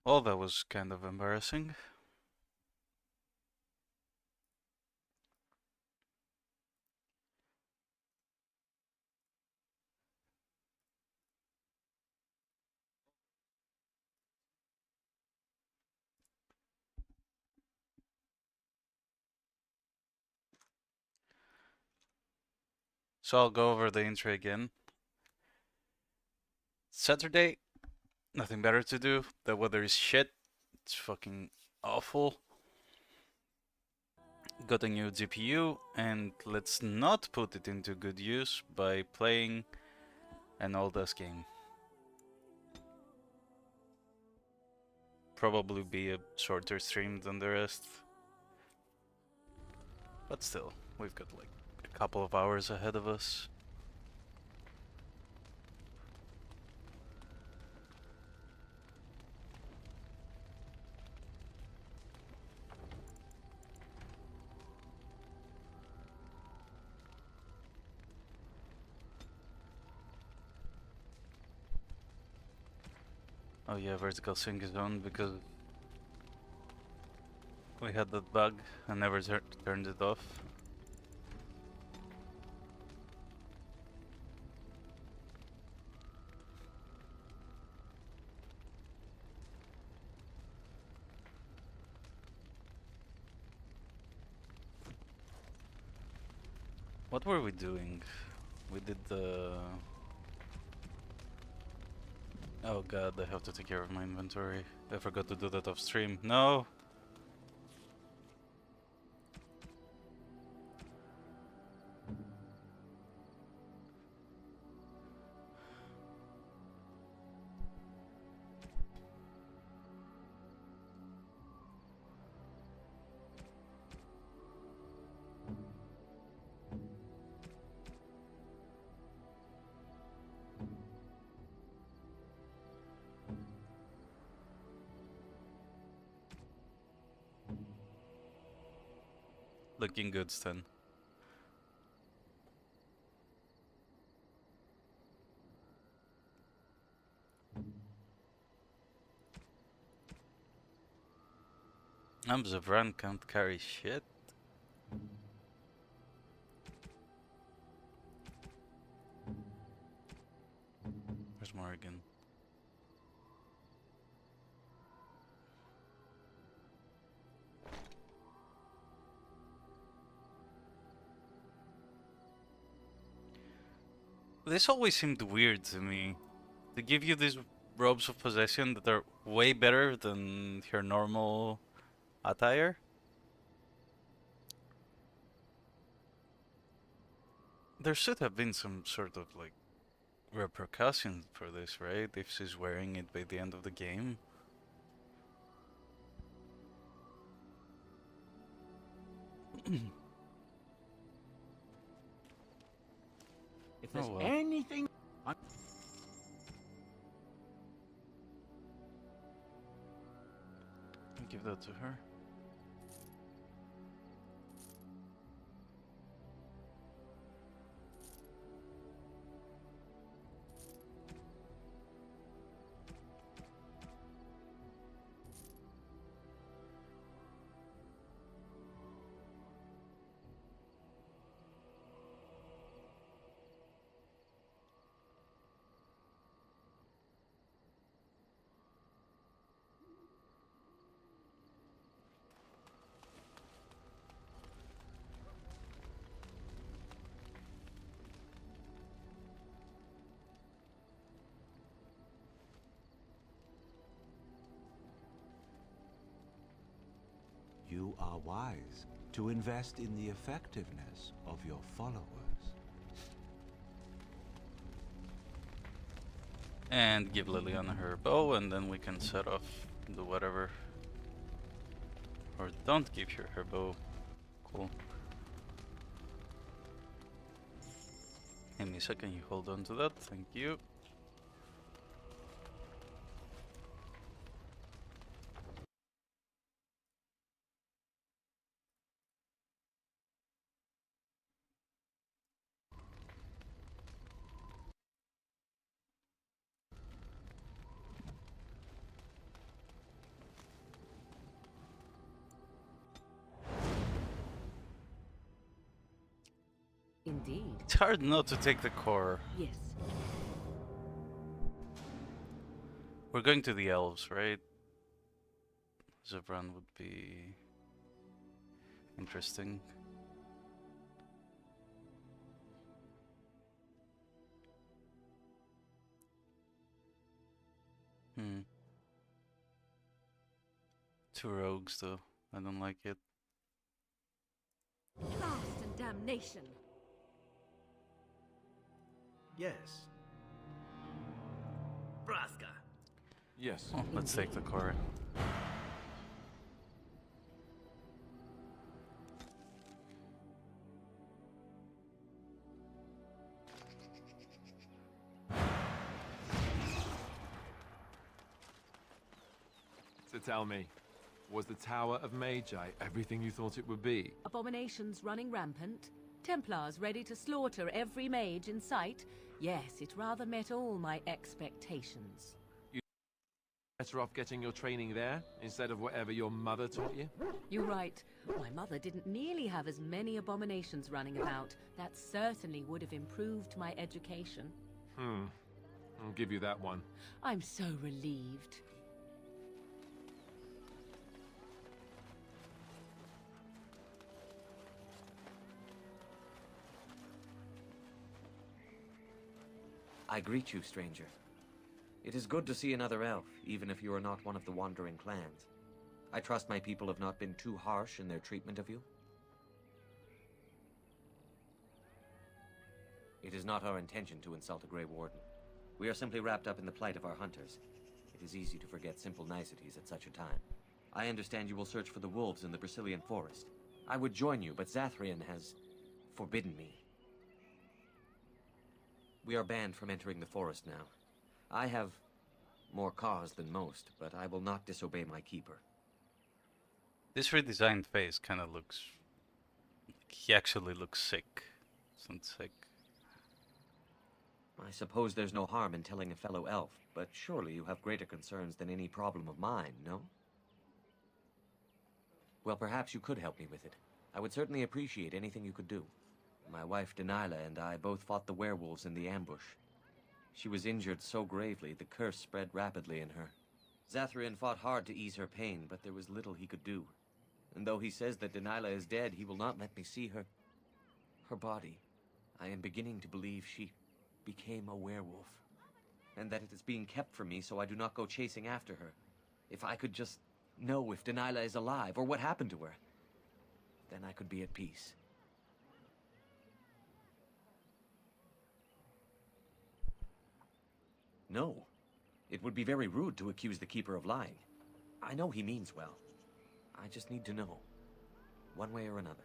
Well, that was kind of embarrassing. So I'll go over the intro again. Saturday, nothing better to do. The weather is shit. It's fucking awful. Got a new GPU, and let's not put it into good use by playing an old-ass game. Probably be a shorter stream than the rest. But still, we've got like a couple of hours ahead of us. Oh yeah, vertical sync is on because we had that bug and never turned it off. What were we doing? We did the... Oh god, I have to take care of my inventory. I forgot to do that off stream. No! Looking good, Stan. Zevran can't carry shit. Where's Morrigan? This always seemed weird to me. They give you these robes of possession that are way better than your normal attire. There should have been some sort of like repercussion for this, right? If she's wearing it by the end of the game. If there's well. anything... I'll give that to her. You are wise to invest in the effectiveness of your followers. And give Liliana her bow, and then we can set off the whatever. Or don't give her bow. Cool. Hey Misha, can you hold on to that? Thank you. Indeed. It's hard not to take the core. Yes. We're going to the elves, right? Zebran would be interesting. Two rogues though. I don't like it. Blast and damnation. Yes. Braska. Yes. Oh, let's take the core. So tell me, was the Tower of Magi everything you thought it would be? Abominations running rampant. Templars ready to slaughter every mage in sight. Yes, it rather met all my expectations. Better off getting your training there, instead of whatever your mother taught you? You're right. My mother didn't nearly have as many abominations running about. That certainly would have improved my education. I'll give you that one. I'm so relieved. I greet you, stranger. It is good to see another elf, even if you are not one of the wandering clans. I trust my people have not been too harsh in their treatment of you. It is not our intention to insult a Grey Warden. We are simply wrapped up in the plight of our hunters. It is easy to forget simple niceties at such a time. I understand you will search for the wolves in the Brecilian Forest. I would join you, but Zathrian has forbidden me. We are banned from entering the forest now. I have more cause than most, but I will not disobey my keeper. This redesigned face kind of looks... He actually looks sick. Sounds sick. I suppose there's no harm in telling a fellow elf, but surely you have greater concerns than any problem of mine, no? Well, perhaps you could help me with it. I would certainly appreciate anything you could do. My wife Denilah and I both fought the werewolves in the ambush. She was injured so gravely, the curse spread rapidly in her. Zathrian fought hard to ease her pain, but there was little he could do. And though he says that Denilah is dead, he will not let me see her body. I am beginning to believe she became a werewolf, and that it is being kept from me so I do not go chasing after her. If I could just know if Denilah is alive, or what happened to her, then I could be at peace. No. It would be very rude to accuse the Keeper of lying. I know he means well. I just need to know, one way or another.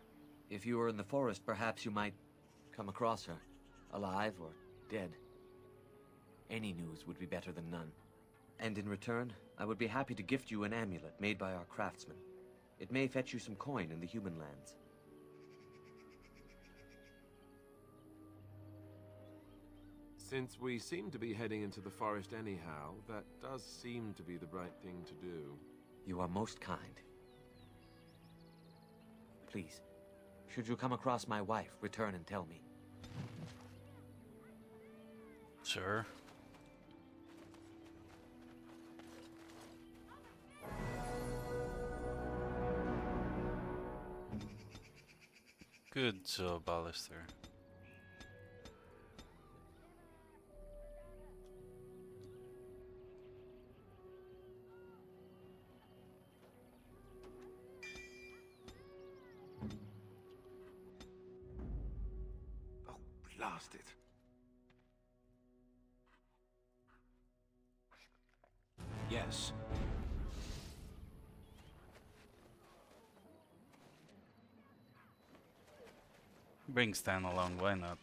If you were in the forest, perhaps you might come across her, alive or dead. Any news would be better than none. And in return, I would be happy to gift you an amulet made by our craftsman. It may fetch you some coin in the human lands. Since we seem to be heading into the forest anyhow, that does seem to be the right thing to do. You are most kind. Please, should you come across my wife, return and tell me. Sure. Good job, Alistair. Oh, blast it. Yes. Bring Stan along, why not?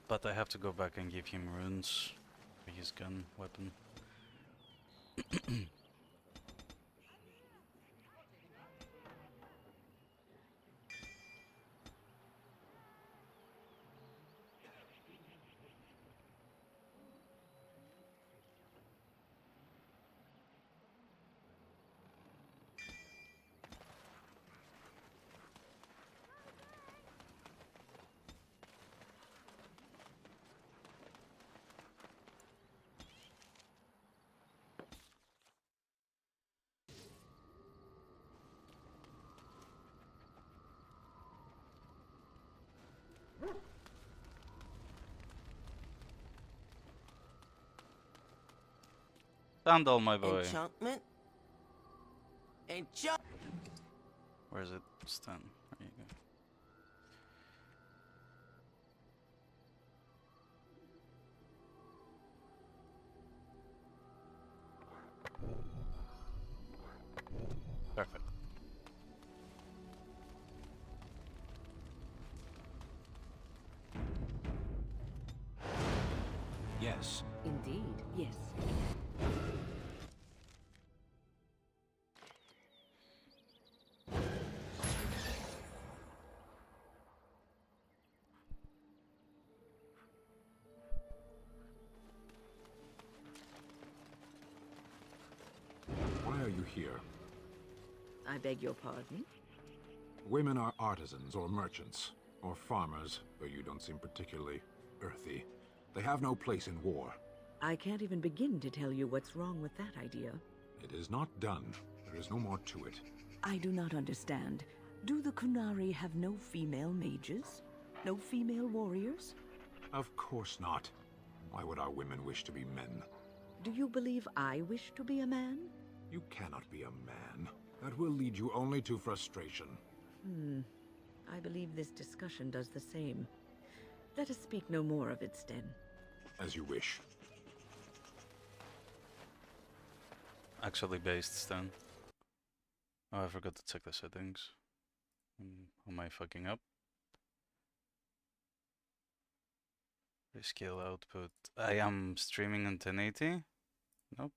But I have to go back and give him runes for his gun weapon. Sandal, my boy. Enchantment? Where is it? Stan. There you go. Perfect. Yes. Indeed, yes. Why are you here? I beg your pardon? Women are artisans or merchants, or farmers, though you don't seem particularly earthy. They have no place in war. I can't even begin to tell you what's wrong with that idea. It is not done. There is no more to it. I do not understand. Do the Qunari have no female mages? No female warriors? Of course not. Why would our women wish to be men? Do you believe I wish to be a man? You cannot be a man. That will lead you only to frustration. I believe this discussion does the same. Let us speak no more of it, Sten. As you wish. Actually based Stan. Oh, I forgot to check the settings. Am I fucking up? Scale output. I am streaming on 1080. Nope.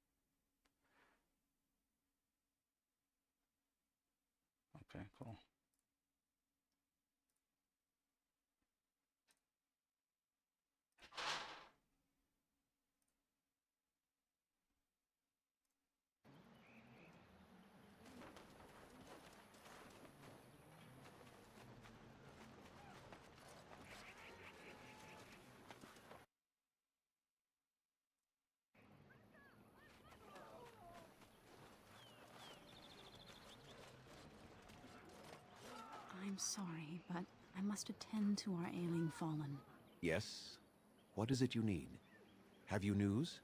Okay, cool. I'm sorry, but I must attend to our ailing fallen. Yes? What is it you need? Have you news?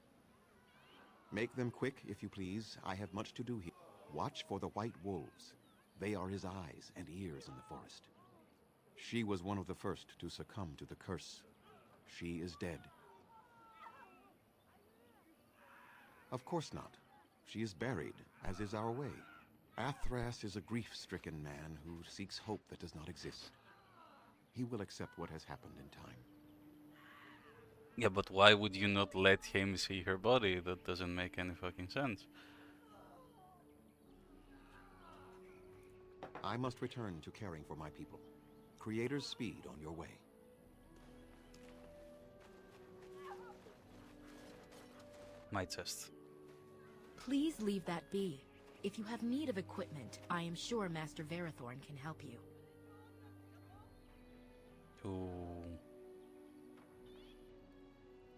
Make them quick, if you please. I have much to do here. Watch for the white wolves. They are his eyes and ears in the forest. She was one of the first to succumb to the curse. She is dead. Of course not. She is buried, as is our way. Athras is a grief-stricken man who seeks hope that does not exist. He will accept what has happened in time. Yeah, but why would you not let him see her body? That doesn't make any fucking sense. I must return to caring for my people. Creator's speed on your way. My test. Please leave that be. If you have need of equipment, I am sure Master Verathorn can help you. Ooh.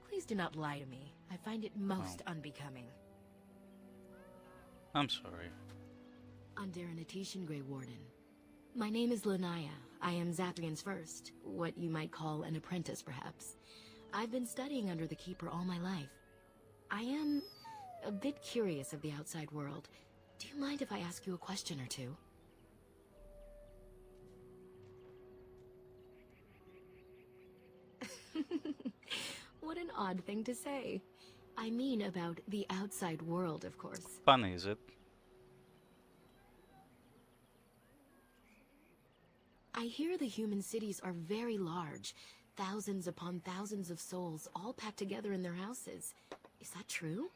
Please do not lie to me. I find it most unbecoming. I'm sorry. Underanitishan, Grey Warden. My name is Lanaya. I am Zathrian's first, what you might call an apprentice, perhaps. I've been studying under the Keeper all my life. I am a bit curious of the outside world. Do you mind if I ask you a question or two? What an odd thing to say. I mean about the outside world, of course. Funny, is it? I hear the human cities are very large. Thousands upon thousands of souls, all packed together in their houses. Is that true?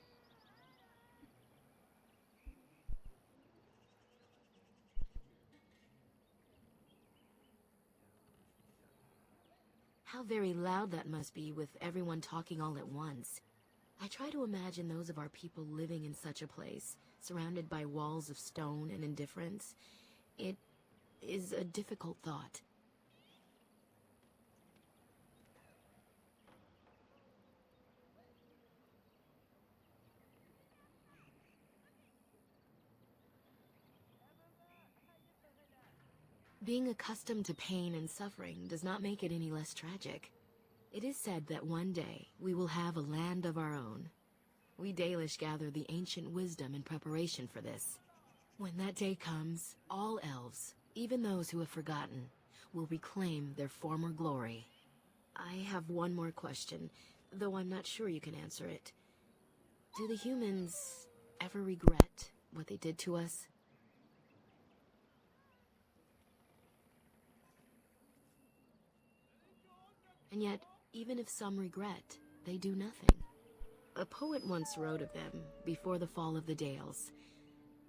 How very loud that must be with everyone talking all at once. I try to imagine those of our people living in such a place, surrounded by walls of stone and indifference. It is a difficult thought. Being accustomed to pain and suffering does not make it any less tragic. It is said that one day we will have a land of our own. We Dalish gather the ancient wisdom in preparation for this. When that day comes, all elves, even those who have forgotten, will reclaim their former glory. I have one more question, though I'm not sure you can answer it. Do the humans ever regret what they did to us? And yet, even if some regret, they do nothing. A poet once wrote of them, before the fall of the Dales.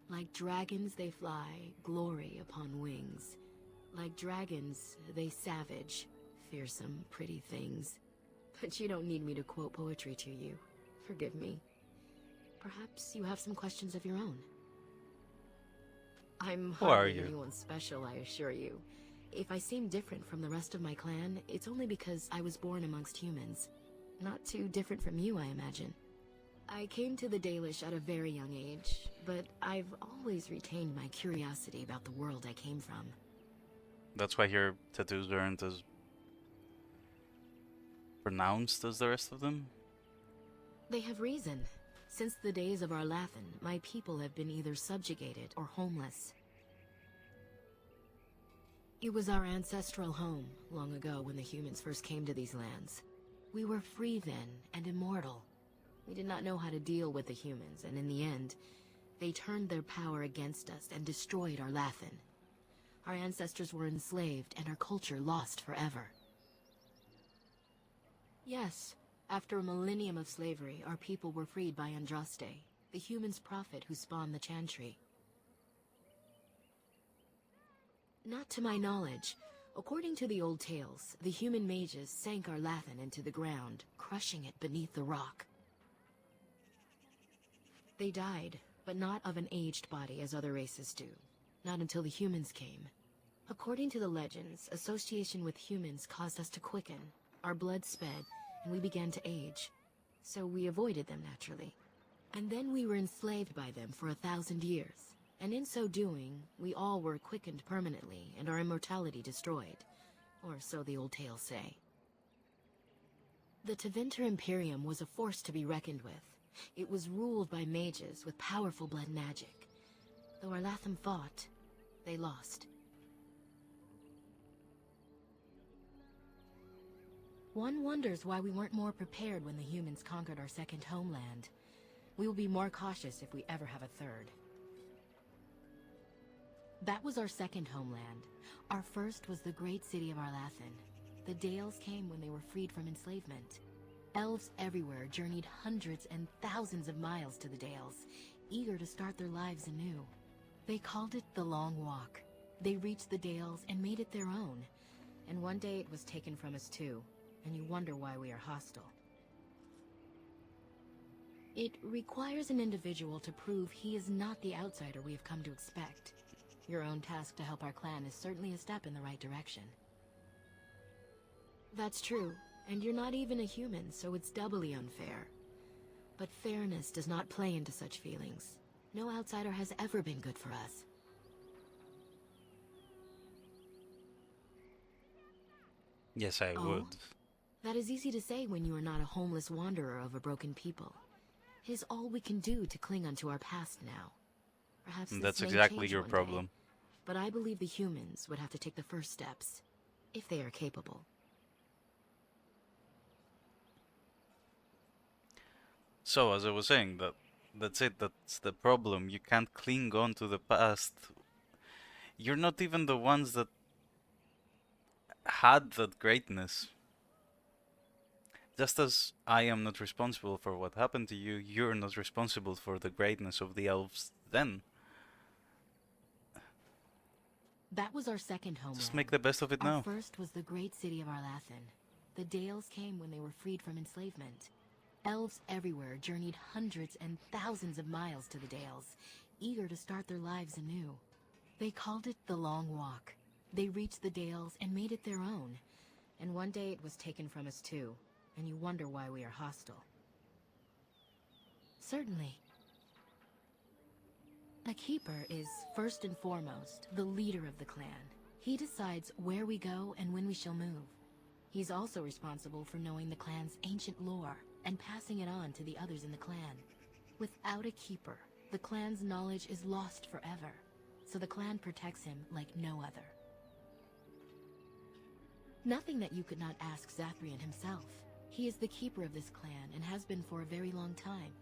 Like dragons they fly, glory upon wings. Like dragons, they savage, fearsome, pretty things. But you don't need me to quote poetry to you. Forgive me. Perhaps you have some questions of your own. I'm hardly anyone special, I assure you. If I seem different from the rest of my clan, it's only because I was born amongst humans. Not too different from you, I imagine. I came to the Dalish at a very young age, but I've always retained my curiosity about the world I came from. That's why your tattoos aren't as pronounced as the rest of them? They have reason. Since the days of Arlathan, my people have been either subjugated or homeless. It was our ancestral home, long ago when the humans first came to these lands. We were free then, and immortal. We did not know how to deal with the humans, and in the end, they turned their power against us and destroyed Arlathan. Our ancestors were enslaved, and our culture lost forever. Yes, after a millennium of slavery, our people were freed by Andraste, the human's prophet who spawned the Chantry. Not to my knowledge. According to the old tales, the human mages sank Arlathan into the ground, crushing it beneath the rock. They died, but not of an aged body as other races do. Not until the humans came. According to the legends, association with humans caused us to quicken. Our blood sped, and we began to age. So we avoided them naturally. And then we were enslaved by them for 1,000 years. And in so doing, we all were quickened permanently and our immortality destroyed. Or so the old tales say. The Tevinter Imperium was a force to be reckoned with. It was ruled by mages with powerful blood magic. Though Arlathan fought, they lost. One wonders why we weren't more prepared when the humans conquered our second homeland. We will be more cautious if we ever have a third. That was our second homeland. Our first was the great city of Arlathan. The Dales came when they were freed from enslavement. Elves everywhere journeyed hundreds and thousands of miles to the Dales, eager to start their lives anew. They called it the Long Walk. They reached the Dales and made it their own. And one day it was taken from us too, and you wonder why we are hostile. It requires an individual to prove he is not the outsider we have come to expect. Your own task to help our clan is certainly a step in the right direction. That's true, and you're not even a human, so it's doubly unfair. But fairness does not play into such feelings. No outsider has ever been good for us. Yes, I would. That is easy to say when you are not a homeless wanderer of a broken people. It is all we can do to cling onto our past now. Perhaps that's this may exactly change your one problem. day, but I believe the humans would have to take the first steps, if they are capable. So, as I was saying, that's it, that's the problem. You can't cling on to the past. You're not even the ones that had that greatness. Just as I am not responsible for what happened to you, you're not responsible for the greatness of the elves then. That was our second homeland. Just make the best of it now. Our first was the great city of Arlathan. The Dales came when they were freed from enslavement. Elves everywhere journeyed hundreds and thousands of miles to the Dales, eager to start their lives anew. They called it the Long Walk. They reached the Dales and made it their own. And one day it was taken from us too, and you wonder why we are hostile. Certainly. A keeper is, first and foremost, the leader of the clan. He decides where we go and when we shall move. He's also responsible for knowing the clan's ancient lore and passing it on to the others in the clan. Without a keeper, the clan's knowledge is lost forever, so the clan protects him like no other. Nothing that you could not ask Zathrian himself. He is the keeper of this clan and has been for a very long time.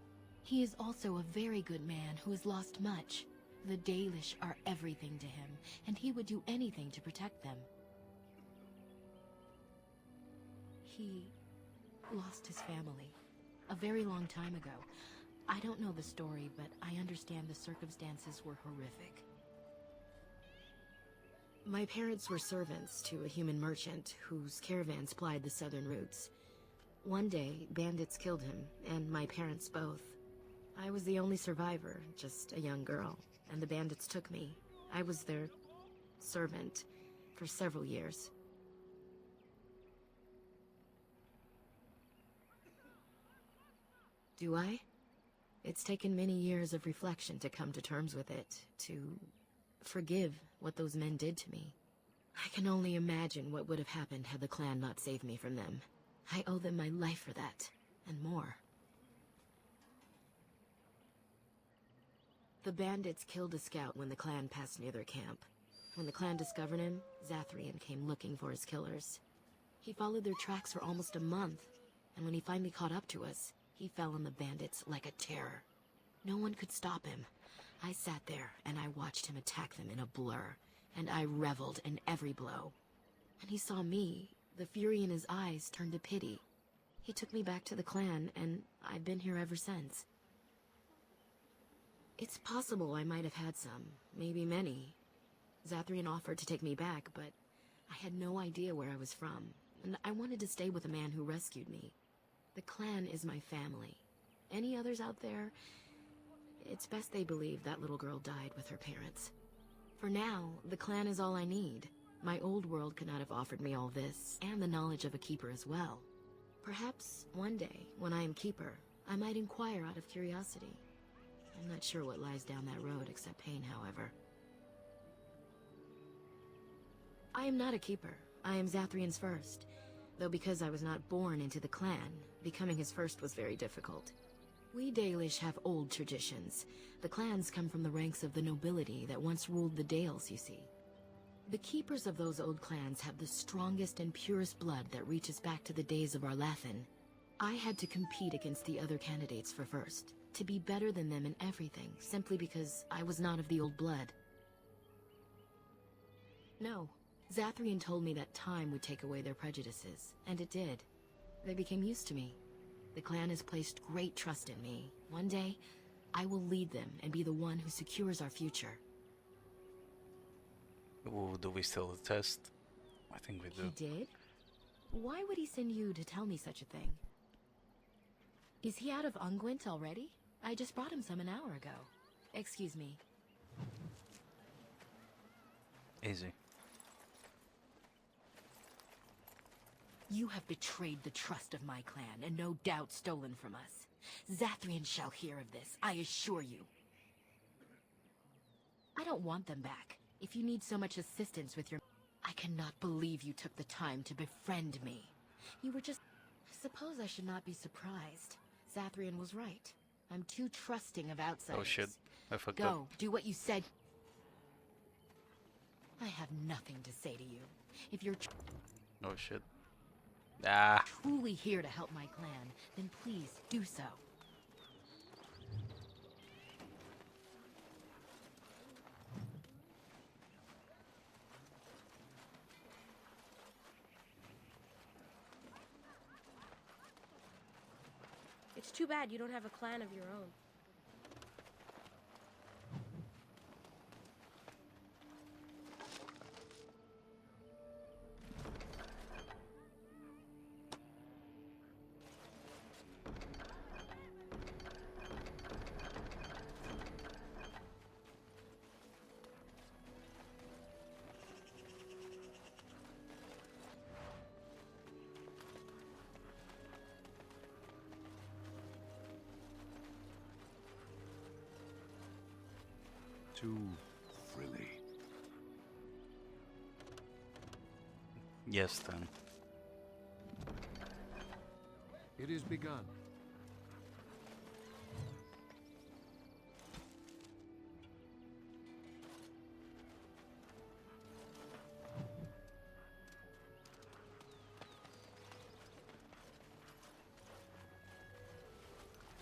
He is also a very good man who has lost much. The Dalish are everything to him, and he would do anything to protect them. He lost his family a very long time ago. I don't know the story, but I understand the circumstances were horrific. My parents were servants to a human merchant whose caravans plied the southern routes. One day, bandits killed him, and my parents both. I was the only survivor, just a young girl, and the bandits took me. I was their servant for several years. Do I? It's taken many years of reflection to come to terms with it, to forgive what those men did to me. I can only imagine what would have happened had the clan not saved me from them. I owe them my life for that, and more. The bandits killed a scout when the clan passed near their camp. When the clan discovered him, Zathrian came looking for his killers. He followed their tracks for almost a month, and when he finally caught up to us, he fell on the bandits like a terror. No one could stop him. I sat there and I watched him attack them in a blur, and I reveled in every blow. When he saw me, the fury in his eyes turned to pity. He took me back to the clan, and I've been here ever since. It's possible I might have had some, maybe many. Zathrian offered to take me back, but I had no idea where I was from, and I wanted to stay with the man who rescued me. The clan is my family. Any others out there? It's best they believe that little girl died with her parents. For now, the clan is all I need. My old world could not have offered me all this, and the knowledge of a keeper as well. Perhaps one day, when I am keeper, I might inquire out of curiosity. I'm not sure what lies down that road except pain, however. I am not a keeper. I am Zathrian's first. Though because I was not born into the clan, becoming his first was very difficult. We Dalish have old traditions. The clans come from the ranks of the nobility that once ruled the Dales, you see. The keepers of those old clans have the strongest and purest blood that reaches back to the days of Arlathan. I had to compete against the other candidates for first, to be better than them in everything, simply because I was not of the old blood. No, Zathrian told me that time would take away their prejudices, and it did. They became used to me. The clan has placed great trust in me. One day, I will lead them and be the one who secures our future. Ooh, do we still test? I think we do. He did? Why would he send you to tell me such a thing? Is he out of unguent already? I just brought him some an hour ago. Excuse me. Easy. You have betrayed the trust of my clan, and no doubt stolen from us. Zathrian shall hear of this, I assure you. I don't want them back. If you need so much assistance with your... I cannot believe you took the time to befriend me. You were just... I suppose I should not be surprised. Zathrian was right. I'm too trusting of outsiders. Oh shit, I fucked up. Go, do what you said. I have nothing to say to you. If you're Oh shit. Ah. truly here to help my clan, then please do so. It's too bad you don't have a clan of your own. Too frilly. Yes, then. It is begun.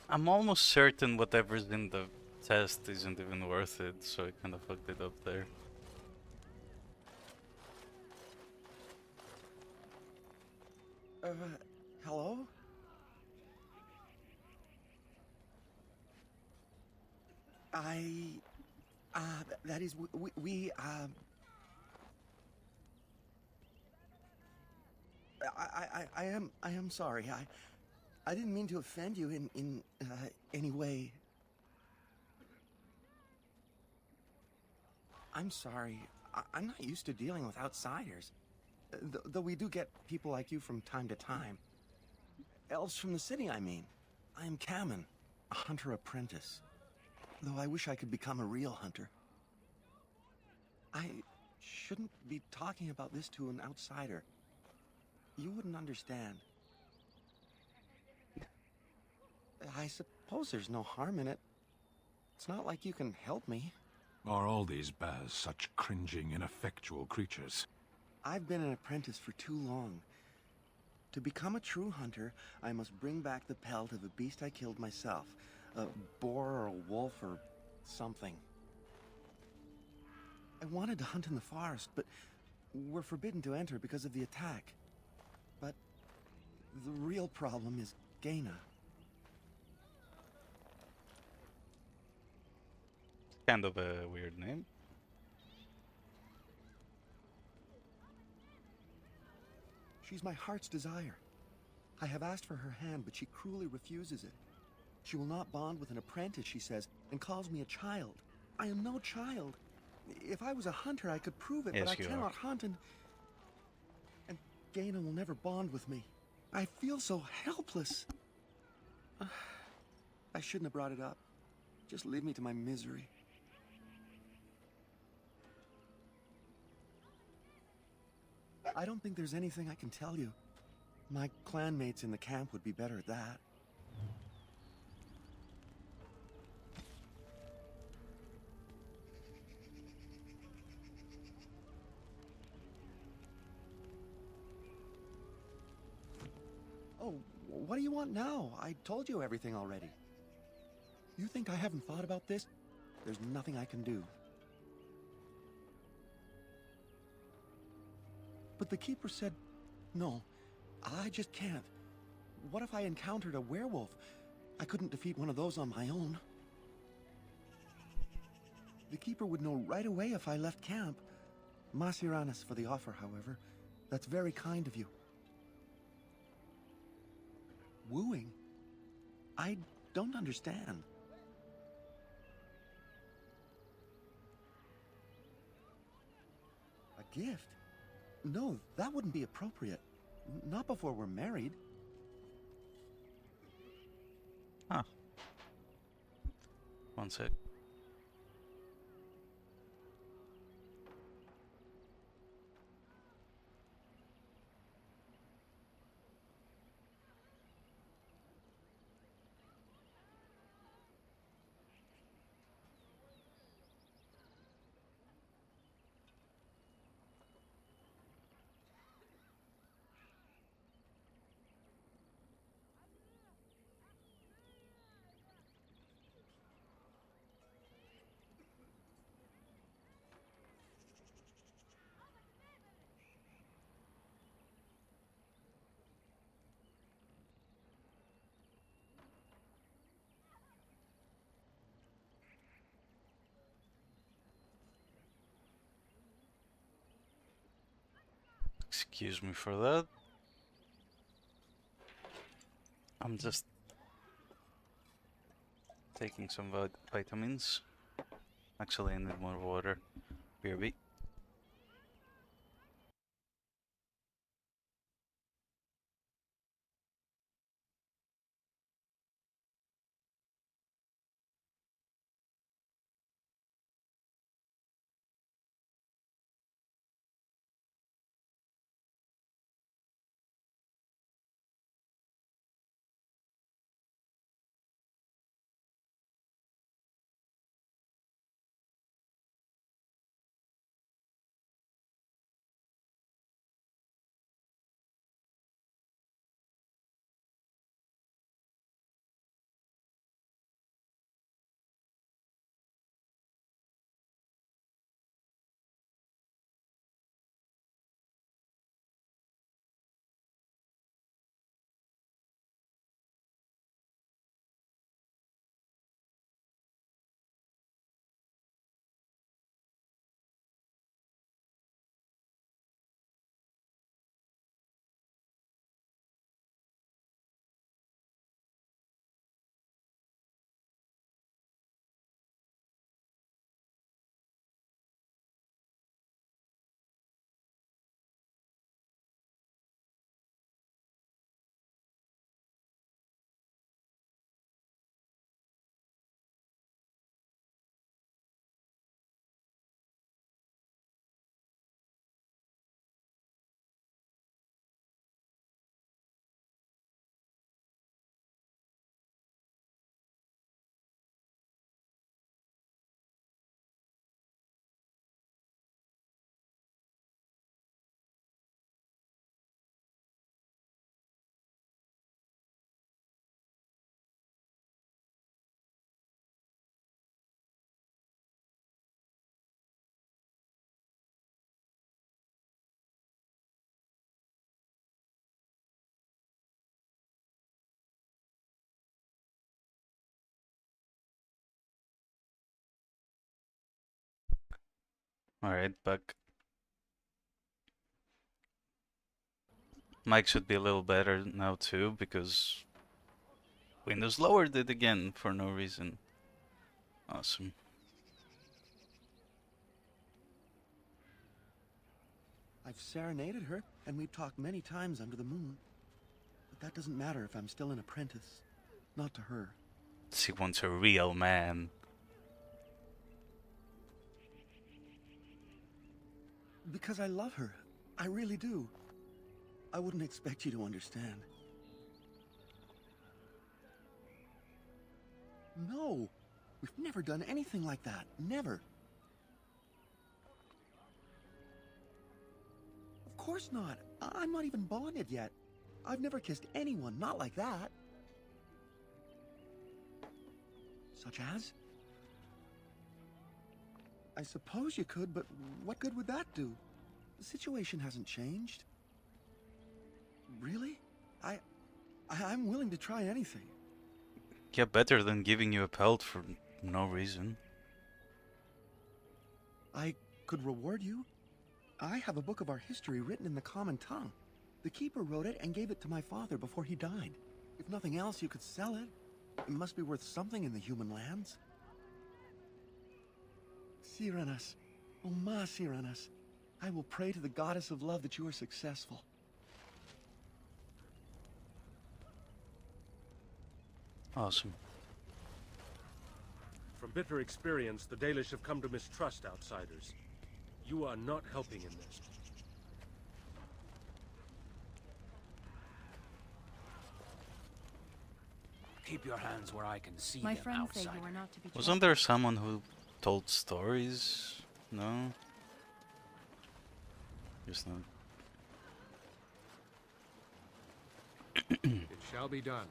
I'm almost certain whatever's in the test isn't even worth it, so I kind of fucked it up there. Hello? That is, I am sorry. I didn't mean to offend you in any way. I'm sorry. I'm not used to dealing with outsiders. Though we do get people like you from time to time. Elves from the city, I mean. I am Kamen, a hunter apprentice. Though I wish I could become a real hunter. I shouldn't be talking about this to an outsider. You wouldn't understand. I suppose there's no harm in it. It's not like you can help me. Are all these Baz such cringing, ineffectual creatures? I've been an apprentice for too long. To become a true hunter, I must bring back the pelt of a beast I killed myself. A boar or a wolf or something. I wanted to hunt in the forest, but we're forbidden to enter because of the attack. But the real problem is Gaina. Kind of a weird name. She's my heart's desire. I have asked for her hand, but she cruelly refuses it. She will not bond with an apprentice, she says, and calls me a child. I am no child. If I was a hunter, I could prove it, Yes, but I you cannot are. hunt, and Gaina will never bond with me. I feel so helpless. I shouldn't have brought it up. Just leave me to my misery. I don't think there's anything I can tell you. My clanmates in the camp would be better at that. Oh, what do you want now? I told you everything already. You think I haven't thought about this? There's nothing I can do. But the Keeper said, no, I just can't. What if I encountered a werewolf? I couldn't defeat one of those on my own. The Keeper would know right away if I left camp. Masiranis for the offer, however. That's very kind of you. Wooing? I don't understand. A gift? No, that wouldn't be appropriate. Not before we're married. Huh. One sec. Excuse me for that. I'm just taking some vitamins. Actually, I need more water. BRB. Alright, back. Mic should be a little better now too, because Windows lowered it again for no reason. Awesome. I've serenaded her, and we've talked many times under the moon. But that doesn't matter if I'm still an apprentice. Not to her. She wants a real man. Because I love her. I really do. I wouldn't expect you to understand. No! We've never done anything like that. Never. Of course not. I'm not even bonded yet. I've never kissed anyone, not like that. Such as? I suppose you could, but what good would that do? The situation hasn't changed. Really? I'm willing to try anything. Yeah, better than giving you a pelt for no reason. I could reward you. I have a book of our history written in the common tongue. The keeper wrote it and gave it to my father before he died. If nothing else, you could sell it. It must be worth something in the human lands. Cyranas, oh ma Cyranas, I will pray to the goddess of love that you are successful. Awesome. From bitter experience, the Dalish have come to mistrust outsiders. You are not helping in this. Keep your hands where I can see My them, friends say outsider. you are not to be Wasn't there someone who told stories? No? Just not. It shall be done.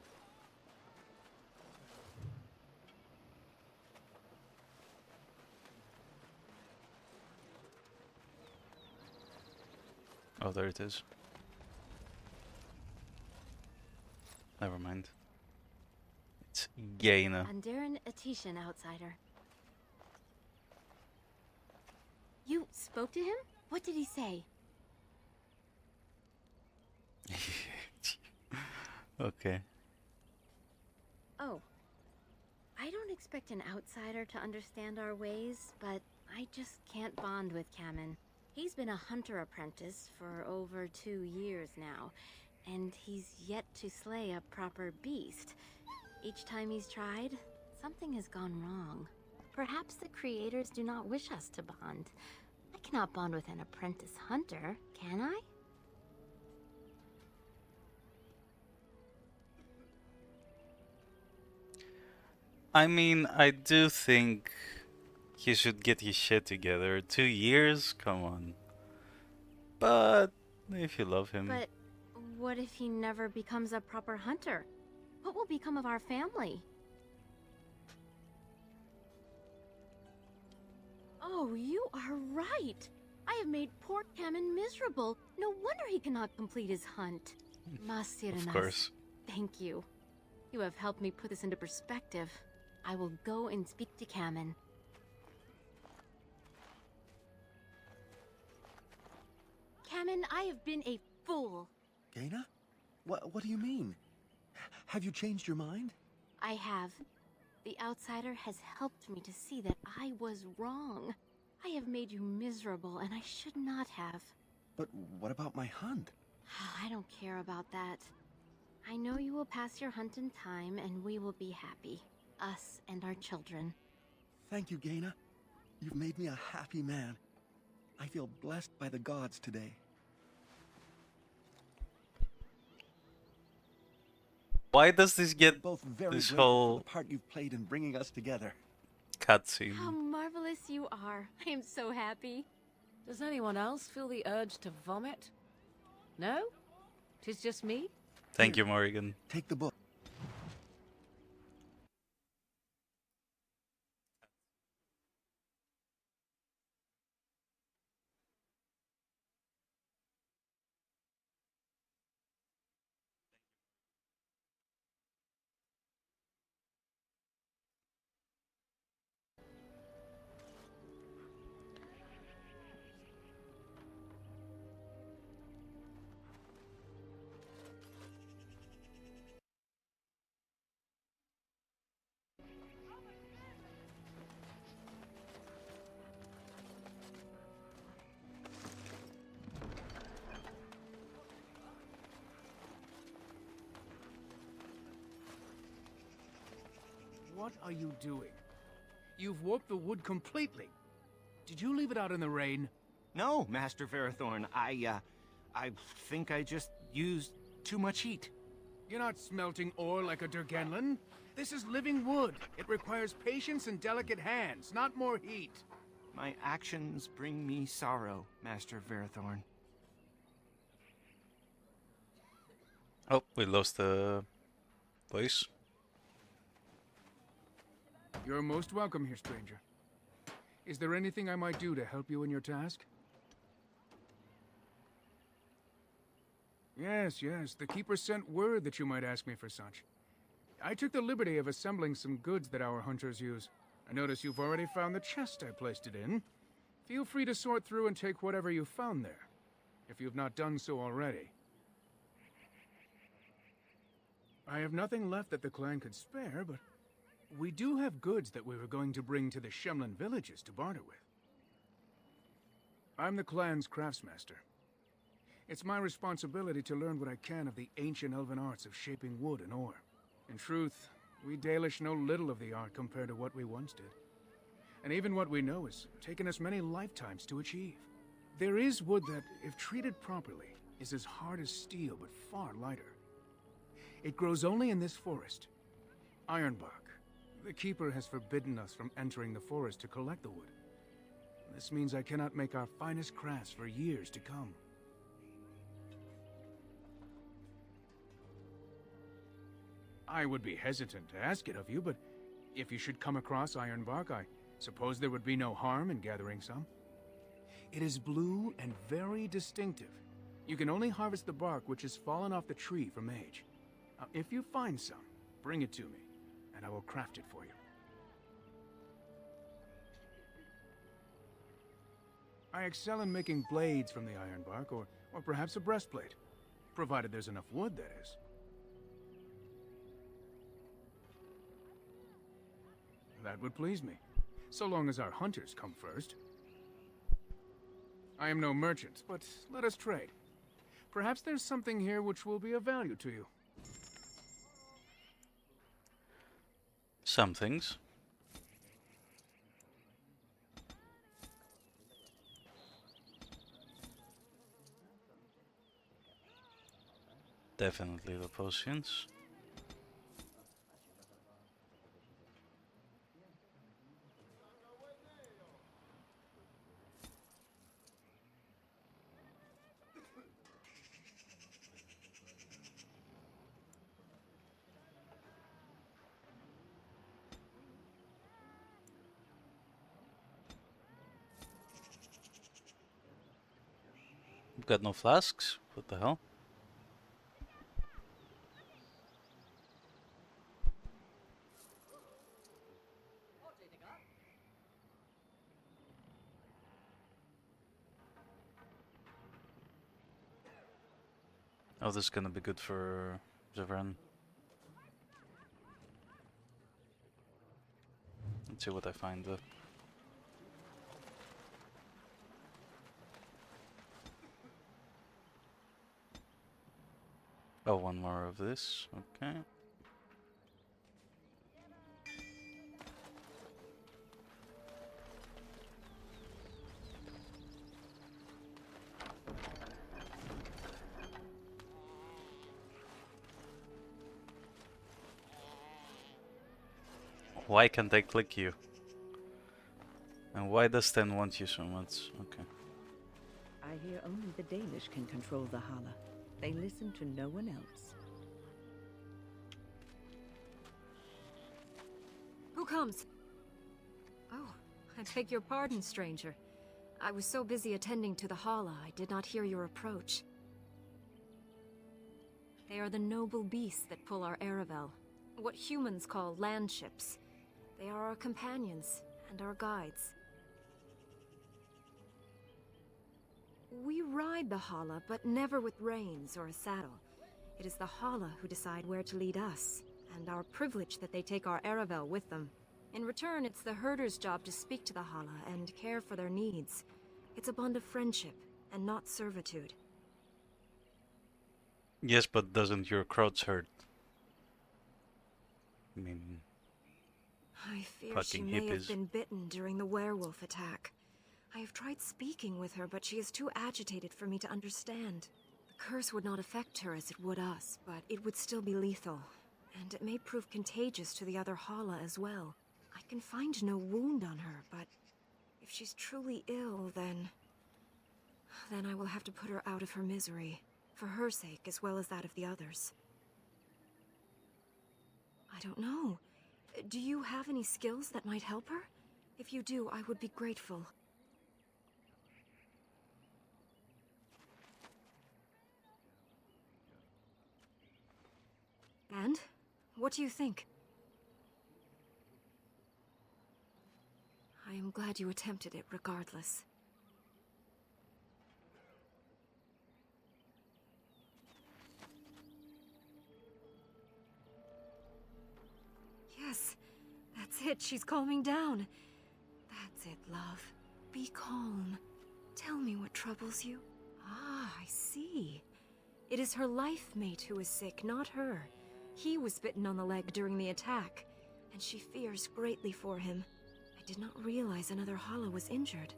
Oh, there it is. Never mind. It's Gaina. Andaran Atishan, outsider. You spoke to him? What did he say? Okay. Oh. I don't expect an outsider to understand our ways, but I just can't bond with Kamen. He's been a hunter apprentice for over 2 years now, and he's yet to slay a proper beast. Each time he's tried, something has gone wrong. Perhaps the creators do not wish us to bond. I cannot bond with an apprentice hunter, can I? I mean, I do think he should get his shit together. 2 years? Come on. But if you love him. But what if he never becomes a proper hunter? What will become of our family? Oh, you are right. I have made poor Kamen miserable. No wonder he cannot complete his hunt. Of course. Thank you. You have helped me put this into perspective. I will go and speak to Kamen. Kamen, I have been a fool. Gaina? What do you mean? Have you changed your mind? I have. The outsider has helped me to see that I was wrong. I have made you miserable, and I should not have. But what about my hunt? I don't care about that. I know you will pass your hunt in time, and we will be happy. Us and our children. Thank you, Gaina. You've made me a happy man. I feel blessed by the gods today. Why does this get Both very this grateful whole for the part you've played in bringing us together. cutscene? How marvelous you are. I am so happy. Does anyone else feel the urge to vomit? No? 'Tis just me? Thank you, Morrigan. Take the book. What are you doing? You've warped the wood completely. Did you leave it out in the rain? No, Master Verathorn. I think I just used too much heat. You're not smelting ore like a Durgenlin. This is living wood. It requires patience and delicate hands, not more heat. My actions bring me sorrow, Master Verathorn. Oh, we lost the voice. You're most welcome here, stranger. Is there anything I might do to help you in your task? Yes, the Keeper sent word that you might ask me for such. I took the liberty of assembling some goods that our hunters use. I notice you've already found the chest I placed it in. Feel free to sort through and take whatever you found there, if you've not done so already. I have nothing left that the clan could spare, but we do have goods that we were going to bring to the Shemlin villages to barter with. I'm the clan's craftsmaster. It's my responsibility to learn what I can of the ancient elven arts of shaping wood and ore. In truth, we Dalish know little of the art compared to what we once did. And even what we know has taken us many lifetimes to achieve. There is wood that, if treated properly, is as hard as steel but far lighter. It grows only in this forest. Ironbark. The Keeper has forbidden us from entering the forest to collect the wood. This means I cannot make our finest crafts for years to come. I would be hesitant to ask it of you, but if you should come across ironbark, I suppose there would be no harm in gathering some. It is blue and very distinctive. You can only harvest the bark which has fallen off the tree from age. Now, if you find some, bring it to me, and I will craft it for you. I excel in making blades from the ironbark, or perhaps a breastplate, provided there's enough wood, that is. That would please me, so long as our hunters come first. I am no merchant, but let us trade. Perhaps there's something here which will be of value to you. Some things. Definitely the potions. Got no flasks? What the hell? Oh, this is gonna be good for Zevran. Let's see what I find though. Oh, one more of this, okay. Why can't I click you? And why does Sten want you so much? Okay. I hear only the Dalish can control the Hala. They listen to no one else. Who comes? Oh, I beg your pardon, stranger. I was so busy attending to the Hala, I did not hear your approach. They are the noble beasts that pull our Aravel, what humans call landships. They are our companions and our guides. We ride the Hala, but never with reins or a saddle. It is the Hala who decide where to lead us, and our privilege that they take our Aravel with them. In return, it's the herder's job to speak to the Hala and care for their needs. It's a bond of friendship, and not servitude. Yes, but doesn't your crowds hurt? I mean, I fear she Fucking may have hippies. been bitten during the werewolf attack. I have tried speaking with her, but she is too agitated for me to understand. The curse would not affect her as it would us, but it would still be lethal. And it may prove contagious to the other Hala as well. I can find no wound on her, but if she's truly ill, then I will have to put her out of her misery, for her sake as well as that of the others. I don't know. Do you have any skills that might help her? If you do, I would be grateful. And? What do you think? I am glad you attempted it regardless. Yes, that's it. She's calming down. That's it, love. Be calm. Tell me what troubles you. Ah, I see. It is her life mate who is sick, not her. He was bitten on the leg during the attack, and she fears greatly for him. I did not realize another Hala was injured.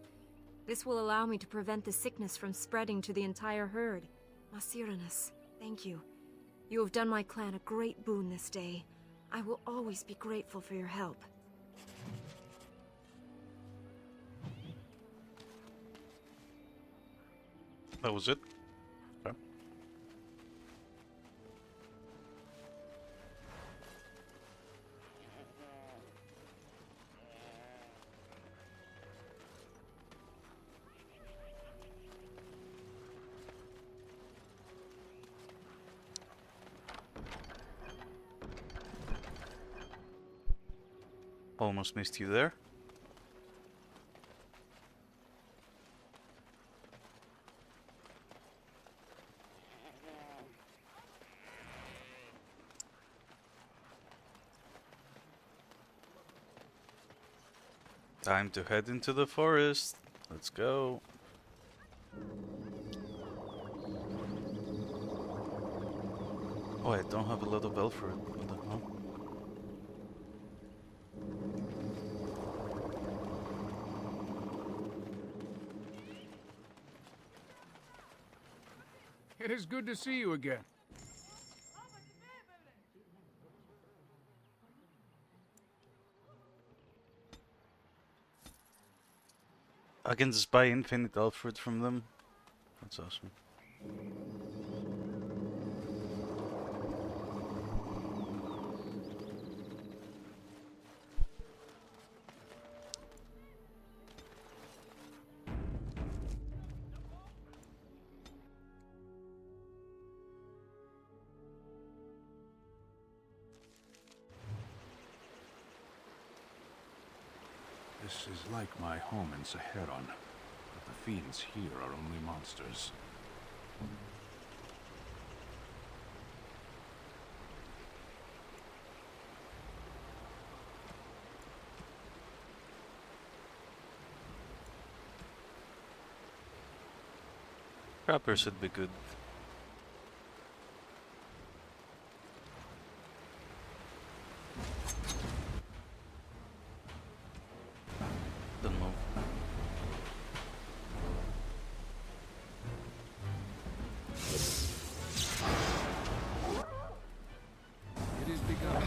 This will allow me to prevent the sickness from spreading to the entire herd. Masiranus, thank you. You have done my clan a great boon this day. I will always be grateful for your help. That was it? Okay. Almost missed you there. Time to head into the forest. Let's go. Oh, I don't have a lot of Alfred. What the hell? It is good to see you again. I can just buy infinite Alfred from them. That's awesome. This is like my home in Saharon, but the fiends here are only monsters. Crapper should be good. Don't know. It is begun.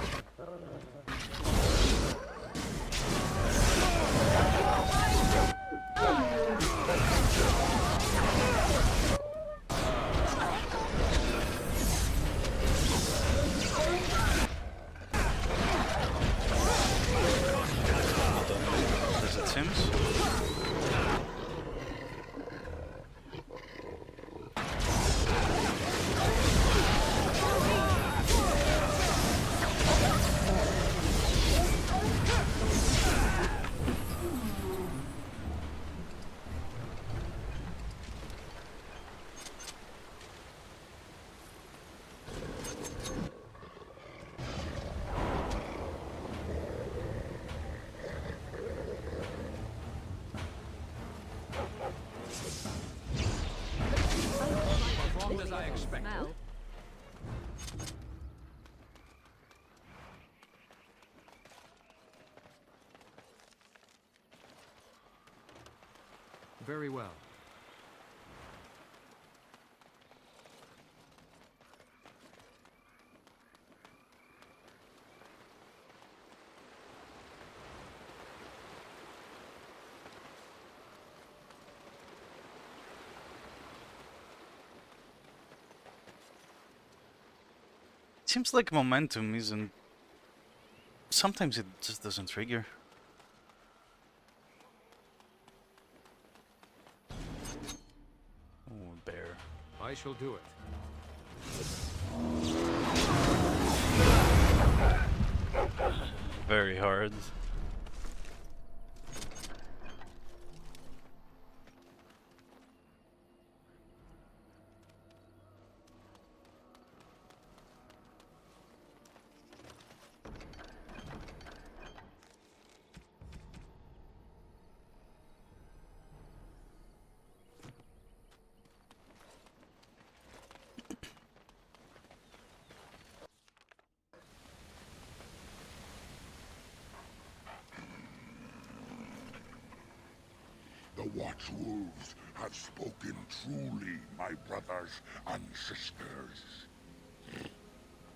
Very well. Seems like momentum isn't... Sometimes it just doesn't trigger. Oh, bear. I shall do it. Very hard. The Watchwolves have spoken truly, my brothers and sisters.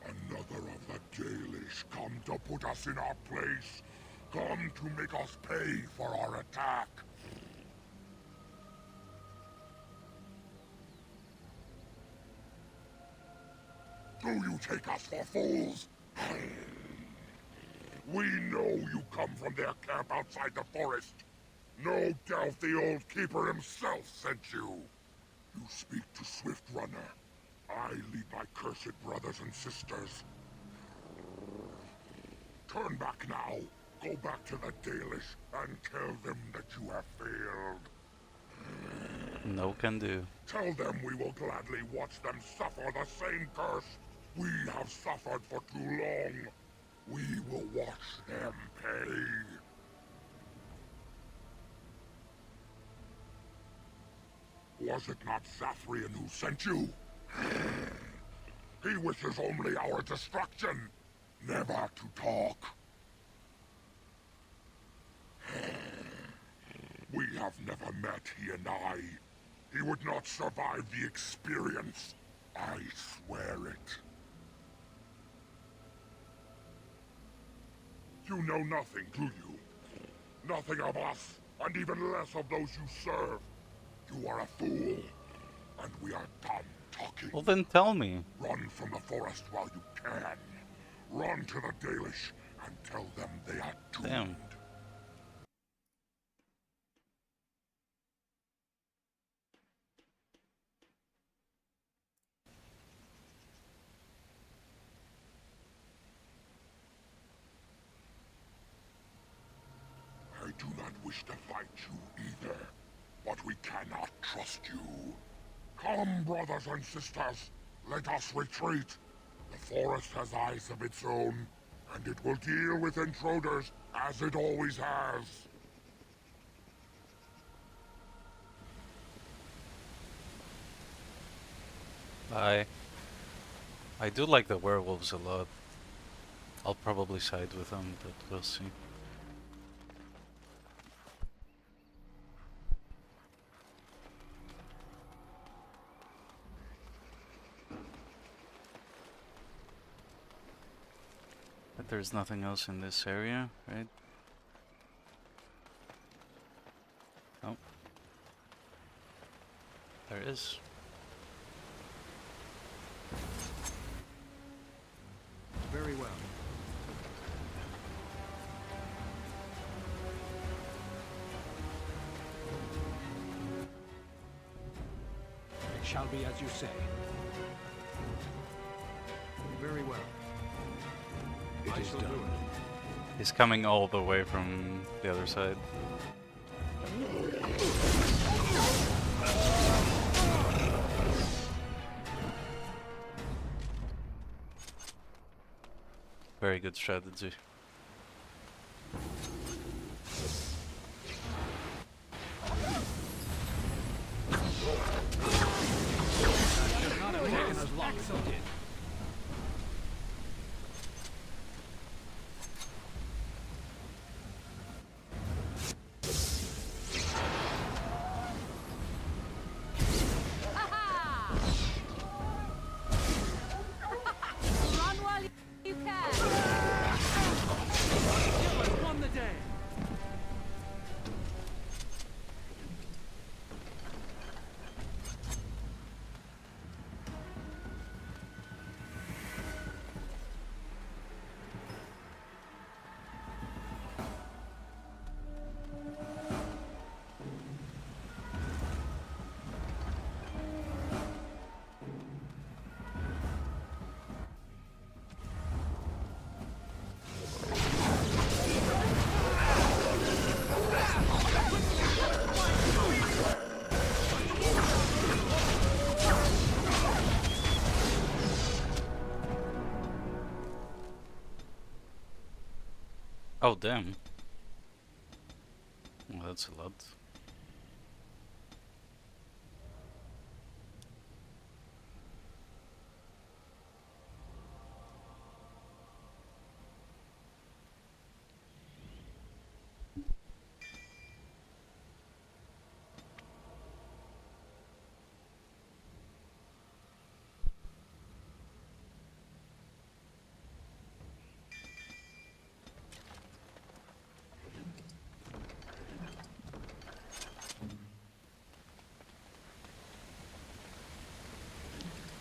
Another of the Dalish come to put us in our place, come to make us pay for our attack. Do you take us for fools? We know you come from their camp outside the forest. No doubt the old keeper himself sent you. You speak to Swift Runner. I lead my cursed brothers and sisters. Turn back now. Go back to the Dalish and tell them that you have failed. No can do. Tell them we will gladly watch them suffer the same curse we have suffered for too long. We will watch them pay. Was it not Zathrian who sent you? He wishes only our destruction, never to talk. We have never met, he and I. He would not survive the experience. I swear it. You know nothing, do you? Nothing of us, and even less of those you serve. You are a fool, and we are done talking. Well then tell me. Run from the forest while you can. Run to the Dalish and tell them they are doomed. Damn. I do not wish to fight you either, but we cannot trust you. Come, brothers and sisters, let us retreat. The forest has eyes of its own, and it will deal with intruders as it always has. I do like the werewolves a lot. I'll probably side with them, but we'll see. But there's nothing else in this area, right? Oh. There is. Very well. It shall be as you say. Very well. I shall do it. He's coming all the way from the other side. Very good strategy. Oh, damn. Well, that's a lot.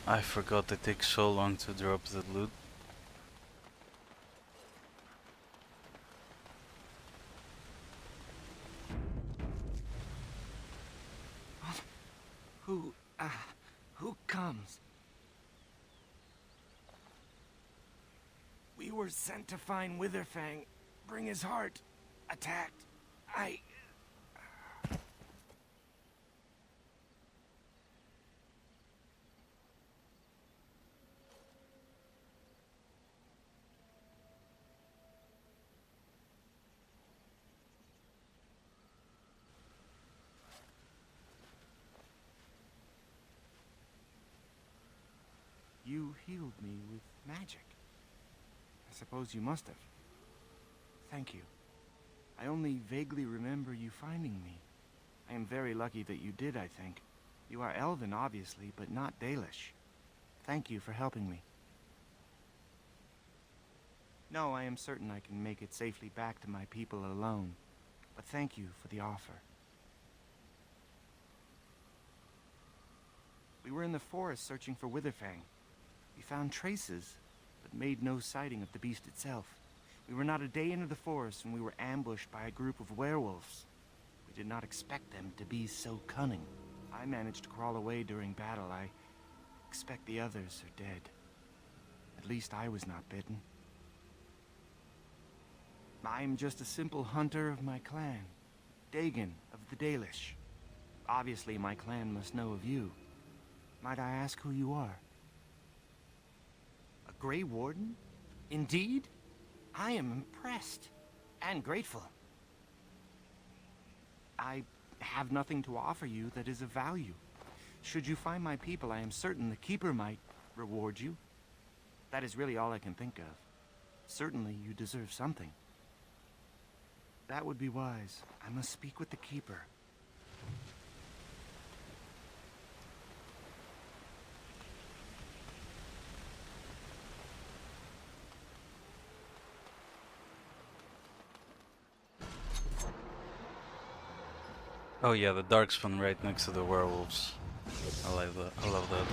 I forgot it takes so long to drop the loot. Who comes? We were sent to find Witherfang, bring his heart. Attacked. You healed me with magic. I suppose you must have. Thank you. I only vaguely remember you finding me. I am very lucky that you did, I think. You are Elven, obviously, but not Dalish. Thank you for helping me. No, I am certain I can make it safely back to my people alone. But thank you for the offer. We were in the forest searching for Witherfang. We found traces, but made no sighting of the beast itself. We were not a day into the forest when we were ambushed by a group of werewolves. We did not expect them to be so cunning. I managed to crawl away during battle. I expect the others are dead. At least I was not bitten. I'm just a simple hunter of my clan, Dain of the Dalish. Obviously, my clan must know of you. Might I ask who you are? A Grey Warden? Indeed? I am impressed and grateful. I have nothing to offer you that is of value. Should you find my people, I am certain the Keeper might reward you. That is really all I can think of. Certainly you deserve something. That would be wise. I must speak with the Keeper. Oh yeah, the Darkspawn right next to the werewolves. I like that. I love that.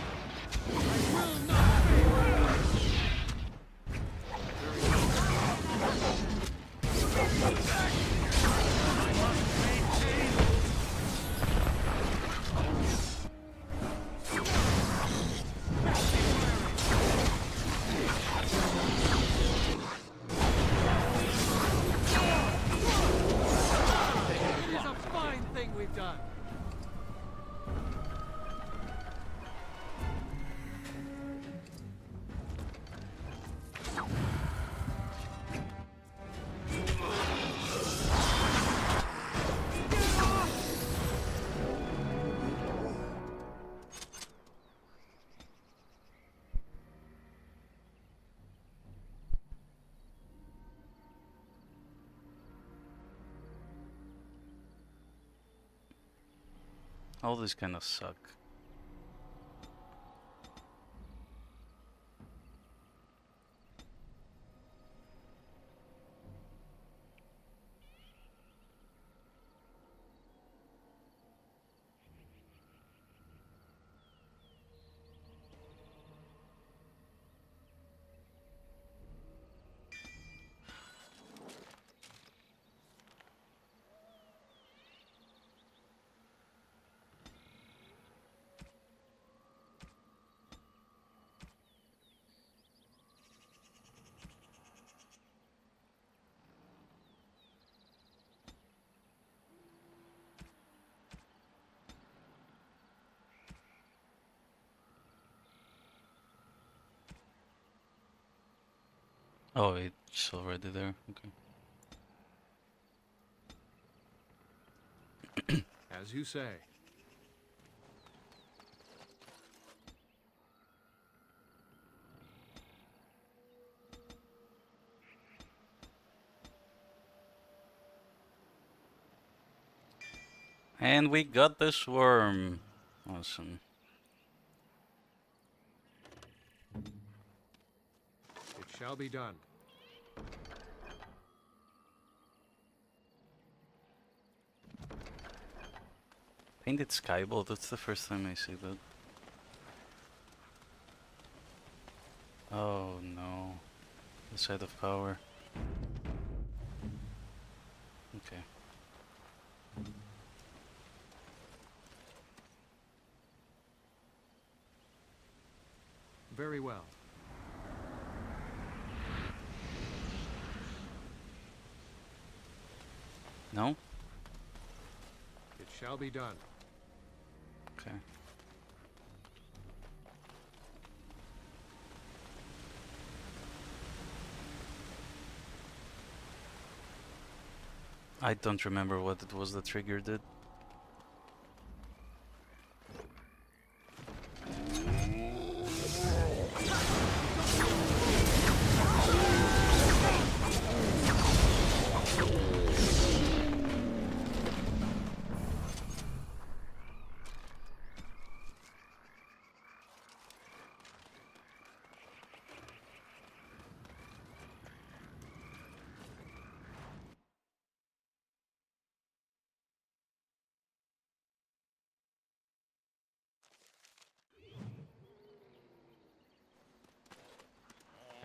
All these kind of suck. Oh, it's already there. Okay. As you say. And we got this worm. Awesome. It shall be done. Painted skyball, that's the first time I see that. Oh no. The side of power. Okay. Very well. No? It shall be done. Okay. I don't remember what it was that triggered it.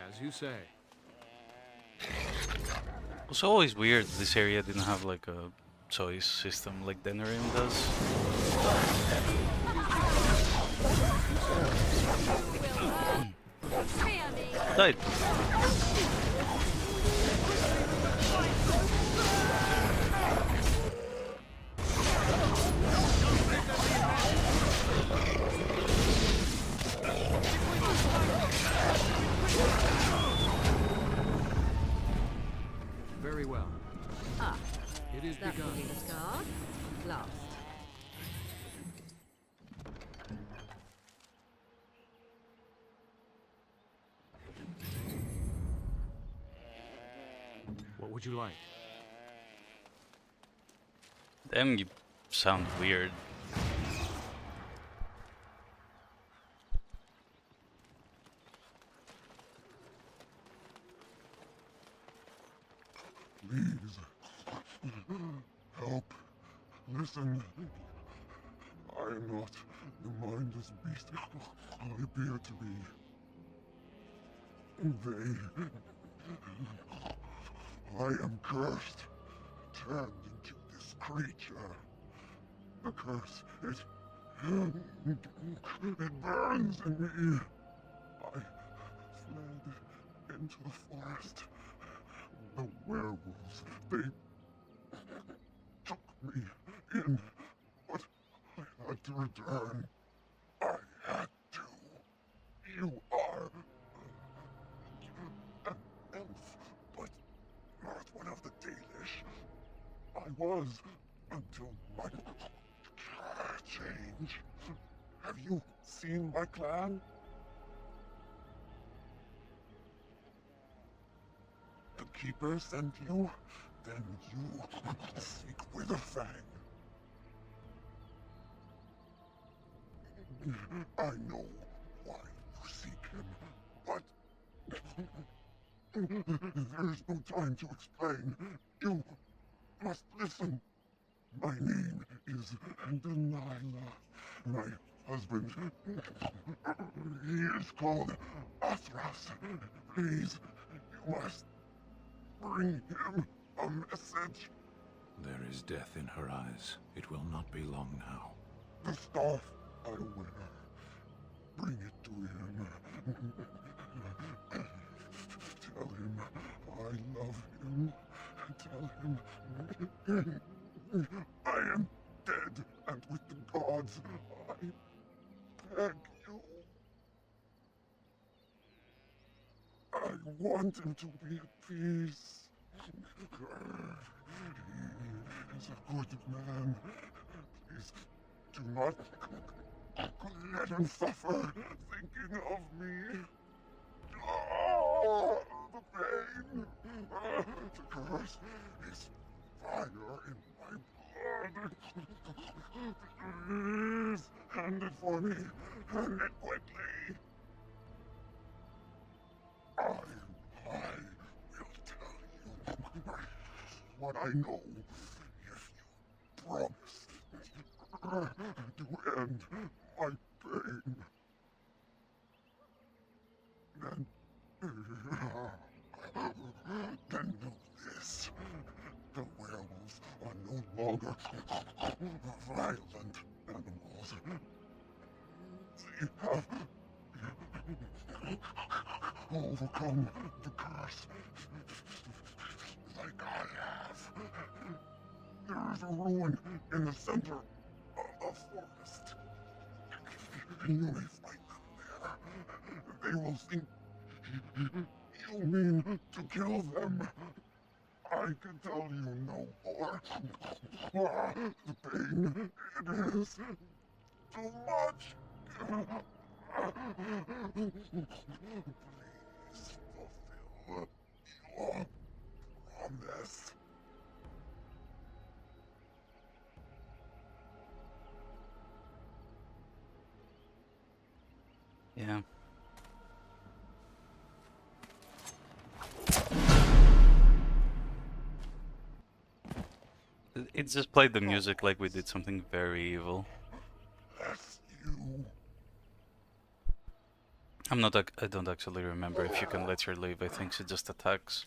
As you say. It was always weird this area didn't have like a choice system like Denerim does. Died. Very well. Ah, It is that will begun. be the start. Last. What would you like? Damn, you sound weird. Please. Help. Listen. I am not the mindless beast I appear to be. I am cursed. Turned into this creature. The curse, it burns in me. I fled into the forest. The werewolves, they took me in, but I had to return. I had to. You are an elf, but not one of the Dalish. I was until my change. Have you seen my clan? The Keeper sent you? Then you seek Witherfang. I know why you seek him, but there is no time to explain. You must listen. My name is Delilah. My husband, he is called Athras. Please, you must bring him a message. There is death in her eyes. It will not be long now. The staff I wear. Bring it to him. Tell him I love him. Tell him I am dead and with the gods. I beg you. I want him to be at peace. He is a good man. Please, do not let him suffer thinking of me. Oh, the pain. The curse is fire in my blood. Please, hand it for me. Hand it quickly. I will tell you what I know if you promise to end my pain. Then know this. The werewolves are no longer violent animals. They have overcome the curse like I have. There is a ruin in the center of the forest. You may find them there. They will think you mean to kill them. I can tell you no more. The pain, it is too much. Please fulfill your promise. Yeah. It just played the music like we did something very evil. That's you. I don't actually remember if you can let her leave. I think she just attacks.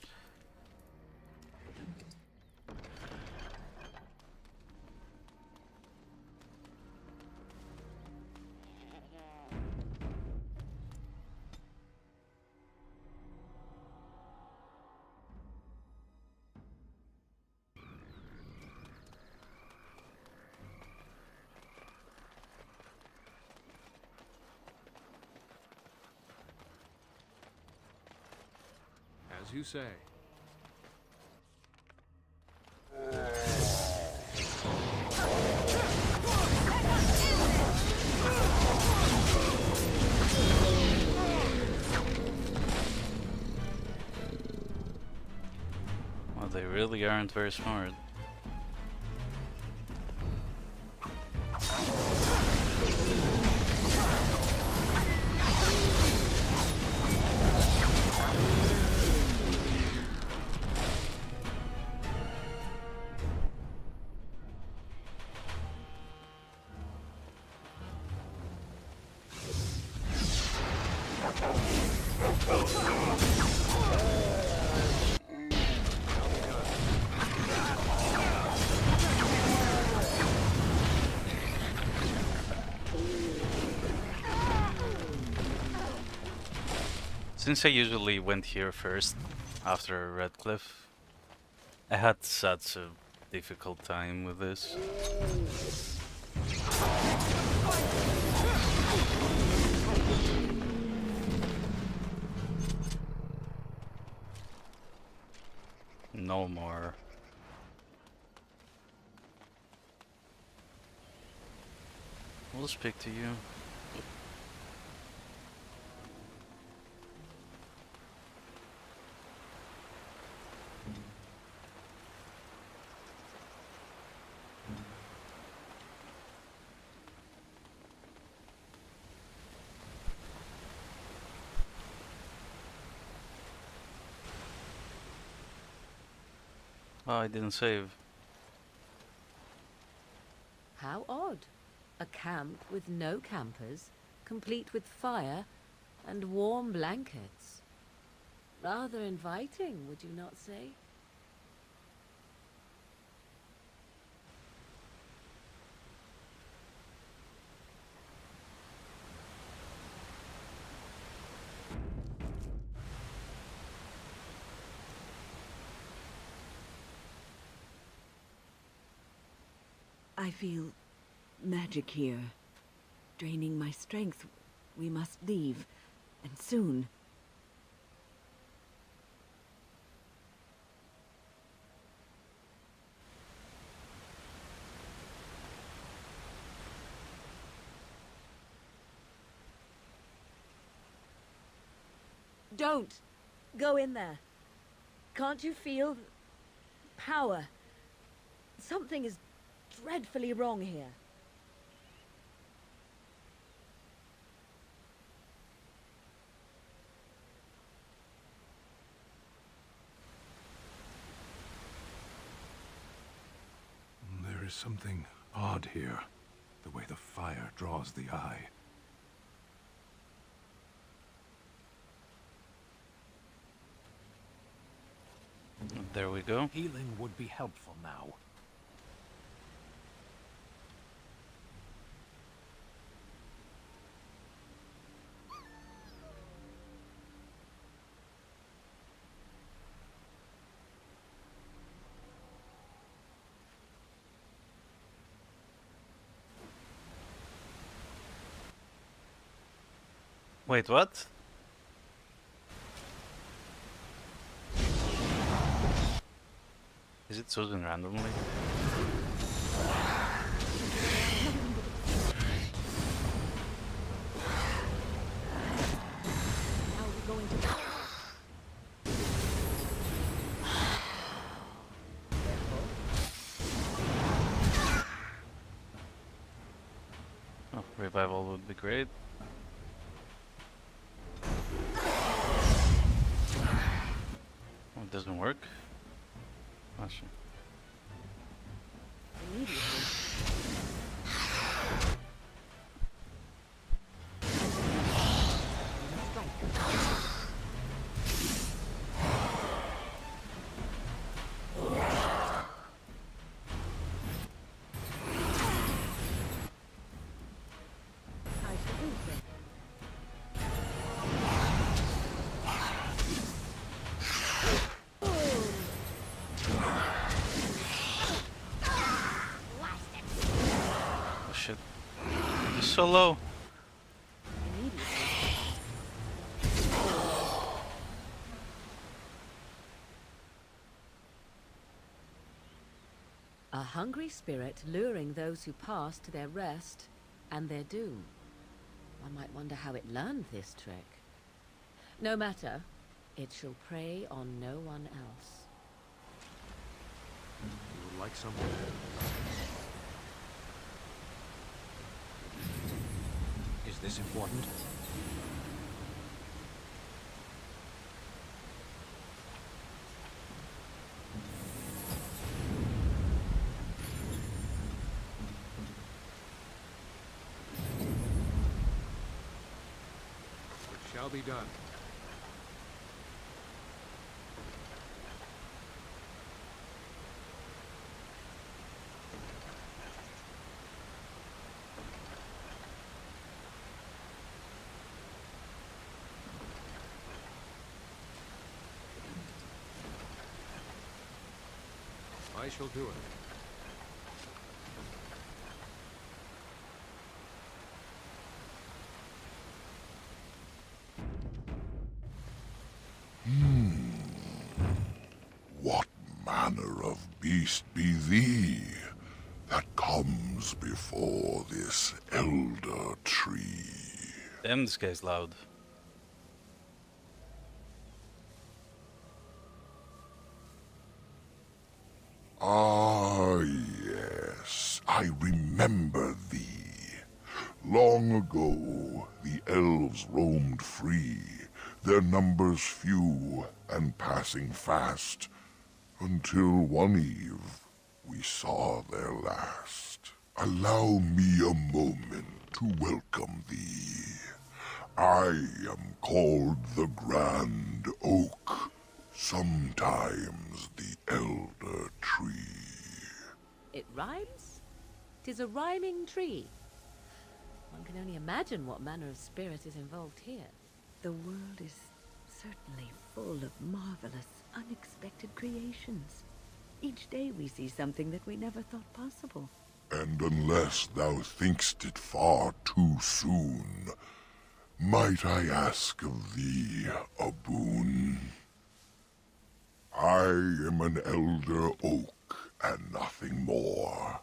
As you say. Well, they really aren't very smart. Since I usually went here first, after Redcliffe, I had such a difficult time with this. No more. We'll speak to you. Oh, I didn't save. How odd. A camp with no campers, complete with fire and warm blankets. Rather inviting, would you not say? I feel magic here, draining my strength. We must leave, and soon. Don't go in there. Can't you feel power? Something is dreadfully wrong here. There is something odd here. The way the fire draws the eye. There we go. Healing would be helpful now. Wait, what? Is it chosen randomly? How are we going to... Oh, revival would be great. Oh, it doesn't work. Oh, shit. So low. A hungry spirit luring those who pass to their rest and their doom. One might wonder how it learned this trick. No matter, it shall prey on no one else. You would like something? Is this important? It shall be done. I shall do it. What manner of beast be thee that comes before this elder tree? Damn, this guy's loud. Ah, yes, I remember thee. Long ago, the elves roamed free, their numbers few and passing fast, until one eve we saw their last. Allow me a moment to welcome thee. I am called the Grand Oak, sometimes the Elder Tree. It rhymes? 'Tis a rhyming tree. One can only imagine what manner of spirit is involved here. The world is certainly full of marvelous, unexpected creations. Each day we see something that we never thought possible. And unless thou thinkst it far too soon, might I ask of thee a boon? I am an elder oak and nothing more.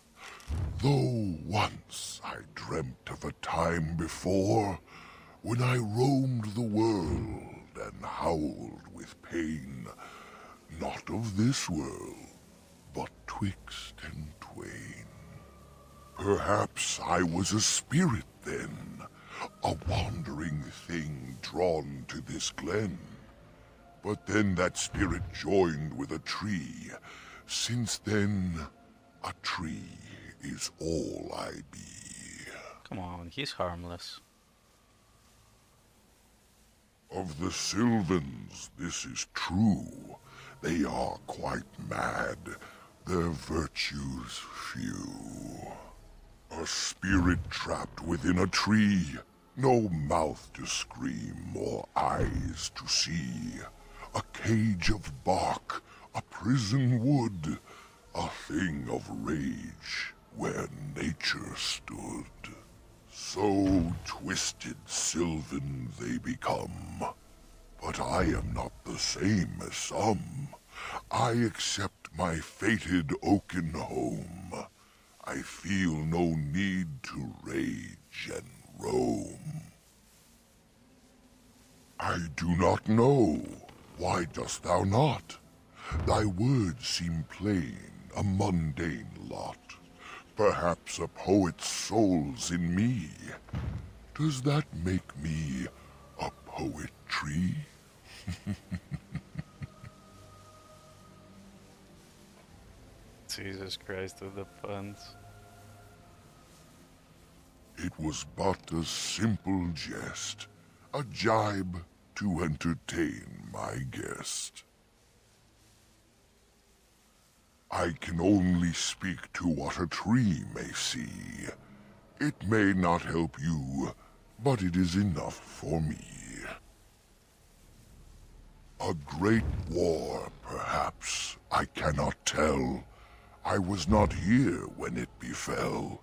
Though once I dreamt of a time before when I roamed the world and howled with pain, not of this world, but twixt and twain. Perhaps I was a spirit then, a wandering thing drawn to this glen. But then that spirit joined with a tree. Since then, a tree is all I be. Come on, he's harmless. Of the Sylvans, this is true. They are quite mad, their virtues few. A spirit trapped within a tree, no mouth to scream or eyes to see. A cage of bark, a prison wood, a thing of rage where nature stood. So twisted Sylvan they become, but I am not the same as some. I accept my fated oaken home. I feel no need to rage and roam. I do not know. Why dost thou not? Thy words seem plain, a mundane lot. Perhaps a poet's soul's in me. Does that make me a poetry? Jesus Christ with the puns. It was but a simple jest, a jibe to entertain my guest. I can only speak to what a tree may see. It may not help you, but it is enough for me. A great war, perhaps, I cannot tell. I was not here when it befell,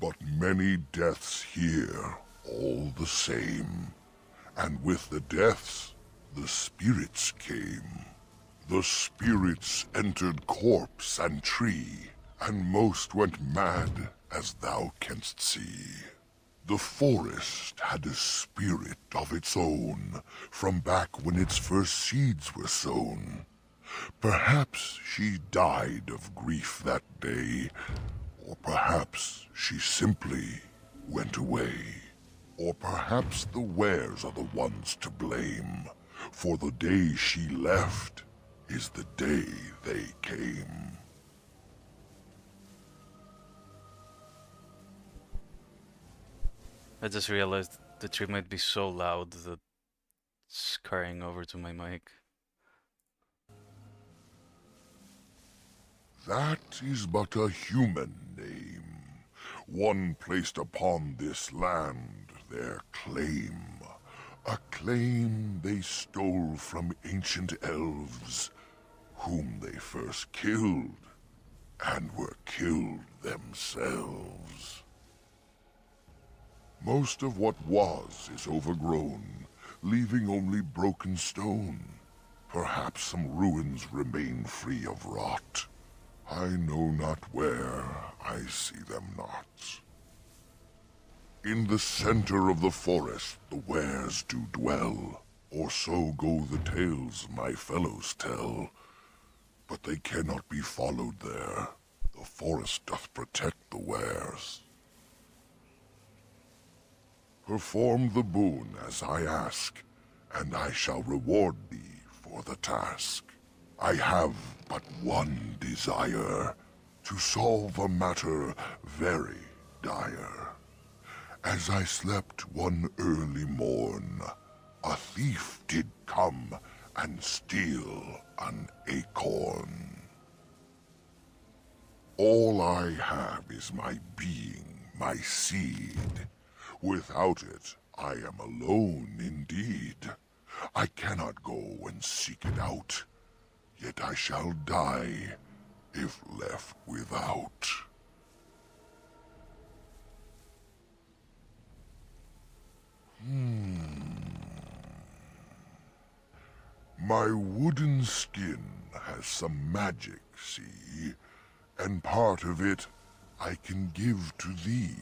but many deaths here, all the same. And with the deaths, the spirits came. The spirits entered corpse and tree, and most went mad, as thou canst see. The forest had a spirit of its own, from back when its first seeds were sown. Perhaps she died of grief that day, or perhaps she simply went away. Or perhaps the wares are the ones to blame, for the day she left is the day they came. I just realized the tree might be so loud that it's carrying over to my mic. That is but a human name, one placed upon this land, their claim. A claim they stole from ancient elves, whom they first killed, and were killed themselves. Most of what was is overgrown, leaving only broken stone. Perhaps some ruins remain free of rot. I know not where, I see them not. In the center of the forest the wares do dwell, or so go the tales my fellows tell. But they cannot be followed there. The forest doth protect the wares. Perform the boon as I ask, and I shall reward thee for the task. I have but one desire, to solve a matter very dire. As I slept one early morn, a thief did come and steal an acorn. All I have is my being, my seed. Without it, I am alone indeed. I cannot go and seek it out, yet I shall die if left without. My wooden skin has some magic, see, and part of it I can give to thee.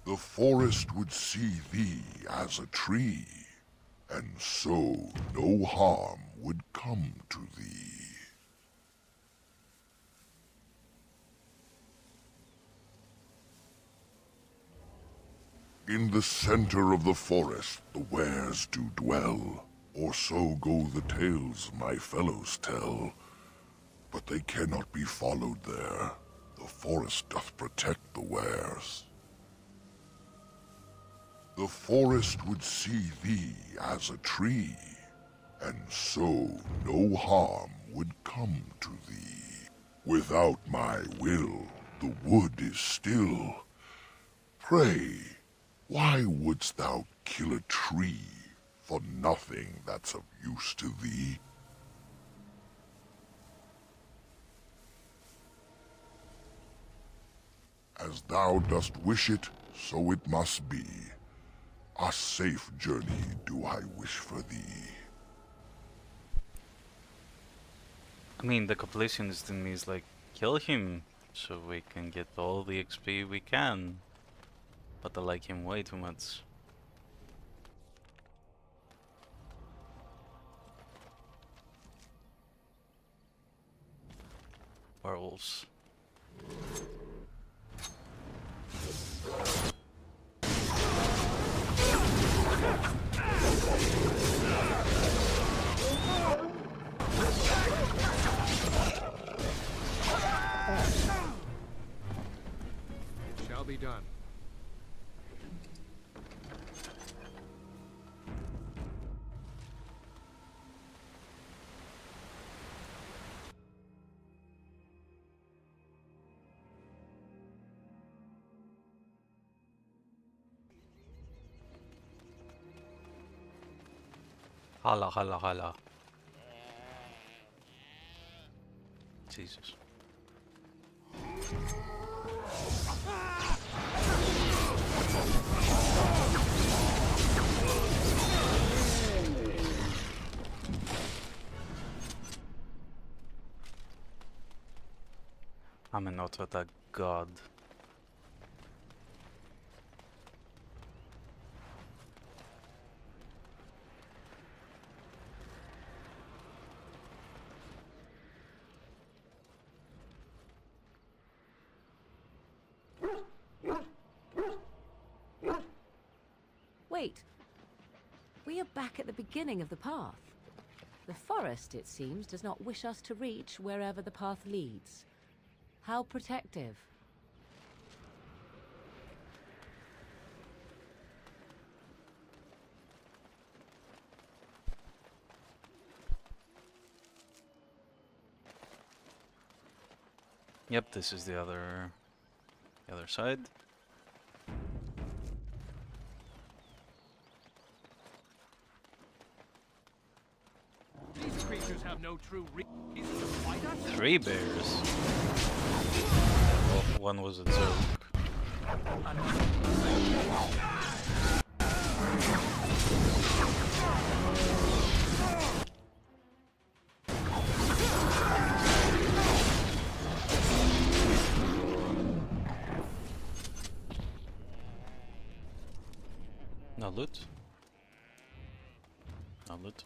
The forest would see thee as a tree, and so no harm would come to thee. In the center of the forest the wares do dwell, or so go the tales my fellows tell. But they cannot be followed there. The forest doth protect the wares. The forest would see thee as a tree, and so no harm would come to thee. Without my will, the wood is still. Pray, why wouldst thou kill a tree for nothing that's of use to thee? As thou dost wish it, so it must be. A safe journey do I wish for thee. I mean, the completionist in me is like, kill him, so we can get all the XP we can. But I like him way too much. Werewolves. It shall be done. Hala, hala, hala. Jesus. I'm an auto-attack god. Wait. We are back at the beginning of the path. The forest, it seems, does not wish us to reach wherever the path leads. How protective. Yep, this is the other side. These creatures have no true reason to fight us. 3 bears. Well, one was a joke. No loot. No loot.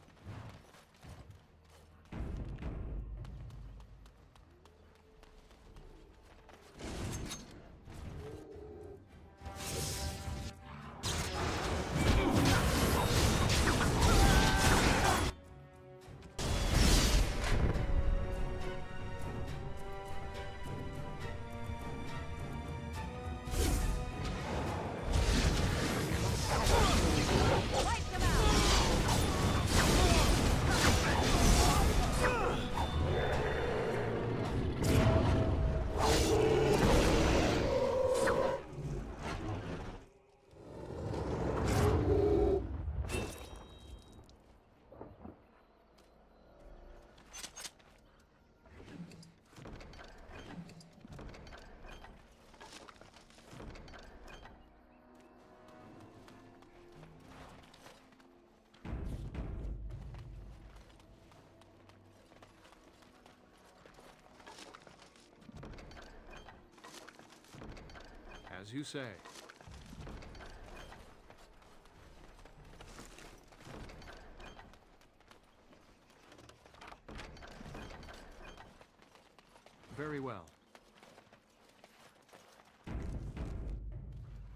As you say.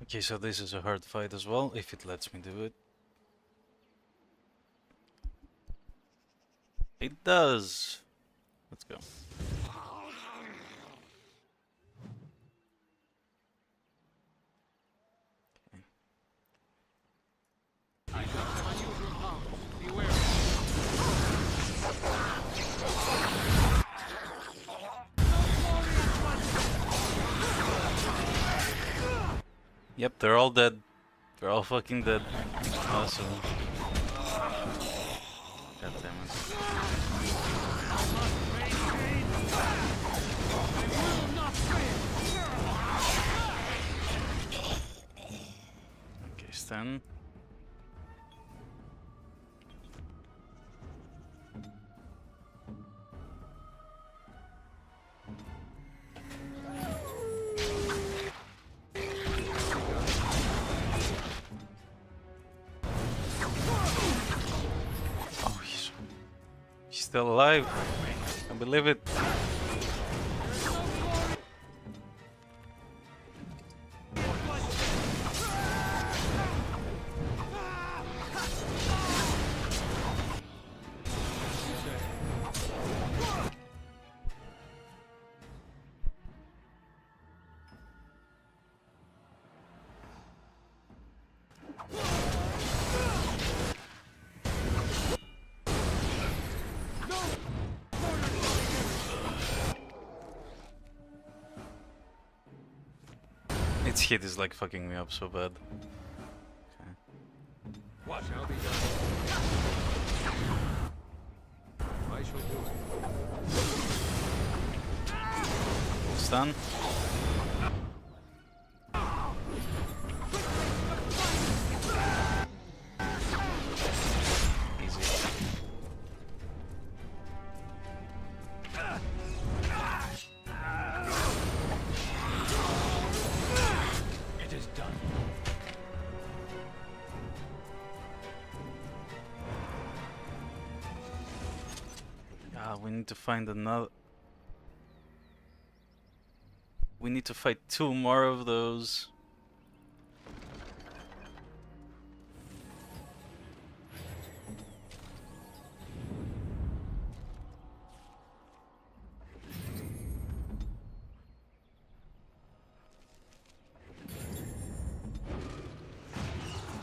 Okay, so this is a hard fight as well, if it lets me do it. It does! Let's go. I got some unusual powers. Beware. Yep, they're all dead. They're all fucking dead. Awesome. God damn it. Okay, stun. Oh, he's still alive. I can't believe it. Its hit is like fucking me up so bad. Okay. What shall be done? I shall do it. Stun. Easy. It is done. We need to find another. We need to fight 2 more of those.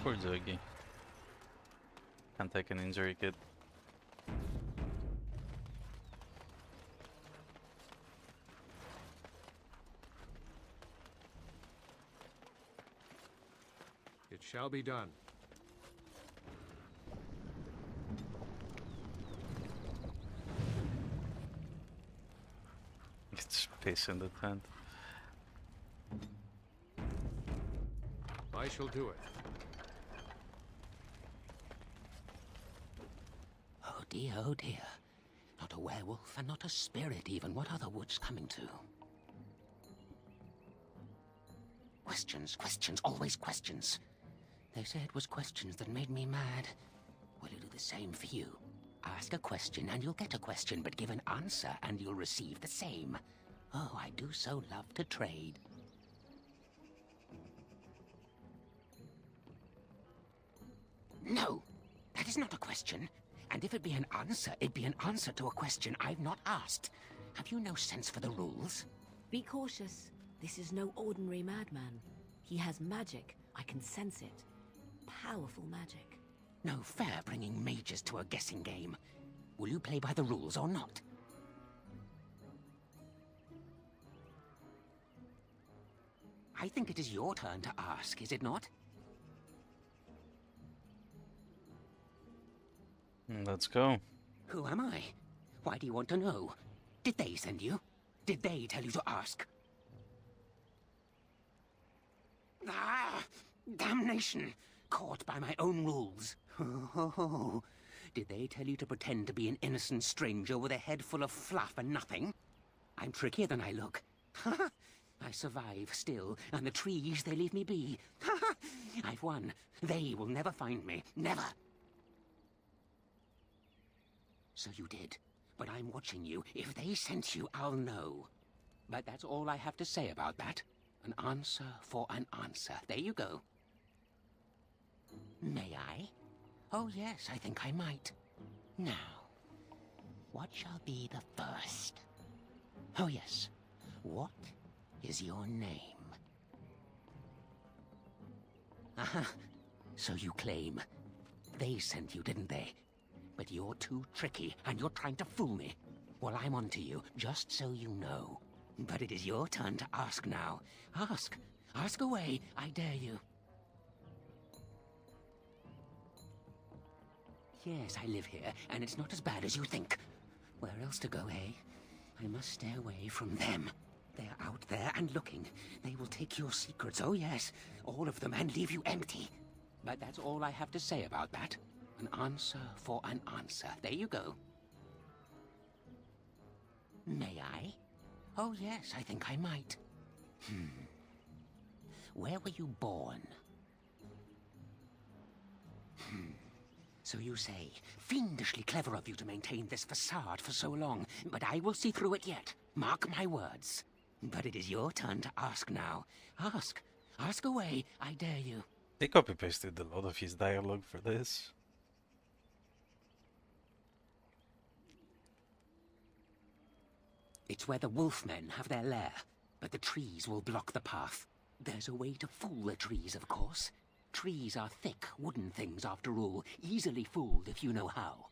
Poor Zoggy. Can't take an injury kit. It shall be done. It's piss in the tent. I shall do it. Oh dear, oh dear. Not a werewolf and not a spirit even. What are the woods coming to? Questions, questions, always questions. They say it was questions that made me mad. Will it do the same for you? Ask a question and you'll get a question, but give an answer and you'll receive the same. Oh, I do so love to trade. No, that is not a question. And if it be an answer, it'd be an answer to a question I've not asked. Have you no sense for the rules? Be cautious. This is no ordinary madman. He has magic. I can sense it. Powerful magic. No fair bringing mages to a guessing game. Will you play by the rules or not? I think it is your turn to ask, is it not? Let's go. Who am I? Why do you want to know? Did they send you? Did they tell you to ask? Ah! Damnation! Caught by my own rules. Oh, did they tell you to pretend to be an innocent stranger with a head full of fluff and nothing? I'm trickier than I look. I survive still, and the trees, they leave me be. I've won. They will never find me. Never. So you did. But I'm watching you. If they sent you, I'll know. But that's all I have to say about that. An answer for an answer. There you go. May I? Oh yes, I think I might. Now, what shall be the first? Oh yes, what is your name? Aha, so you claim. They sent you, didn't they? But you're too tricky, and you're trying to fool me. Well, I'm onto you, just so you know. But it is your turn to ask now. Ask. Ask away, I dare you. Yes, I live here, and it's not as bad as you think. Where else to go, eh? I must stay away from them. They're out there and looking. They will take your secrets, oh yes, all of them, and leave you empty. But that's all I have to say about that. An answer for an answer. There you go. May I? Oh yes, I think I might. Where were you born? So you say. Fiendishly clever of you to maintain this facade for so long, but I will see through it yet. Mark my words. But it is your turn to ask now. Ask. Ask away, I dare you. They copy-pasted a lot of his dialogue for this. It's where the wolfmen have their lair, but the trees will block the path. There's a way to fool the trees, of course. Trees are thick, wooden things, after all, easily fooled if you know how.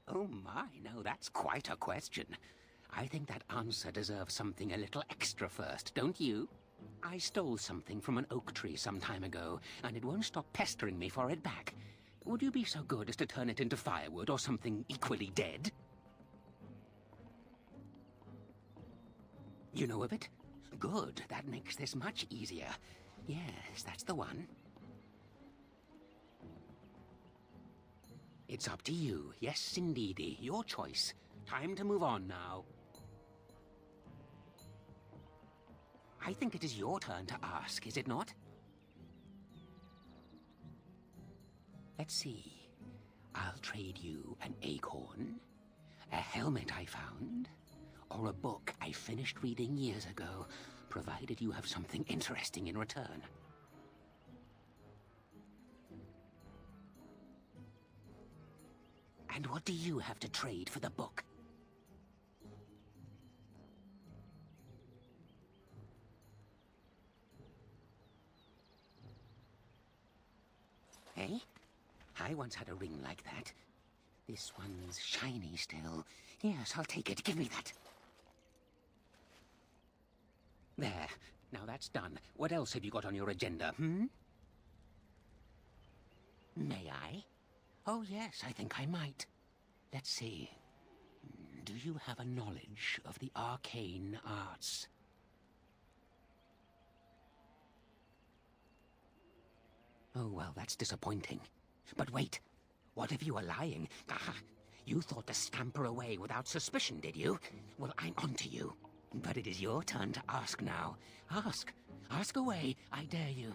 Oh my, no, that's quite a question. I think that answer deserves something a little extra first, don't you? I stole something from an oak tree some time ago, and it won't stop pestering me for it back. Would you be so good as to turn it into firewood or something equally dead? You know of it? Good, that makes this much easier. Yes, that's the one. It's up to you. Yes, indeedy. Your choice. Time to move on now. I think it is your turn to ask, is it not? Let's see. I'll trade you an acorn, a helmet I found, or a book I finished reading years ago, provided you have something interesting in return. And what do you have to trade for the book? Eh? I once had a ring like that. This one's shiny still. Yes, I'll take it. Give me that. There. Now that's done. What else have you got on your agenda, May I? Oh yes, I think I might. Let's see. Do you have a knowledge of the arcane arts? Oh, well, that's disappointing. But wait, what if you are lying? Ah, you thought to scamper away without suspicion, did you? Well, I'm onto you. But it is your turn to ask now. Ask. Ask away, I dare you.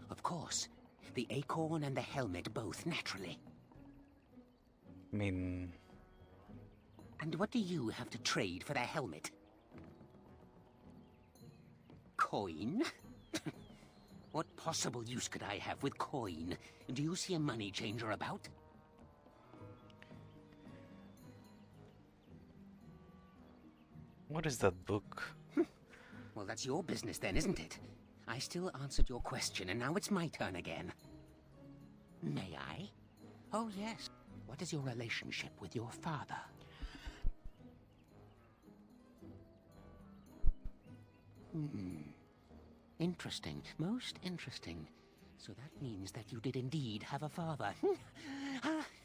Of course. The acorn and the helmet both, naturally. I mean... And what do you have to trade for the helmet? Coin? What possible use could I have with coin? Do you see a money changer about? What is that book? Well, that's your business then, isn't it? I still answered your question, and now it's my turn again. May I? Oh, yes. What is your relationship with your father? Interesting. Most interesting. So that means that you did indeed have a father.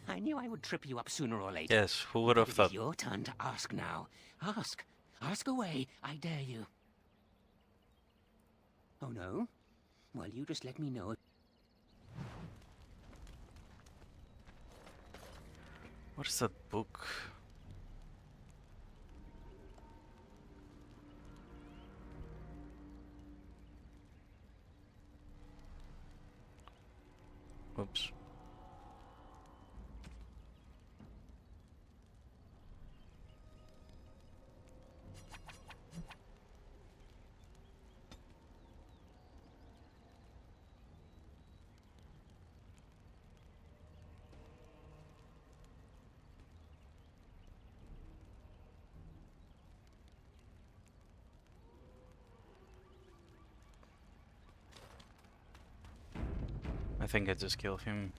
I knew I would trip you up sooner or later. Yes, who would have thought? It's your turn to ask now. Ask. Ask away, I dare you. Oh, no? Well, you just let me know. What is that book? Oops. think I just killed him.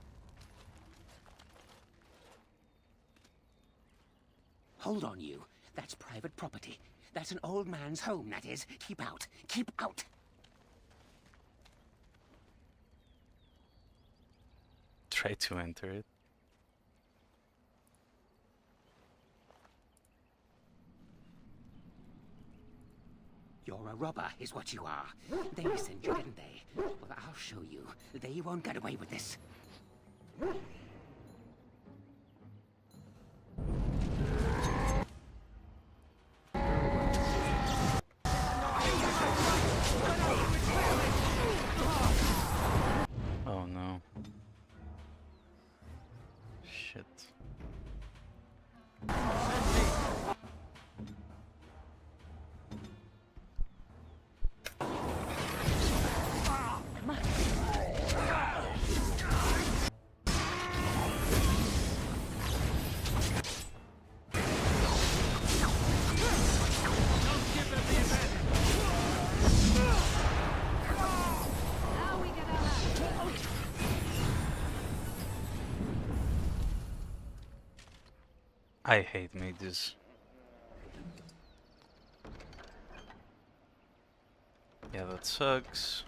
Hold on, you. That's private property. That's an old man's home, that is. Keep out. Keep out. Try to enter it. You're a robber, is what you are. They sent you, didn't they? Well, I'll show you. They won't get away with this. Oh no. Shit. I hate mages. Yeah, that sucks.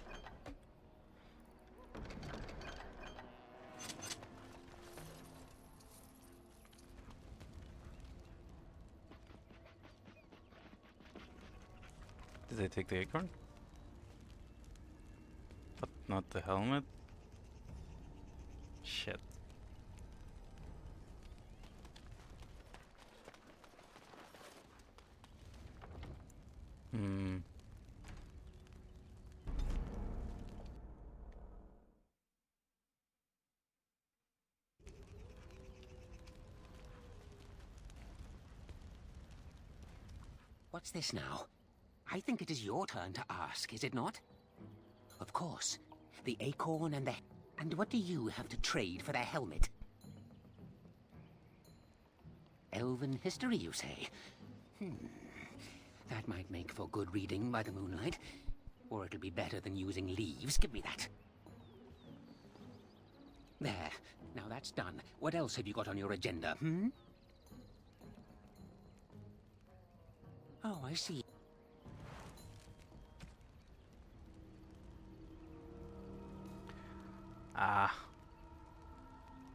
Did they take the acorn? But not the helmet? Shit. Hmm. What's this now? I think it is your turn to ask, is it not? Of course. The acorn and the... And what do you have to trade for the helmet? Elven history, you say? That might make for good reading by the moonlight. Or it'll be better than using leaves. Give me that. There. Now that's done. What else have you got on your agenda, Oh, I see. Ah.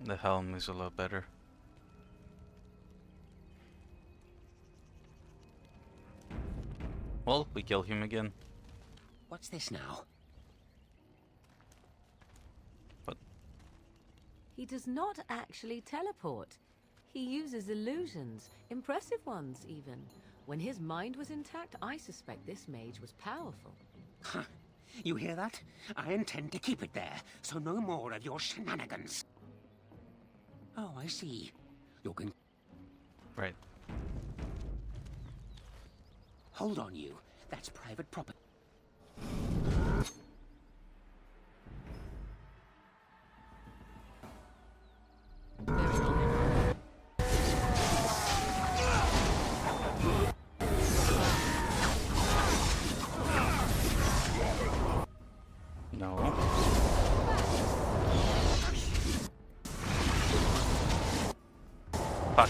The helm is a lot better. Well, we kill him again. What's this now? What? He does not actually teleport. He uses illusions, impressive ones even. When his mind was intact, I suspect this mage was powerful. Huh. You hear that? I intend to keep it there, so no more of your shenanigans. Oh, I see. You can... Right. Hold on, you. That's private property. No. Fuck.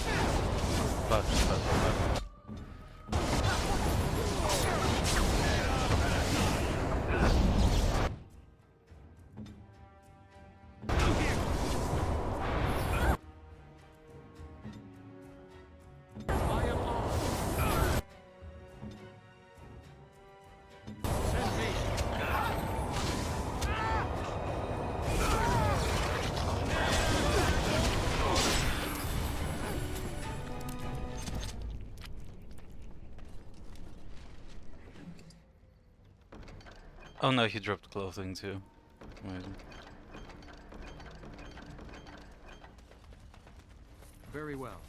Fuck, fuck, fuck. Oh no, he dropped clothing too. Amazing. Very well.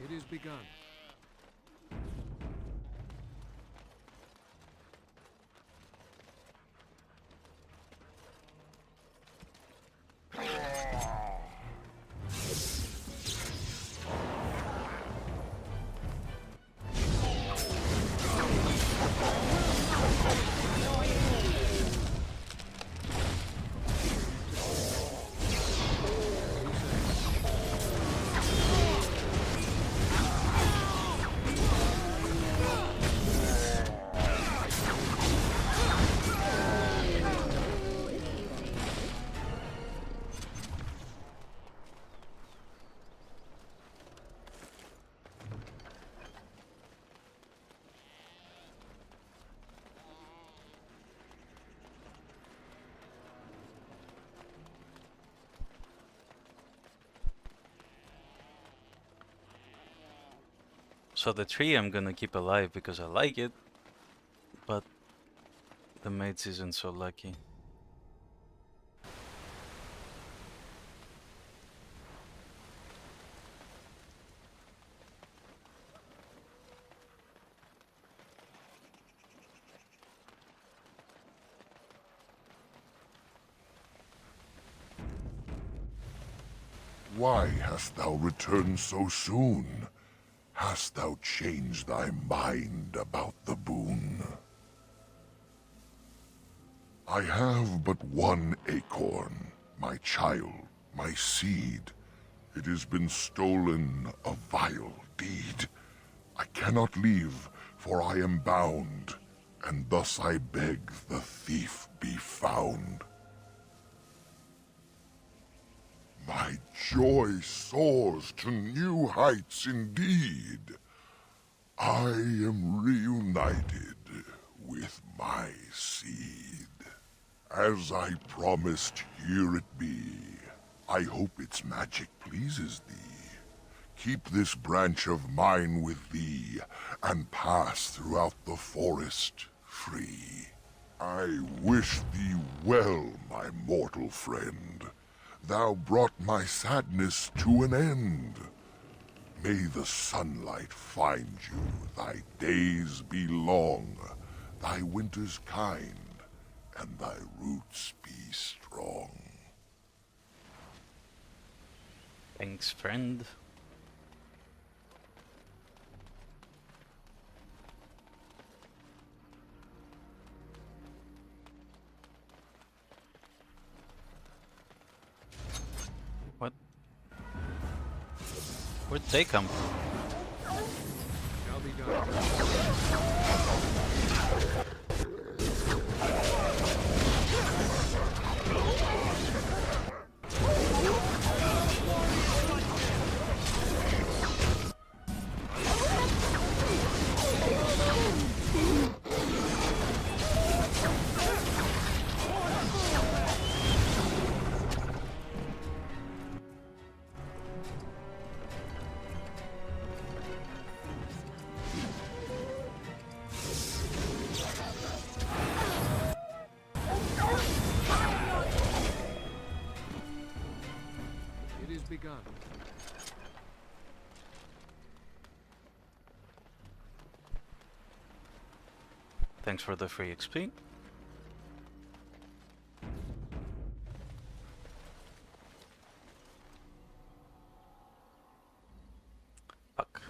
It is begun. So the tree I'm gonna keep alive because I like it, but the mates isn't so lucky. Why hast thou returned so soon? Hast thou changed thy mind about the boon? I have but one acorn, my child, my seed. It has been stolen, a vile deed. I cannot leave, for I am bound, and thus I beg the thief be found. My joy soars to new heights indeed. I am reunited with my seed. As I promised, here it be. I hope its magic pleases thee. Keep this branch of mine with thee, and pass throughout the forest free. I wish thee well, my mortal friend. Thou brought my sadness to an end. May the sunlight find you, thy days be long, thy winters kind, and thy roots be strong. Thanks, friend. What? Where'd they come from? Shall be done. Begun. Thanks for the free XP. Fuck.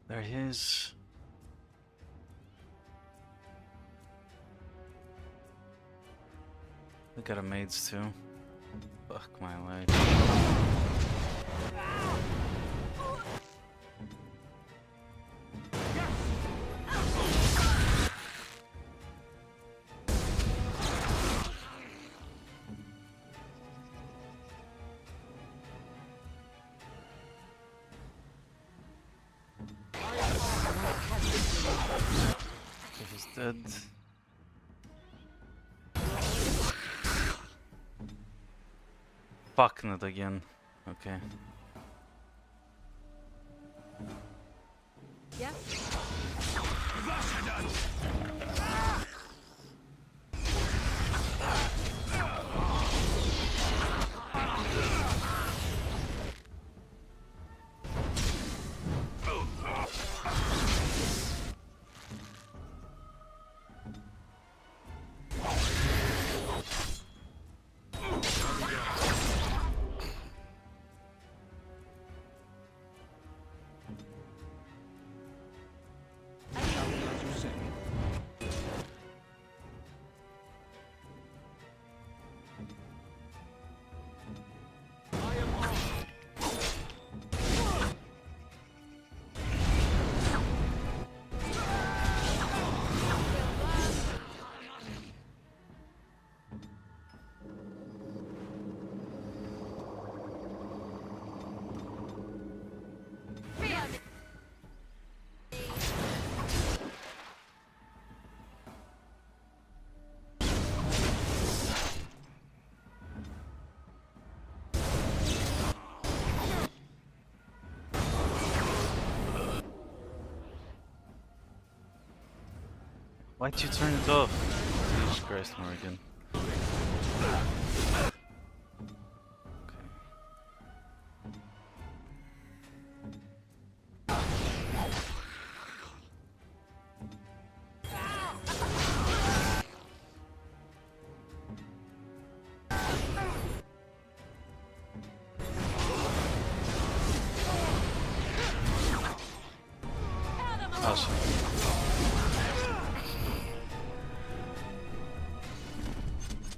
There he is. We got a maids too. Fuck my life. He's dead. Fuck, not again. Okay. Yes? Why'd you turn it off? Jesus Christ, Morgan. Awesome.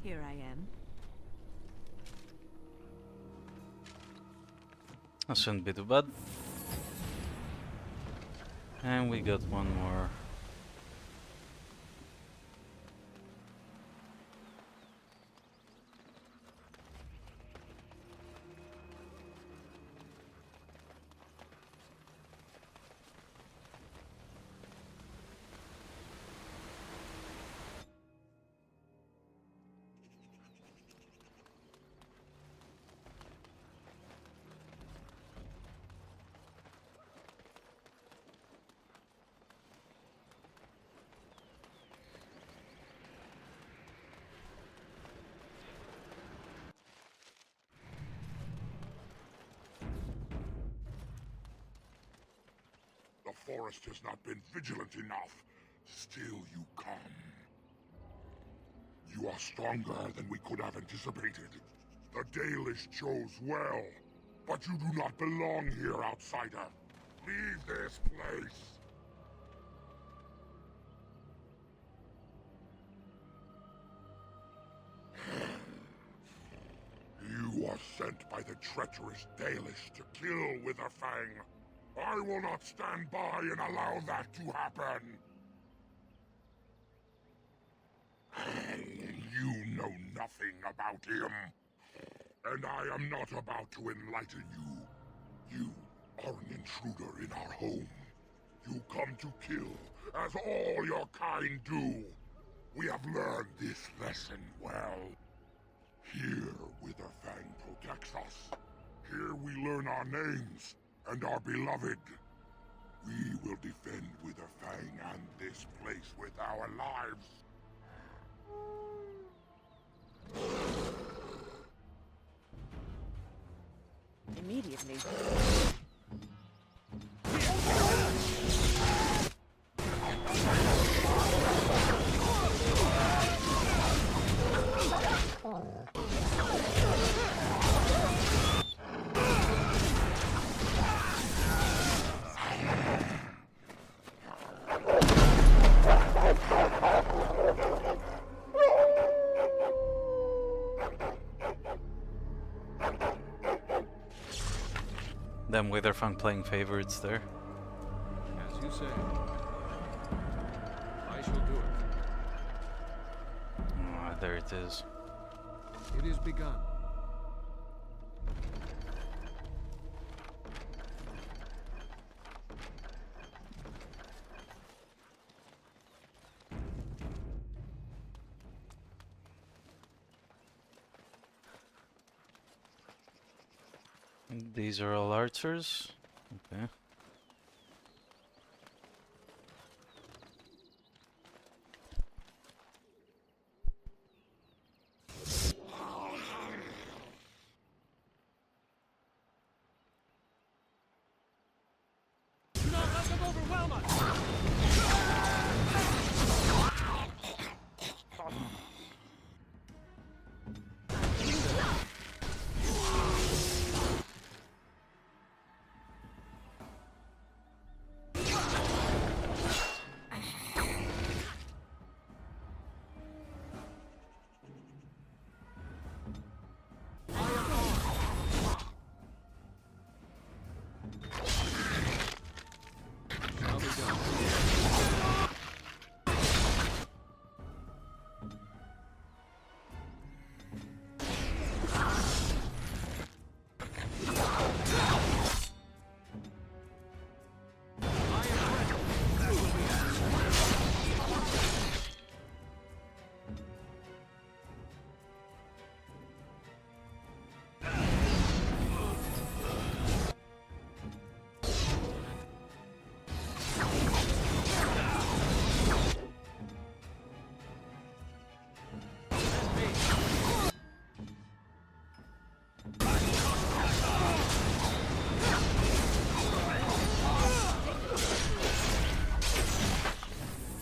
Here I am. That shouldn't be too bad. And we got one more. The forest has not been vigilant enough. Still you come. You are stronger than we could have anticipated. The Dalish chose well, but you do not belong here, outsider. Leave this place. You are sent by the treacherous Dalish to kill Witherfang. I will not stand by and allow that to happen. You know nothing about him. And I am not about to enlighten you. You are an intruder in our home. You come to kill, as all your kind do. We have learned this lesson well. Here, Witherfang protects us. Here we learn our names and are beloved. We will defend Witherfang and this place with our lives. Immediately. Them Witherfang playing favorites there. As you say. I shall do it. Ah, there it is. It is begun. These are all archers. Okay. Do not let them overwhelm us!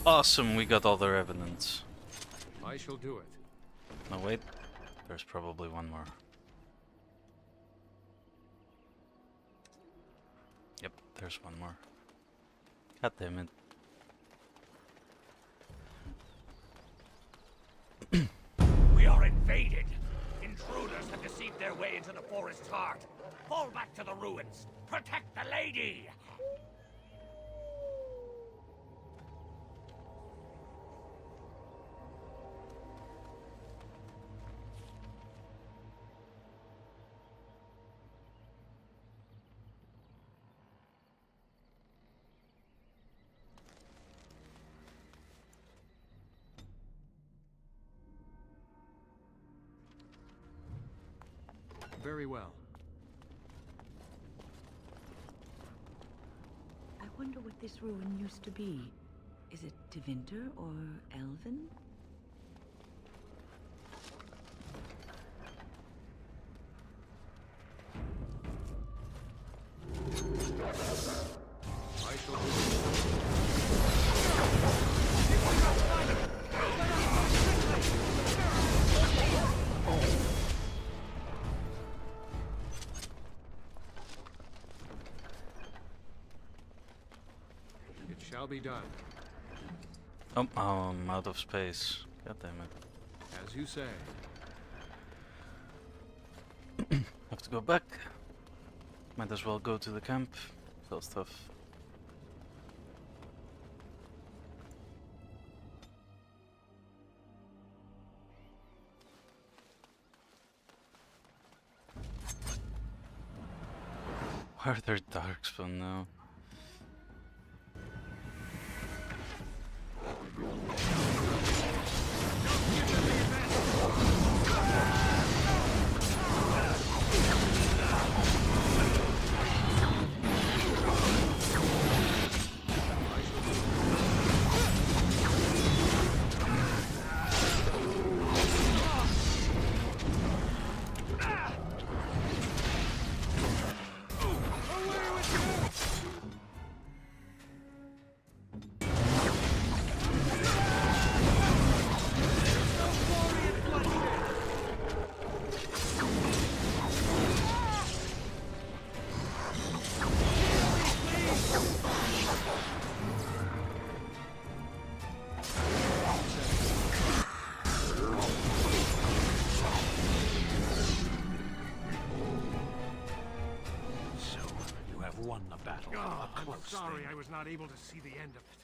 Awesome, we got all their evidence. I shall do it. No, wait. There's probably one more. Yep, there's one more. God damn it. We are invaded! Intruders have deceived their way into the forest's heart. Fall back to the ruins. Protect the lady! Very well. I wonder what this ruin used to be. Is it Tevinter or Elven? I shall do it. It shall be done. Oh, I'm out of space. God damn it. As you say. Have to go back. Might as well go to the camp. Sell stuff. Why are there darkspawn now? Won the battle. Oh, A I'm close sorry thing. I was not able to see the end of it.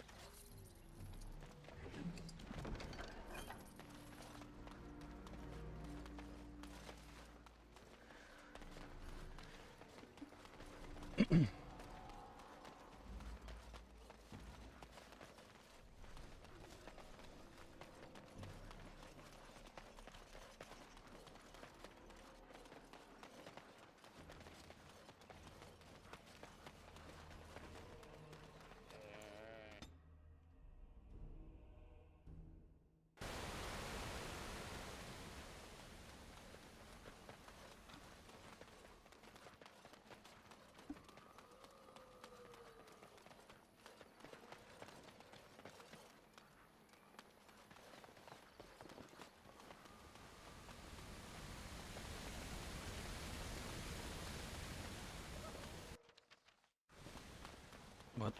What?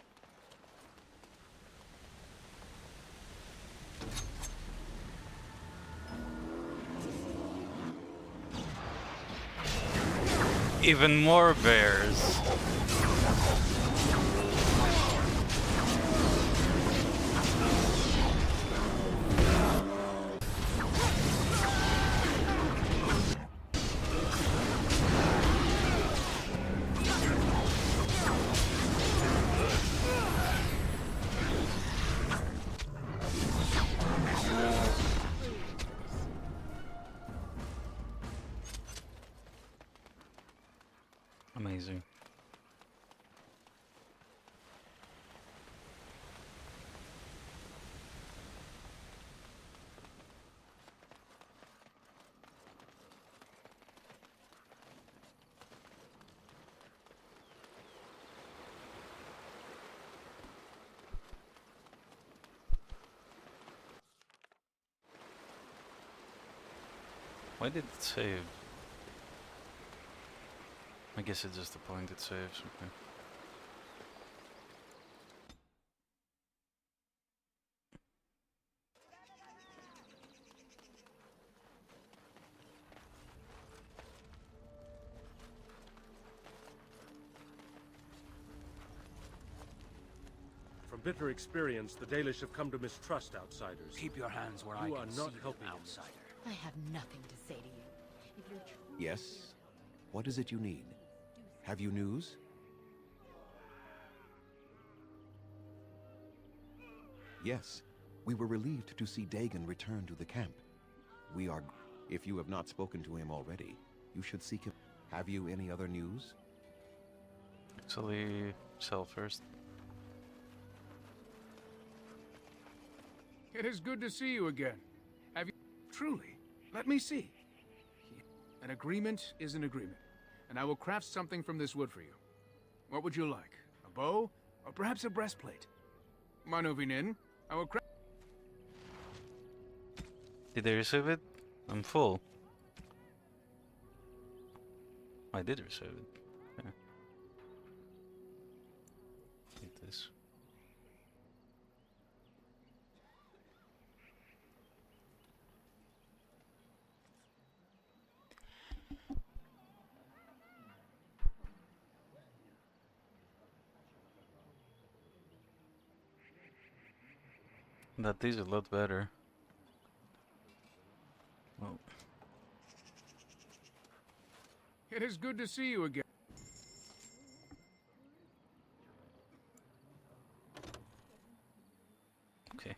Even more bears. Amazing. Why did it save? I guess it's just the point it saves, okay. From bitter experience, the Dalish have come to mistrust outsiders. Keep your hands where I You can are see not them, helping outsider. I have nothing to say to you. If you're Yes? What is it you need? Have you news? Yes. We were relieved to see Dagon return to the camp. We are... If you have not spoken to him already, you should seek him. Have you any other news? Actually, sell first. It is good to see you again. Have you... Truly? Let me see. An agreement is an agreement, and I will craft something from this wood for you. What would you like? A bow? Or perhaps a breastplate? Manovinin, I will craft... Did I receive it? I'm full. I did receive it. Yeah. Need this. That is a lot better. Well. It is good to see you again. Okay.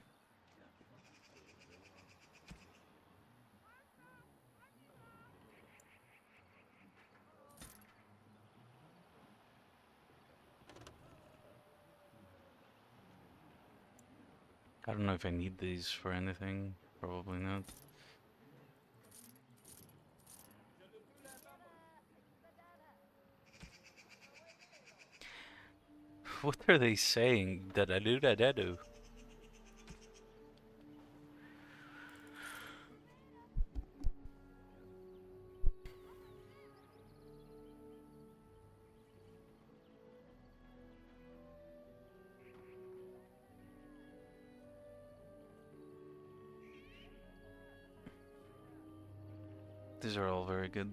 I don't know if I need these for anything. Probably not. What are they saying? Da-da-do-da-da-do. These are all very good.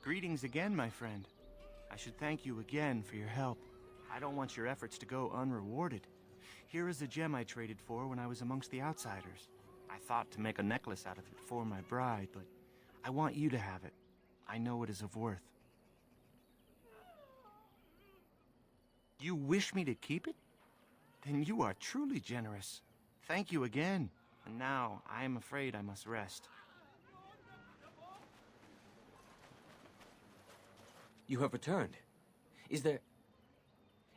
Greetings again, my friend. I should thank you again for your help. I don't want your efforts to go unrewarded. Here is a gem I traded for when I was amongst the outsiders. I thought to make a necklace out of it for my bride, but I want you to have it. I know it is of worth. You wish me to keep it? Then you are truly generous. Thank you again. And now, I am afraid I must rest. You have returned. Is there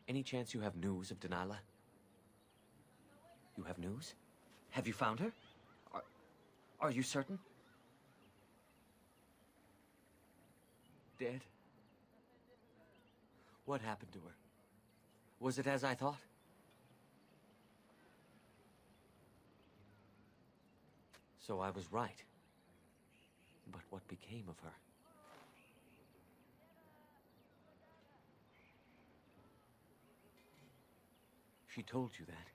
any chance you have news of Delilah? You have news? Have you found her? Are you certain? Dead? What happened to her? Was it as I thought? So I was right. But what became of her? She told you that?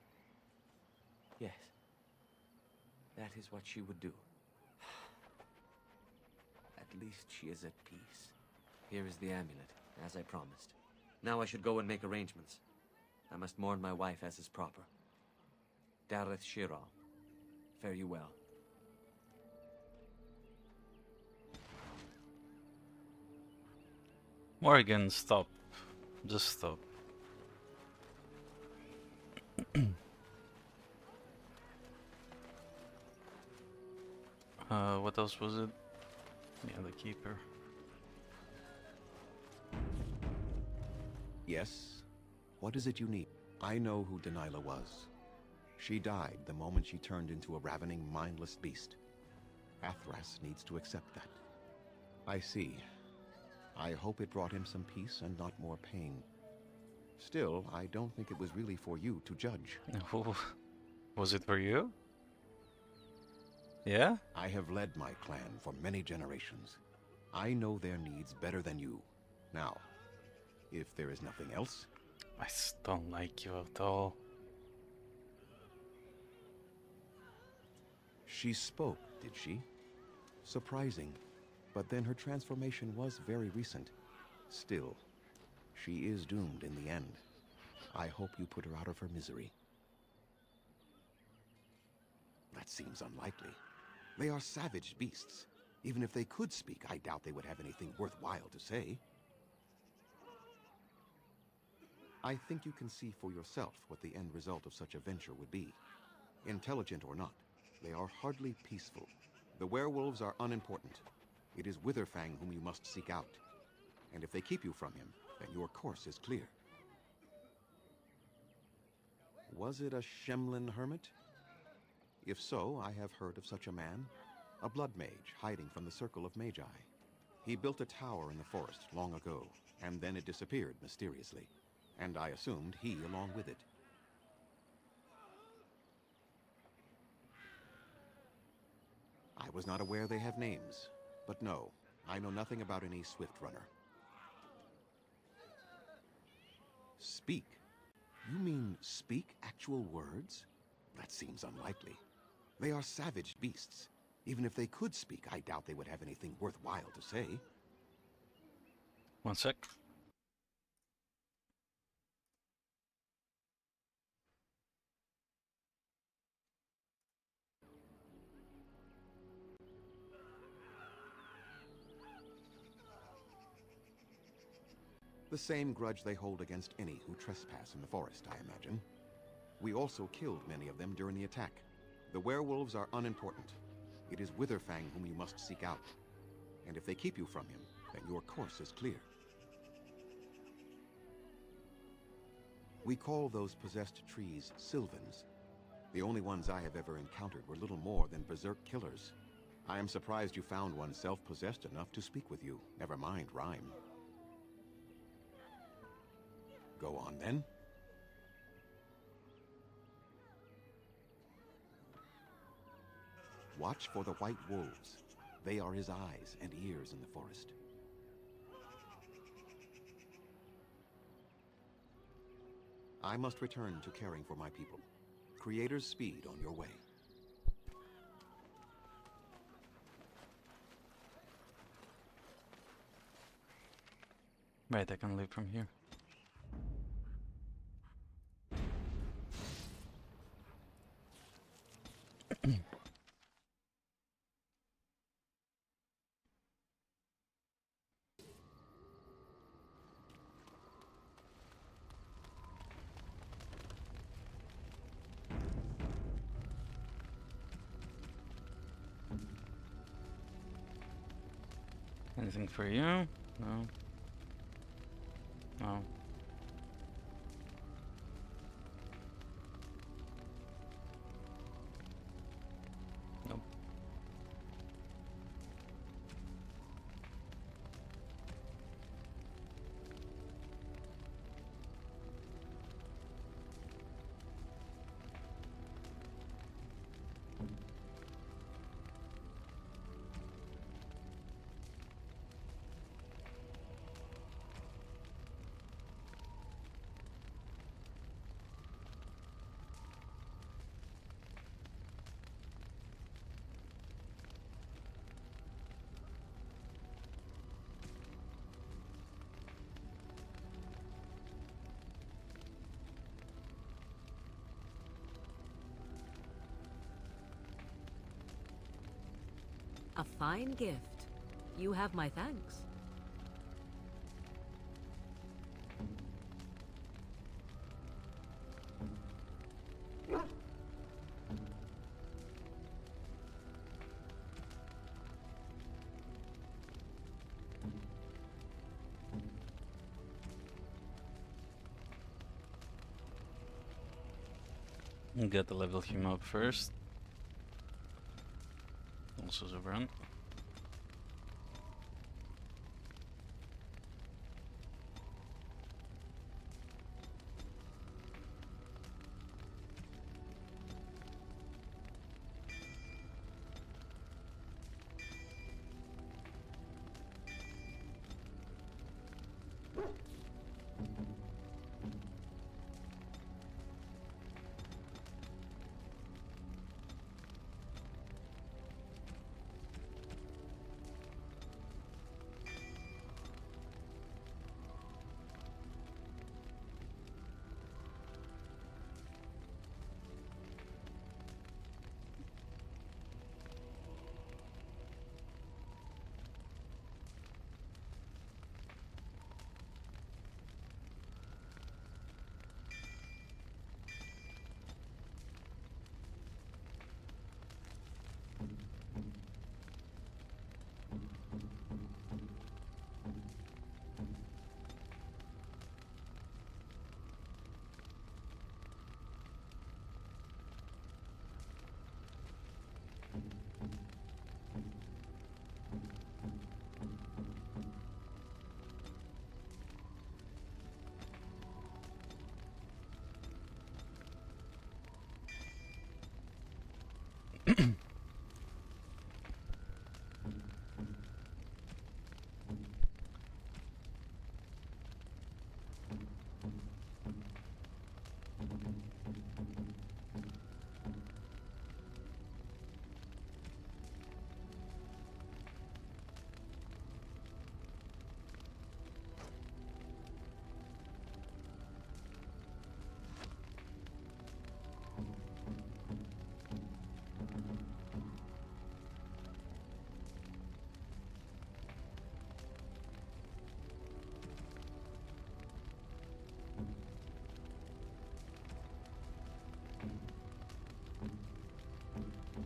Yes. That is what she would do. At least she is at peace. Here is the amulet, as I promised. Now I should go and make arrangements. I must mourn my wife as is proper. Dareth Shiral, fare you well. Morgan, stop. Just stop. What else was it? Yeah, the keeper. Yes? What is it you need? I know who Delilah was. She died the moment she turned into a ravening, mindless beast. Athras needs to accept that. I see. I hope it brought him some peace and not more pain. Still, I don't think it was really for you to judge. Was it for you? Yeah? I have led my clan for many generations. I know their needs better than you. Now, if there is nothing else... I just don't like you at all. She spoke, did she? Surprising. But then her transformation was very recent. Still, she is doomed in the end. I hope you put her out of her misery. That seems unlikely. They are savage beasts. Even if they could speak, I doubt they would have anything worthwhile to say. I think you can see for yourself what the end result of such a venture would be. Intelligent or not, they are hardly peaceful. The werewolves are unimportant. It is Witherfang whom you must seek out. And if they keep you from him, then your course is clear. Was it a Shemlin hermit? If so, I have heard of such a man. A blood mage hiding from the circle of magi. He built a tower in the forest long ago, and then it disappeared mysteriously. And I assumed he along with it. I was not aware they have names. But no, I know nothing about any swift runner. Speak? You mean speak actual words? That seems unlikely. They are savage beasts. Even if they could speak, I doubt they would have anything worthwhile to say. One sec. The same grudge they hold against any who trespass in the forest, I imagine. We also killed many of them during the attack. The werewolves are unimportant. It is Witherfang whom you must seek out. And if they keep you from him, then your course is clear. We call those possessed trees Sylvans. The only ones I have ever encountered were little more than berserk killers. I am surprised you found one self-possessed enough to speak with you, never mind rhyme. Go on, then. Watch for the white wolves. They are his eyes and ears in the forest. I must return to caring for my people. Creator's speed on your way. Right, I can leave from here. Anything for you? No. No. Nope. A fine gift. You have my thanks. Gotta level him up first. Also the run.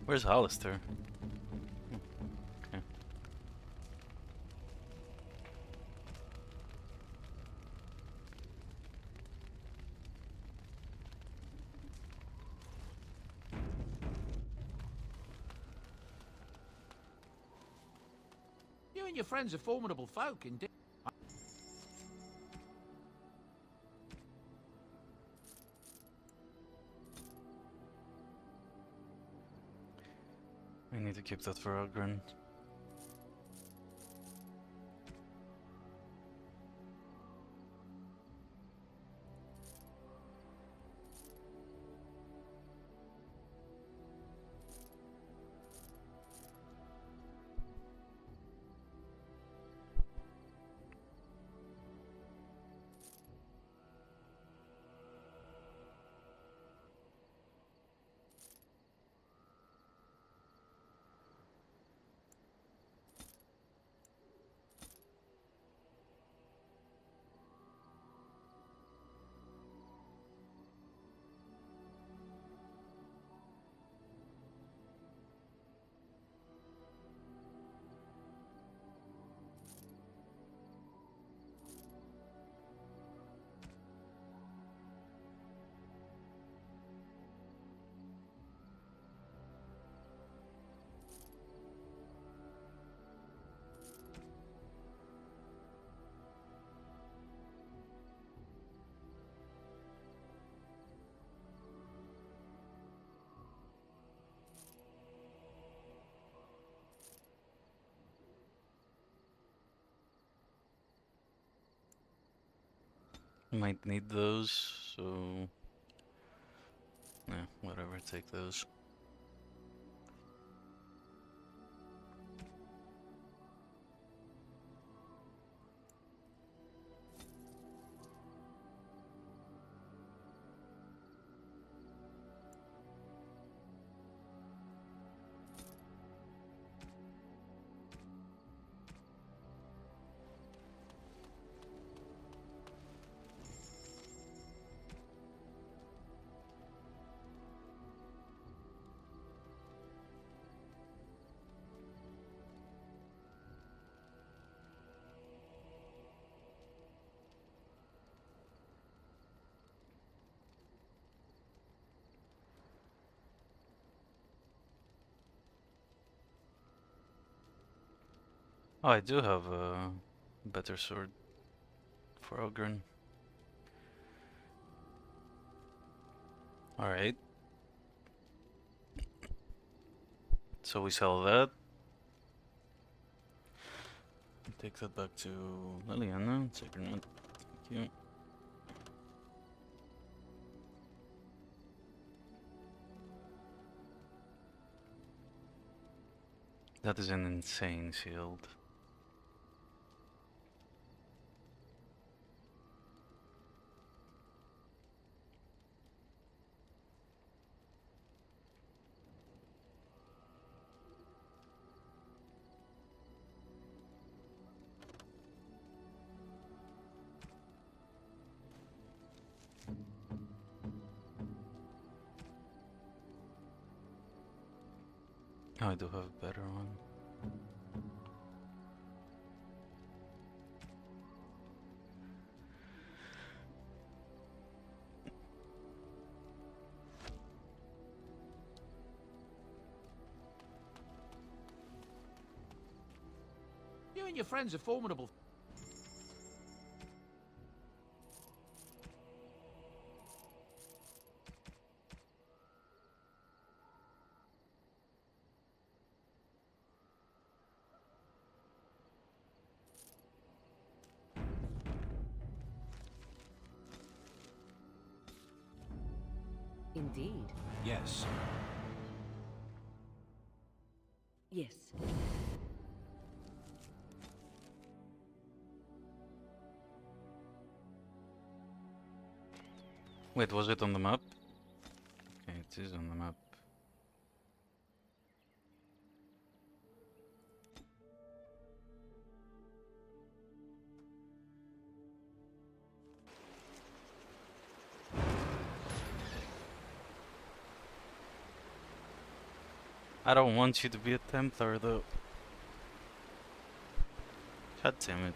Where's Hollister? Okay. You and your friends are formidable folk, indeed. I need to keep that for Ogren. Might need those, so yeah, whatever, take those. Oh, I do have a better sword for Ogren. Alright. So we sell that. Take that back to Liliana. Take her nut. Thank you. That is an insane shield. Oh, I do have a better one. You and your friends are formidable. Indeed. Yes. Yes. Wait, was it on the map? Okay, it is on the map. I don't want you to be a Templar though. God damn it.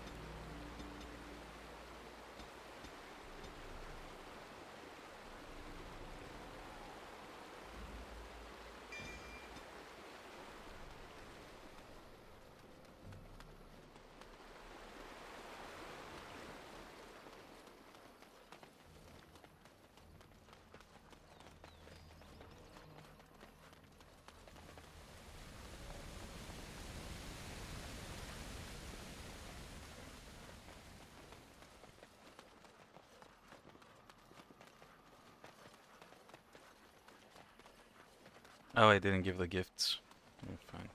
Oh, I didn't give the gifts. Fine.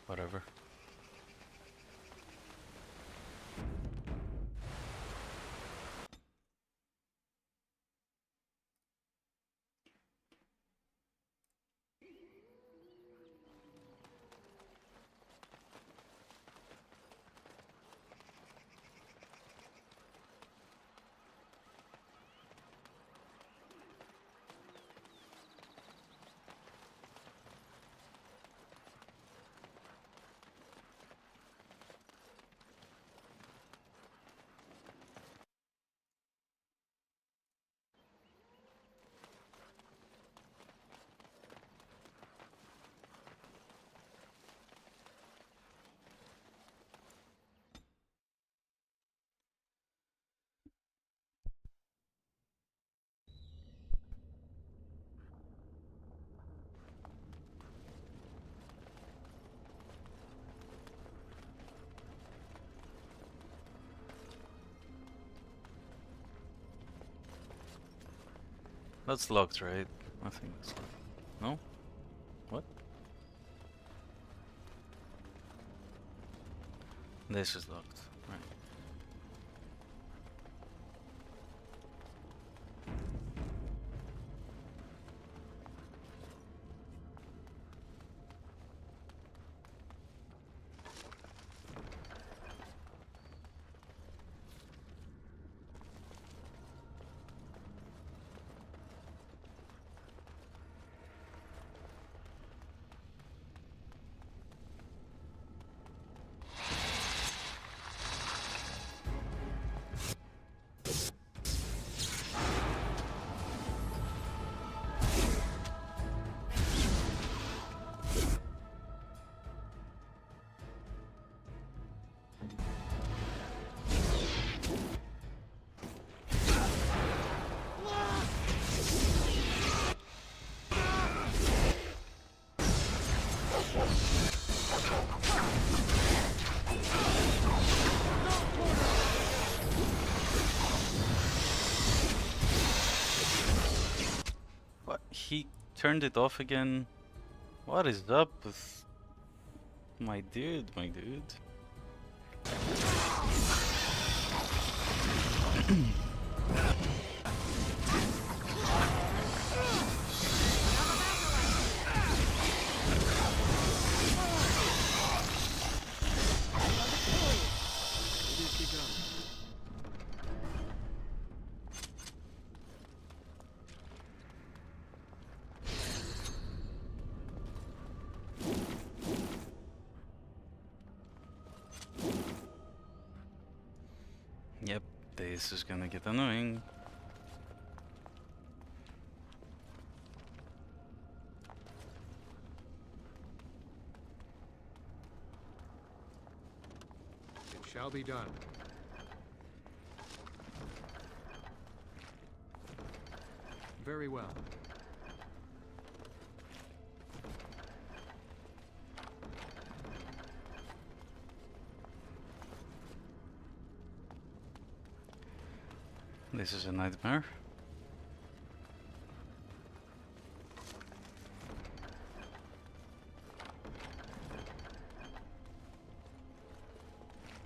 Whatever. That's locked, right? I think it's locked. No? What? This is locked. Right. What? He turned it off again? What is up with my dude, my dude? Yep, this is gonna get annoying. It shall be done. Very well. This is a nightmare.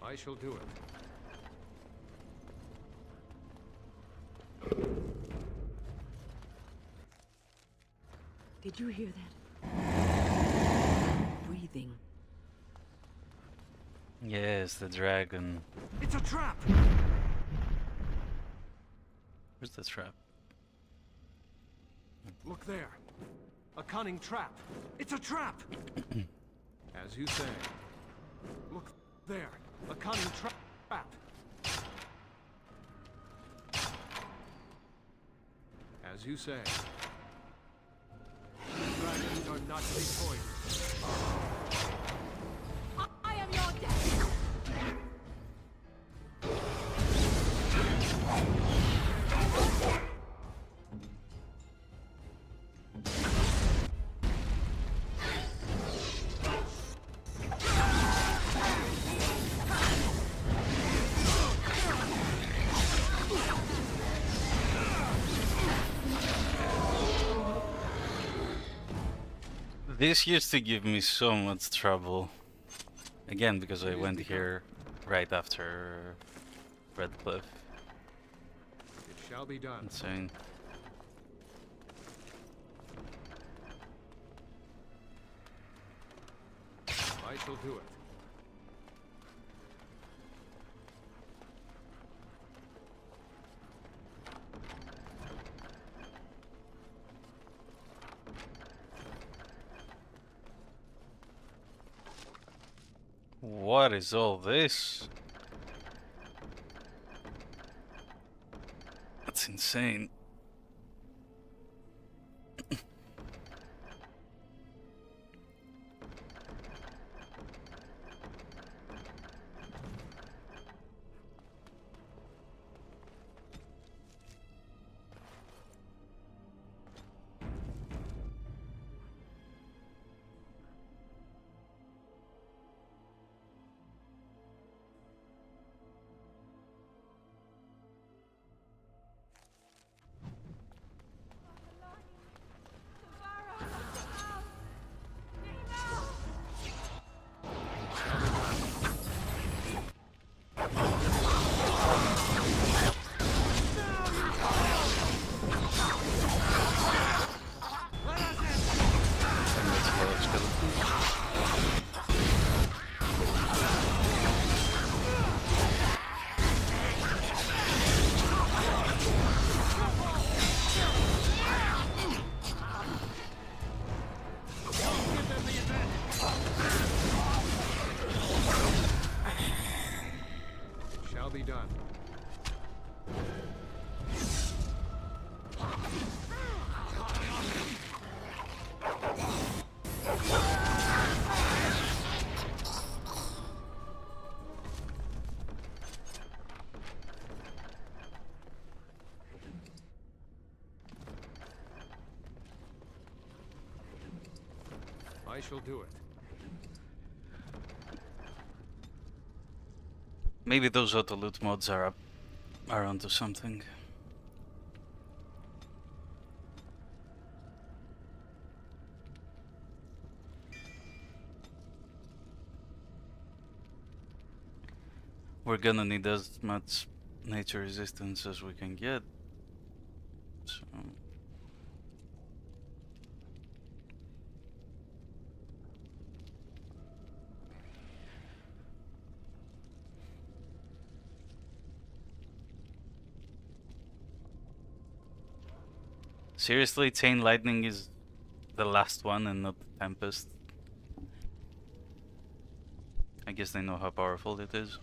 I shall do it. Did you hear that? Breathing. Yes, the dragon. It's a trap! Where's the trap? Look there. A cunning trap. It's a trap! As you say. Look there. A cunning trap. As you say. Dragons are not to be toyed with. I am your death! This used to give me so much trouble. Again, because I went here right after Red Cliff. It shall be done. Insane. I shall do it. What is all this? That's insane. I shall do it. Maybe those auto loot mods are onto something. We're gonna need as much nature resistance as we can get. So seriously, Chain Lightning is the last one and not the Tempest. I guess they know how powerful it is.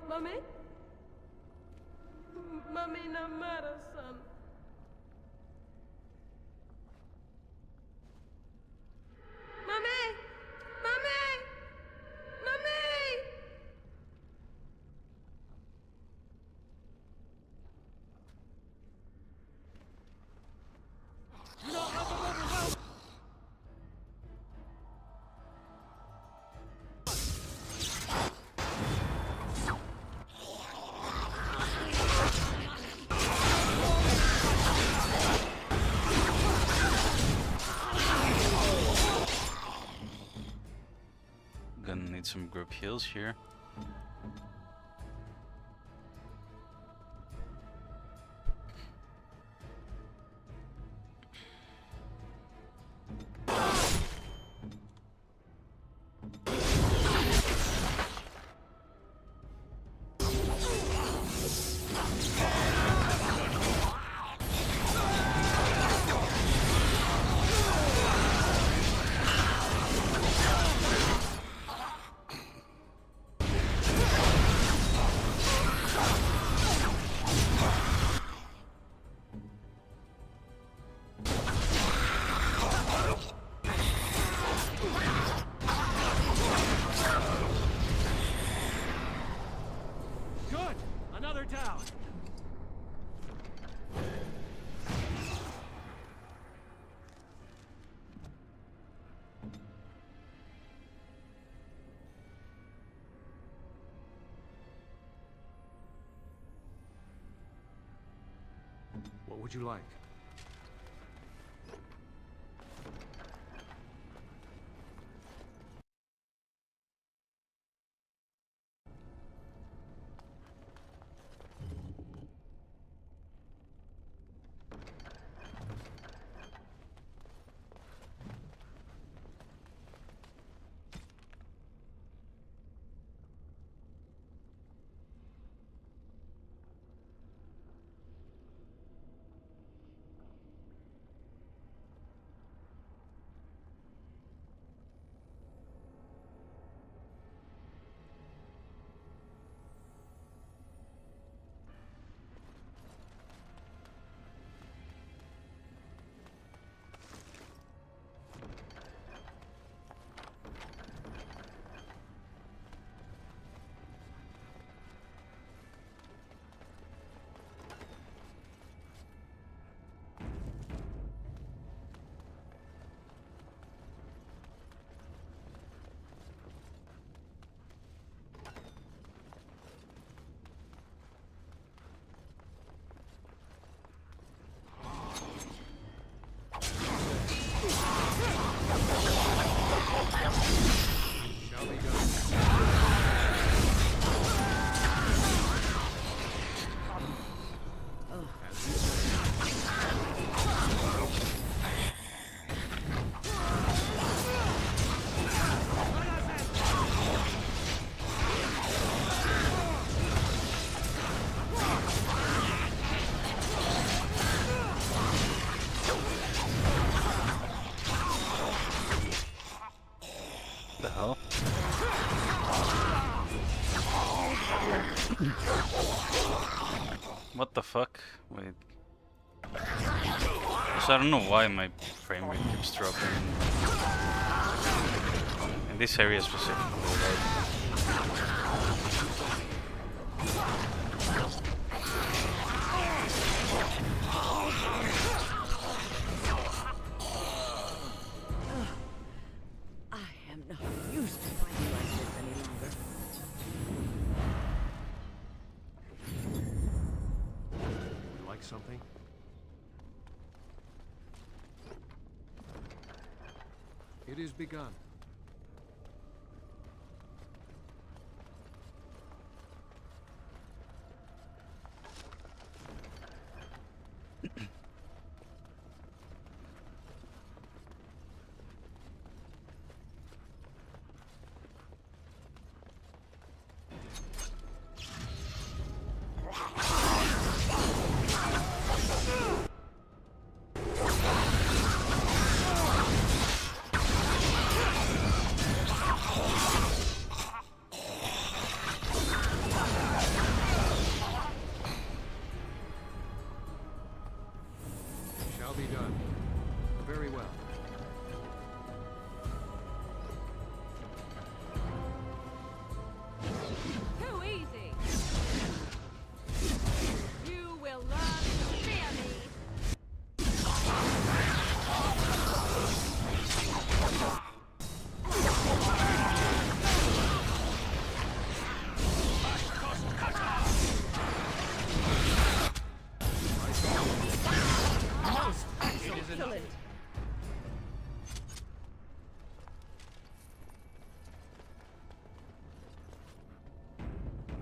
Mummy? Mummy, no matter, son. Mummy! Mummy! Mummy! Gonna need some group heals here. Good! Another down! What would you like? hell? What the fuck? Wait. So I don't know why my frame rate keeps dropping. In this area specifically, right? I am not used to fighting like this any longer. You like something? It is begun. Shall be done. Very well. Too easy. You will learn to fear me. Most excellent.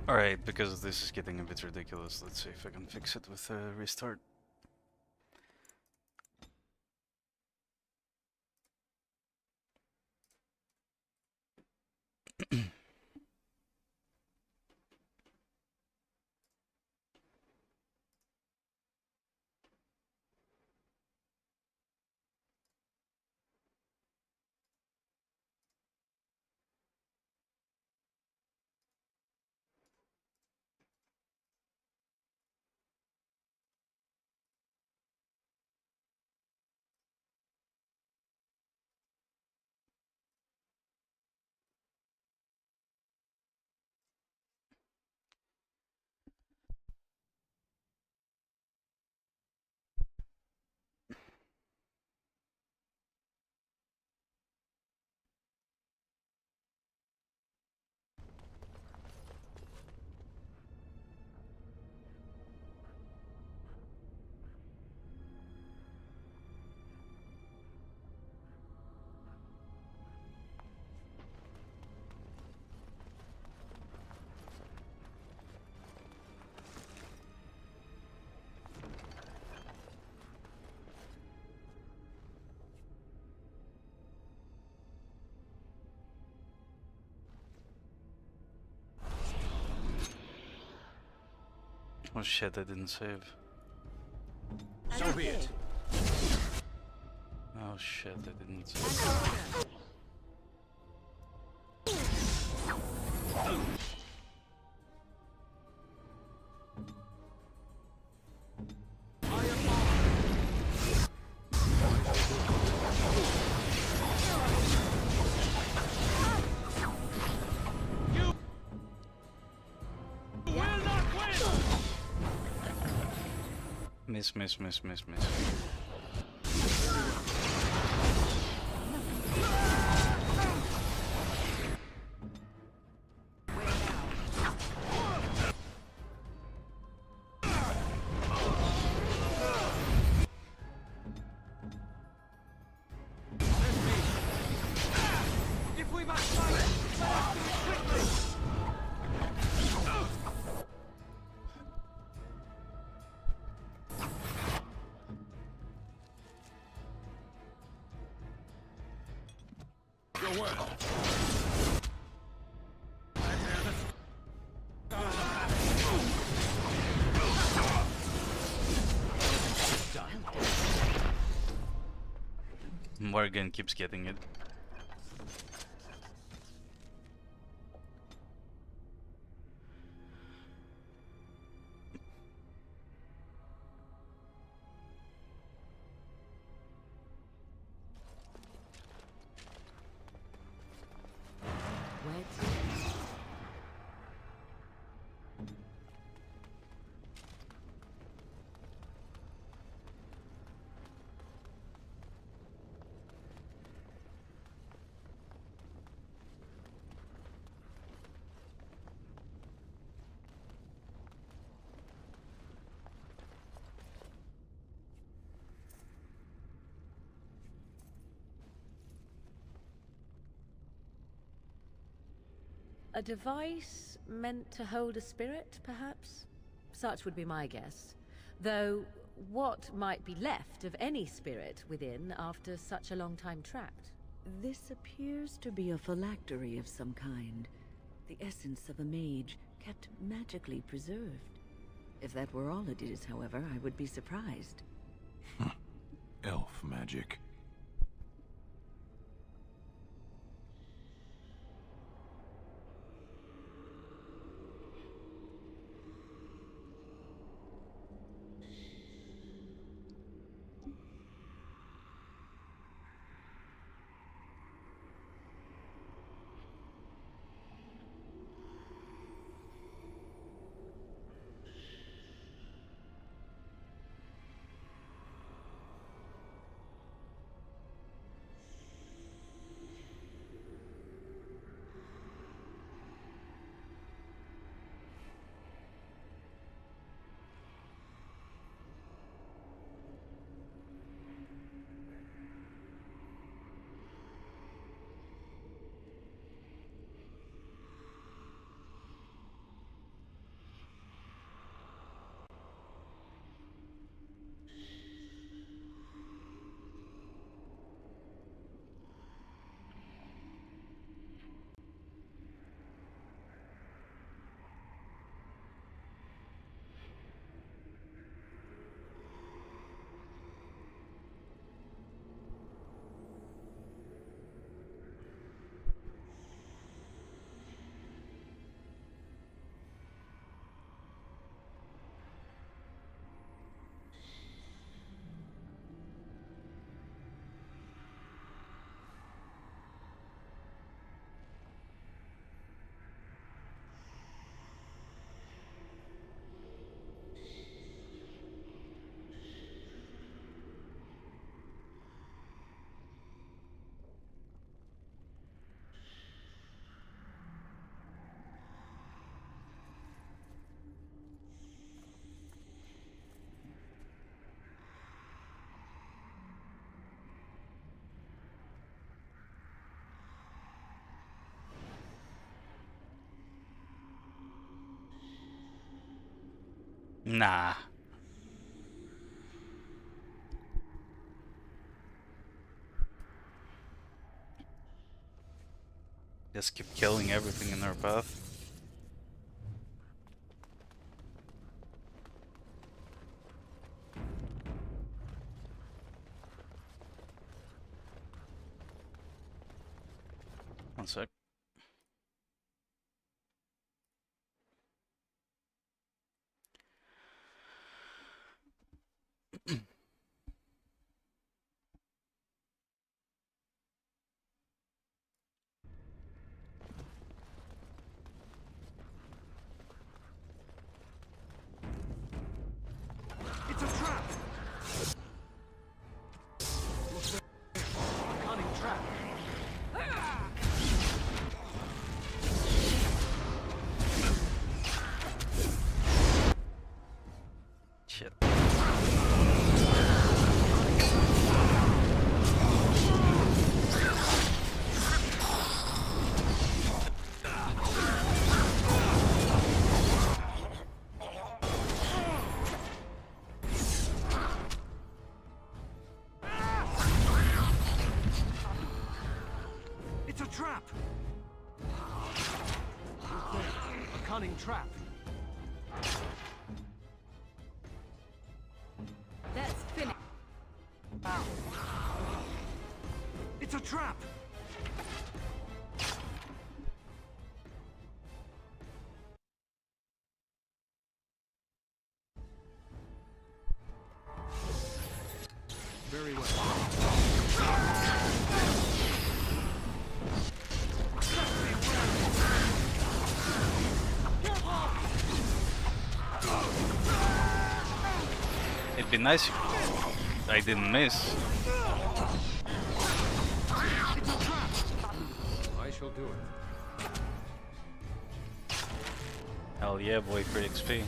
Alright, because this is getting a bit ridiculous, let's see if I can fix it with a restart. Oh shit, I didn't save. So be it. Oh shit, I didn't save. Miss. If we must fight, let us do it quickly. Your word. Morgan keeps getting it. variety. A device meant to hold a spirit, perhaps? Such would be my guess. Though, what might be left of any spirit within after such a long time trapped? This appears to be a phylactery of some kind. The essence of a mage, kept magically preserved. If that were all it is, however, I would be surprised. Elf magic. Nah. Just keep killing everything in our path. One sec. It's a trap! A cunning trap. Shit. It's a trap! A cunning trap. That's finished. It's a trap! Very well. It'd be nice if I didn't miss. I shall do it. Hell yeah, boy, for XP.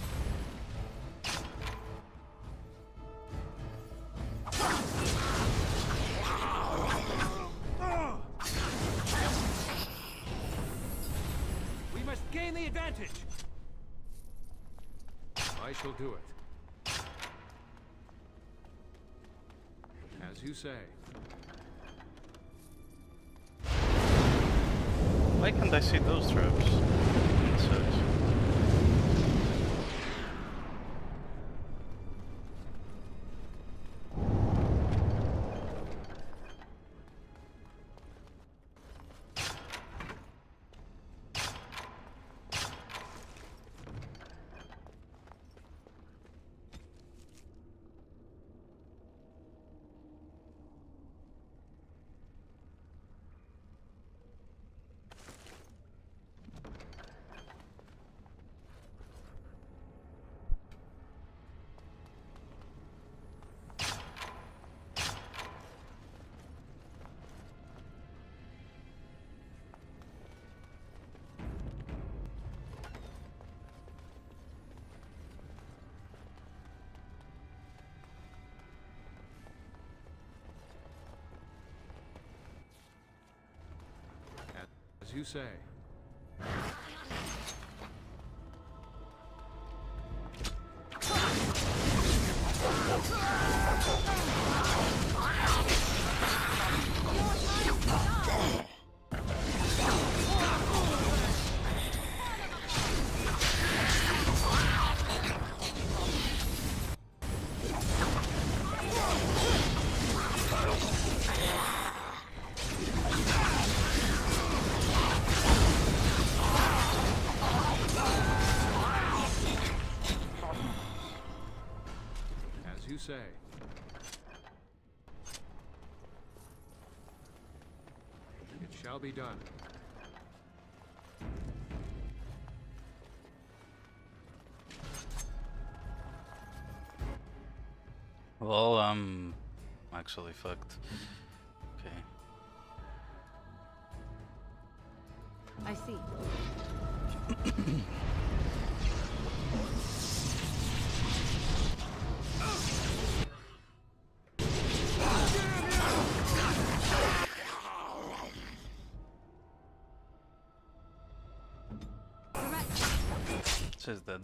We must gain the advantage. I shall do it. As you say. Why can't I see those traps? That sucks. As you say. Say. It shall be done. Well, I'm actually fucked. Okay. I see. Says that.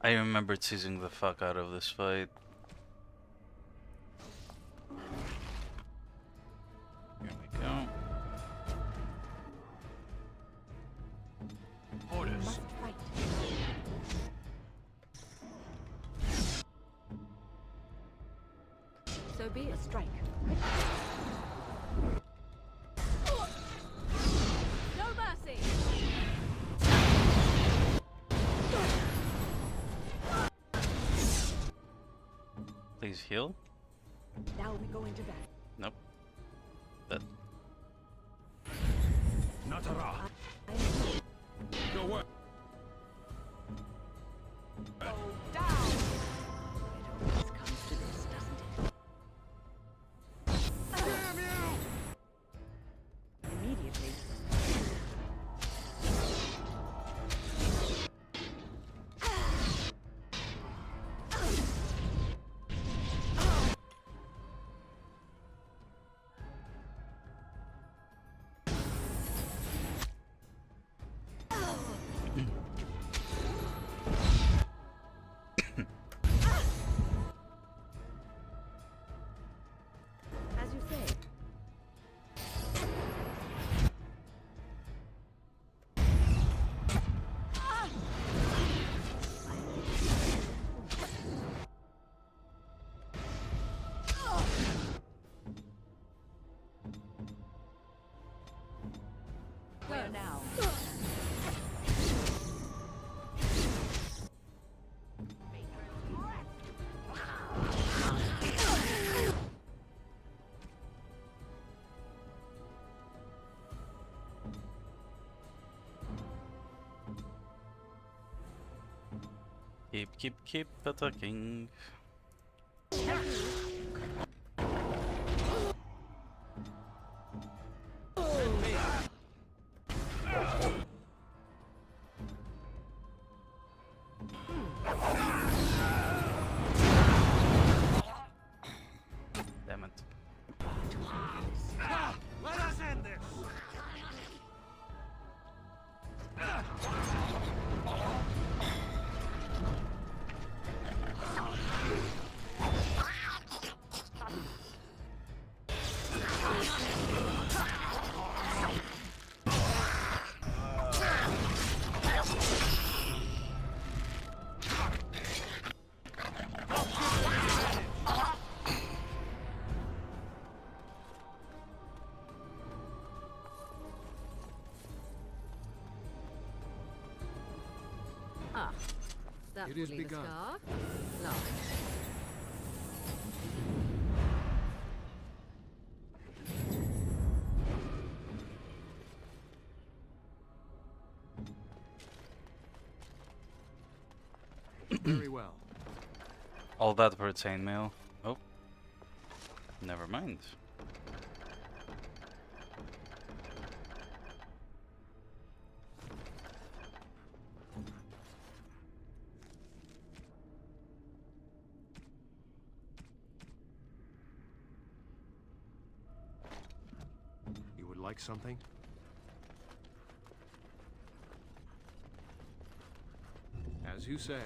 I remember teasing the fuck out of this fight. Here we go. Orders. So be a strike. No mercy. Please heal. Now we go into battle. Nope. That. Natara. Go where? Go down. It always comes to this, doesn't it? Damn you! Immediately. Keep attacking. Damn it. Let us end this! Ah, that It is will leave a begun. scar. Large. Very well. All that for chainmail. Oh. Never mind. You would like something? As you say.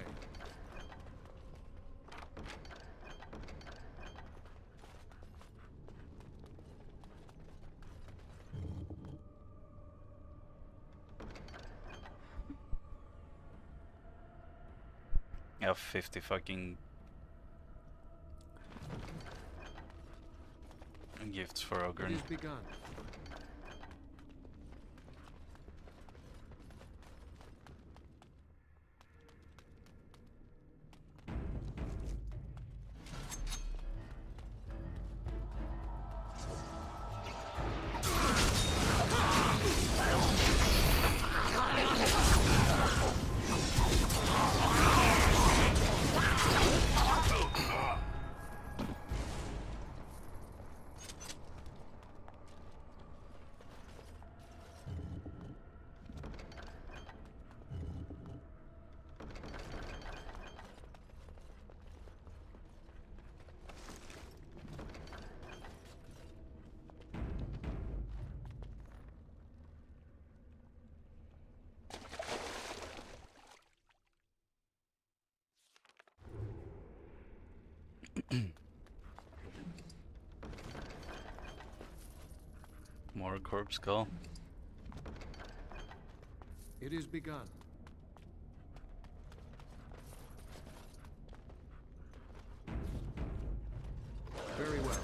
I have 50 fucking gifts for It Ogren. is begun. More corpse skull. It is begun. Very well.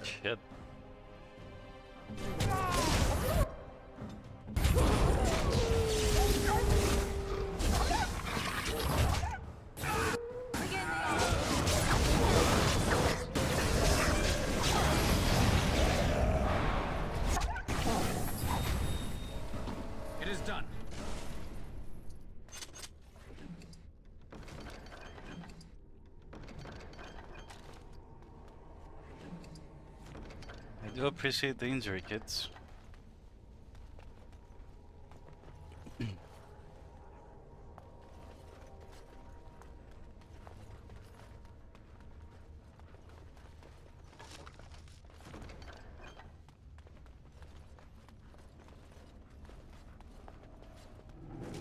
Shit. It is done. I do appreciate the injury kits.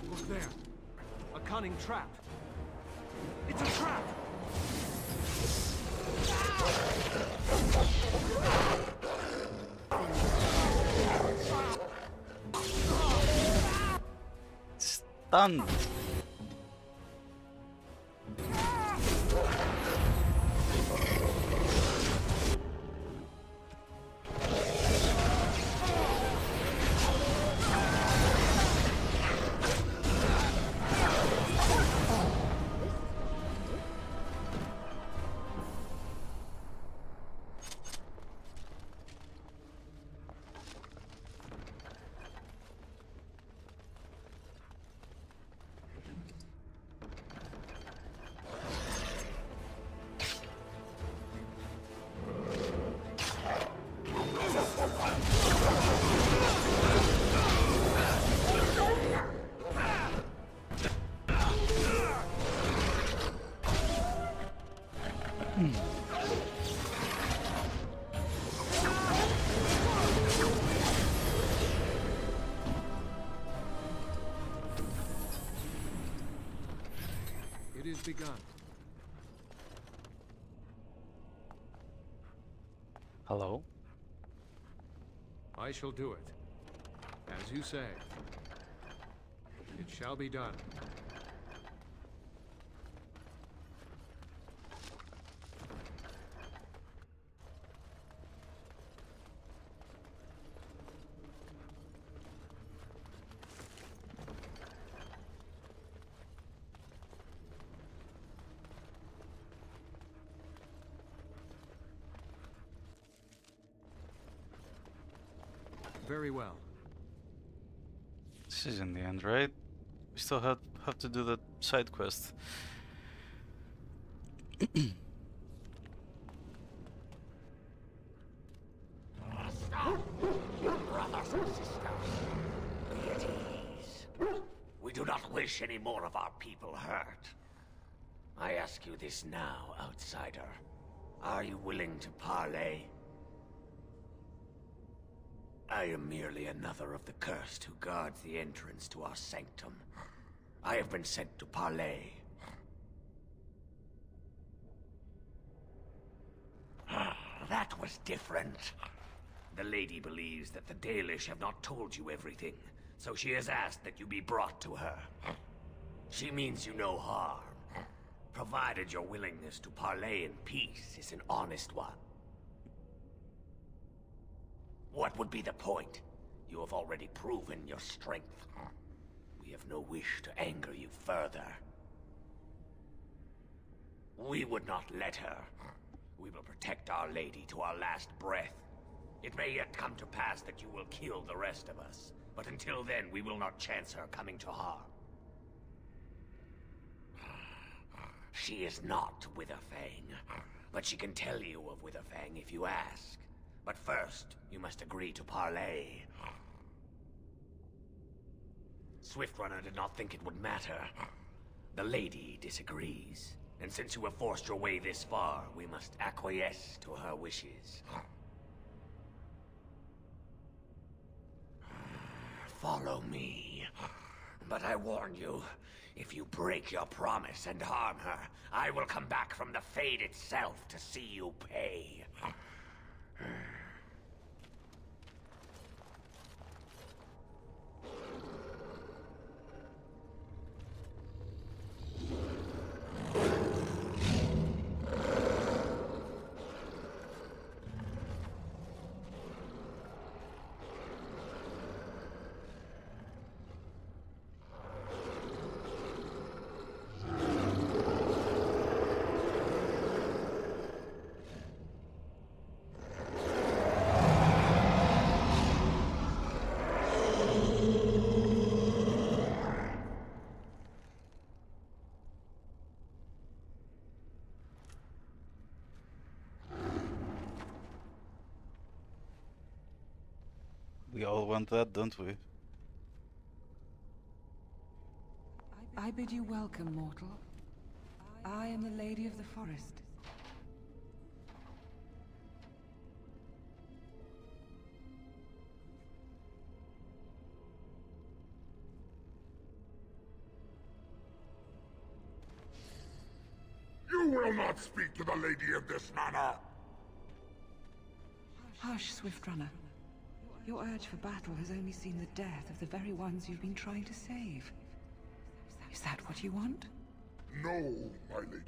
Look there. A cunning trap. It's a trap! Stunned. Operations begun. Hello? I shall do it. As you say. It shall be done. Very well. This is in the end, right? We still have to do the side quest. Brothers and sisters, be at ease. We do not wish any more of our people hurt. I ask you this now, outsider. Are you willing to parley? I am merely another of the cursed who guards the entrance to our sanctum. I have been sent to parley. That was different. The lady believes that the Dalish have not told you everything, so she has asked that you be brought to her. She means you no harm, provided your willingness to parley in peace is an honest one. What would be the point? You have already proven your strength. We have no wish to anger you further. We would not let her. We will protect Our Lady to our last breath. It may yet come to pass that you will kill the rest of us, but until then we will not chance her coming to harm. She is not Witherfang, but she can tell you of Witherfang if you ask. But first, you must agree to parley. Swiftrunner did not think it would matter. The lady disagrees, and since you have forced your way this far, we must acquiesce to her wishes. Follow me. But I warn you, if you break your promise and harm her, I will come back from the Fade itself to see you pay. We all want that, don't we? I bid you welcome, mortal. I am the Lady of the Forest. You will not speak to the lady in this manner! Hush, Swiftrunner. Your urge for battle has only seen the death of the very ones you've been trying to save. Is that what you want? No, my lady.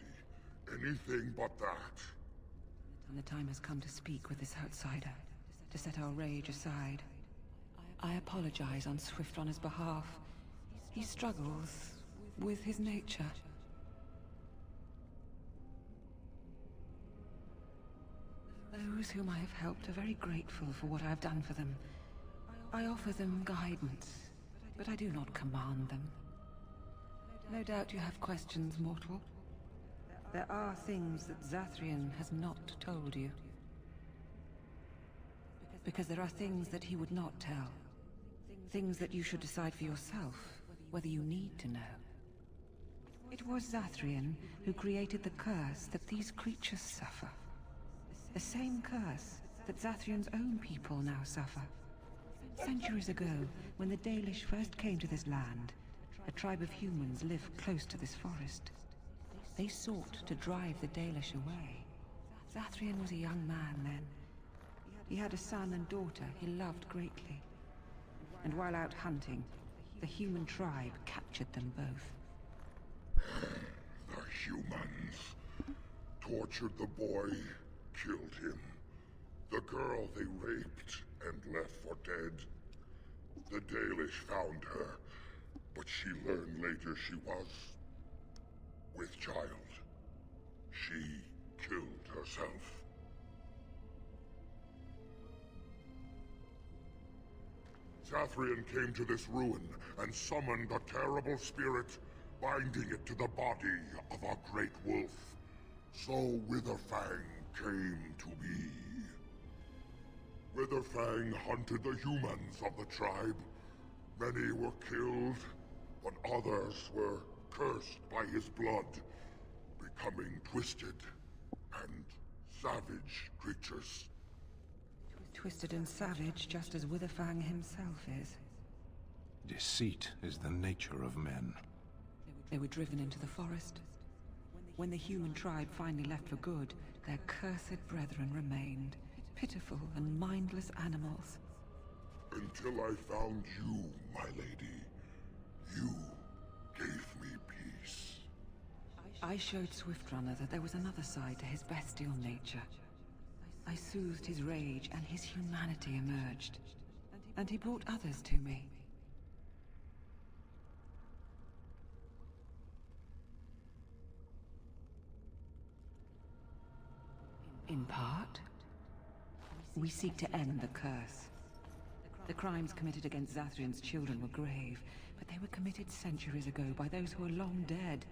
Anything but that. And the time has come to speak with this outsider, to set our rage aside. I apologize on Swiftrunner's behalf. He struggles with his nature. Those whom I have helped are very grateful for what I have done for them. I offer them guidance, but I do not command them. No doubt you have questions, mortal. There are things that Zathrian has not told you. Because there are things that he would not tell. Things that you should decide for yourself, whether you need to know. It was Zathrian who created the curse that these creatures suffer. The same curse that Zathrian's own people now suffer. Centuries ago, when the Dalish first came to this land, a tribe of humans lived close to this forest. They sought to drive the Dalish away. Zathrian was a young man then. He had a son and daughter he loved greatly. And while out hunting, the human tribe captured them both. The humans tortured the boy, killed him. The girl they raped and left for dead. The Dalish found her, but she learned later she was with child. She killed herself. Zathrian came to this ruin and summoned a terrible spirit, binding it to the body of a great wolf. So Witherfang came to be. Witherfang hunted the humans of the tribe. Many were killed, but others were cursed by his blood, becoming twisted and savage creatures. Twisted and savage, just as Witherfang himself is. Deceit is the nature of men. They were driven into the forest. When the human tribe finally left for good, their cursed brethren remained, pitiful and mindless animals. Until I found you, my lady. You gave me peace. I showed Swiftrunner that there was another side to his bestial nature. I soothed his rage and his humanity emerged. And he brought others to me. In part, we seek to end the curse. The crimes committed against Zathrian's children were grave, but they were committed centuries ago by those who are long dead.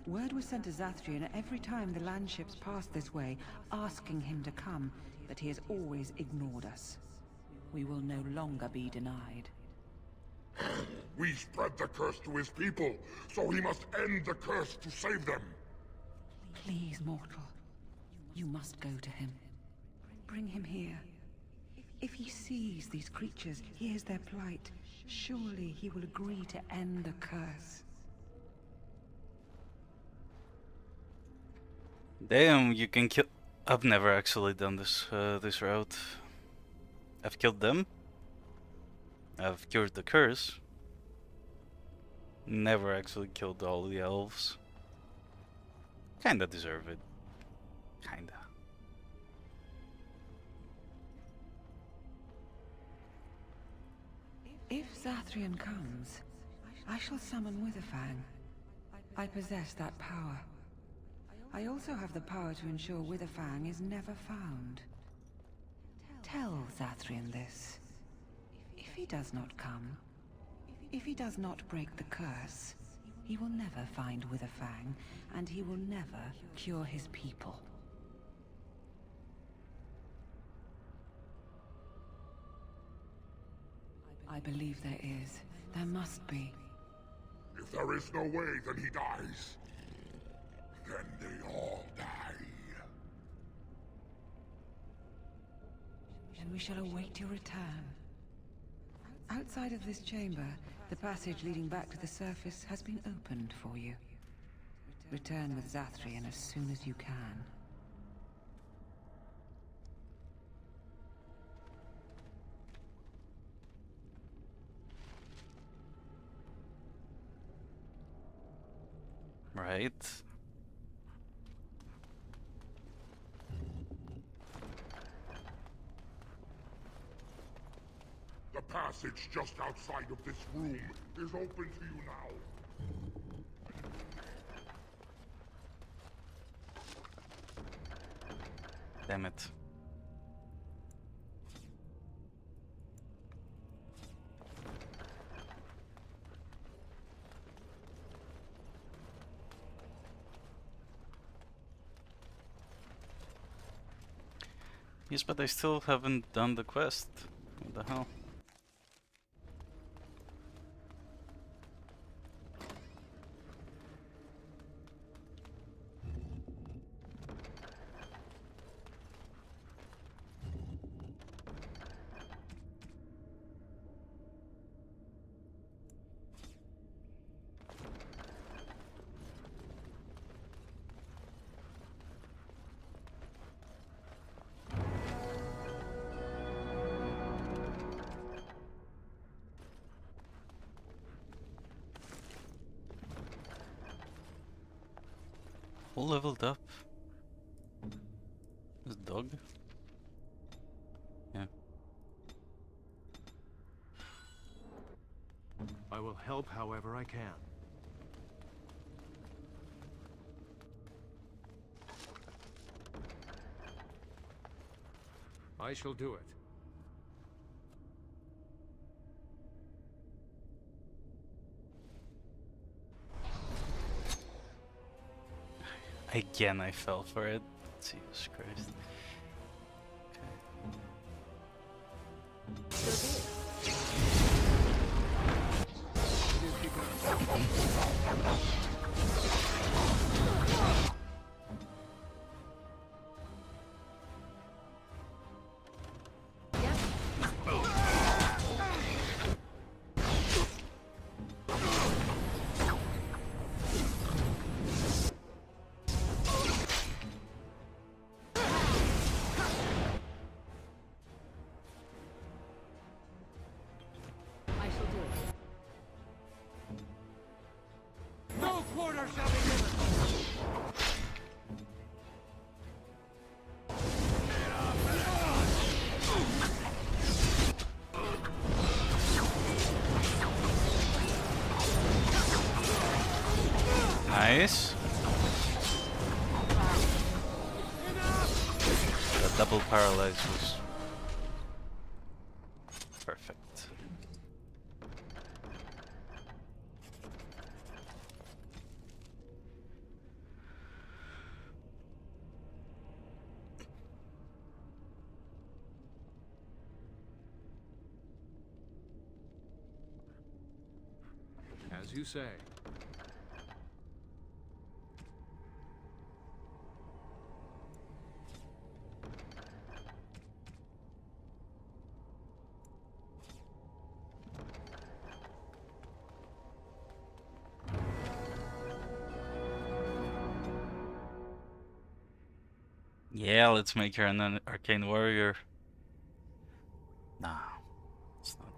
Word was sent to Zathrian every time the landships passed this way, asking him to come, but he has always ignored us. We will no longer be denied. We spread the curse to his people, so he must end the curse to save them. Please, mortal. You must go to him. Bring him here. If he sees these creatures, hears their plight, surely he will agree to end the curse. Damn, you can kill... I've never actually done this this route. I've killed them. I've cured the curse. Never actually killed all the elves. Kinda deserve it. Kinda. If Zathrian comes, I shall summon Witherfang. I possess that power. I also have the power to ensure Witherfang is never found. Tell Zathrian this. If he does not come, if he does not break the curse, he will never find Witherfang, and he will never cure his people. I believe there is. There must be. If there is no way, then he dies. Then they all die. And we shall await your return. Outside of this chamber, the passage leading back to the surface has been opened for you. Return with Zathrian as soon as you can. Right. The passage just outside of this room is open to you now. Damn it. Yes, but I still haven't done the quest. What the hell? All leveled up. This dog? Yeah. I will help however I can. I shall do it. Again, I fell for it. Jesus Christ. No quarter shall be given! Nice. The double paralyze was perfect. As you say. Yeah, let's make her an arcane warrior. Nah, it's not.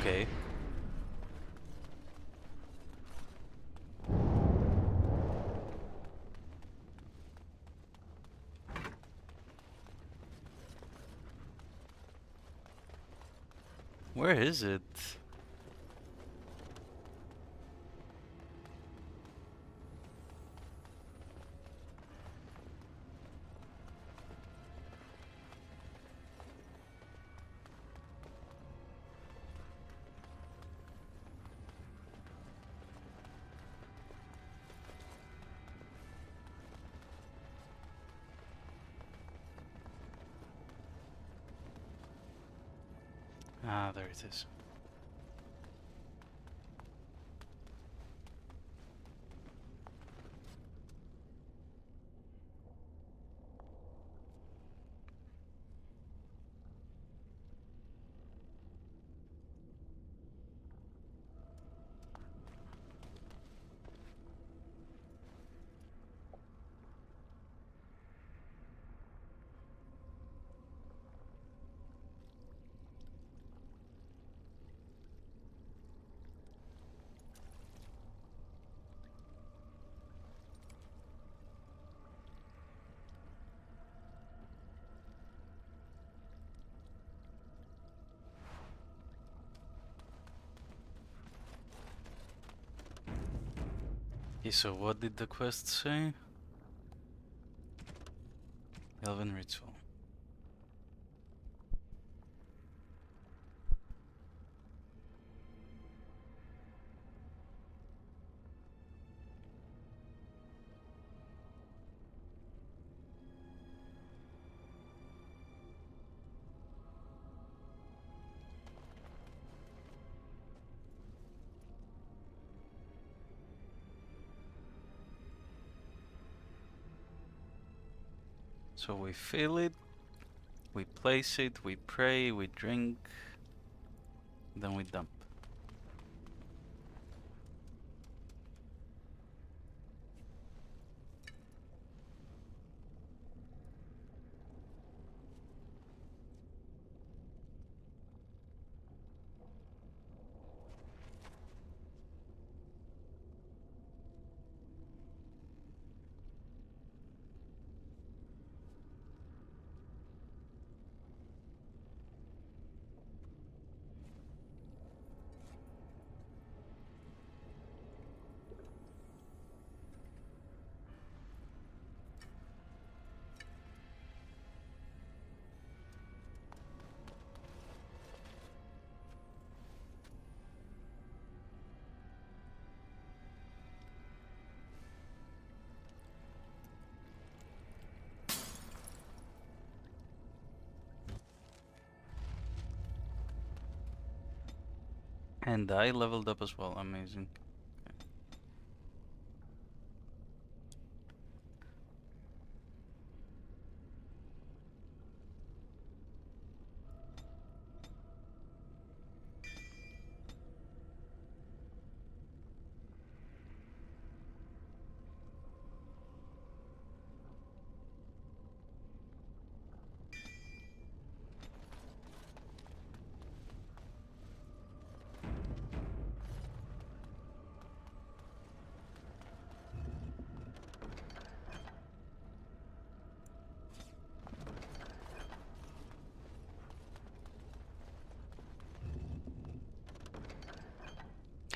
Okay. Where is it? Ah, there it is. Okay, so what did the quest say? Elven ritual. So we fill it, we place it, we pray, we drink, then we dump. And I leveled up as well, amazing.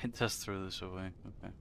It just threw this away, okay.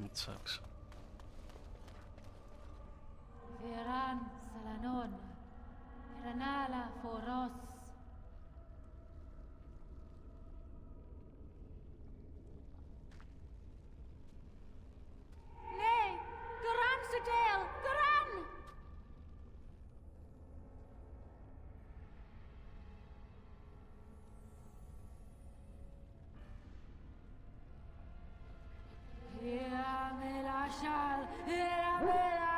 It sucks. Veran Salanon, Ranala Foros. Lay, Garan Sedale, Garan! Ashal!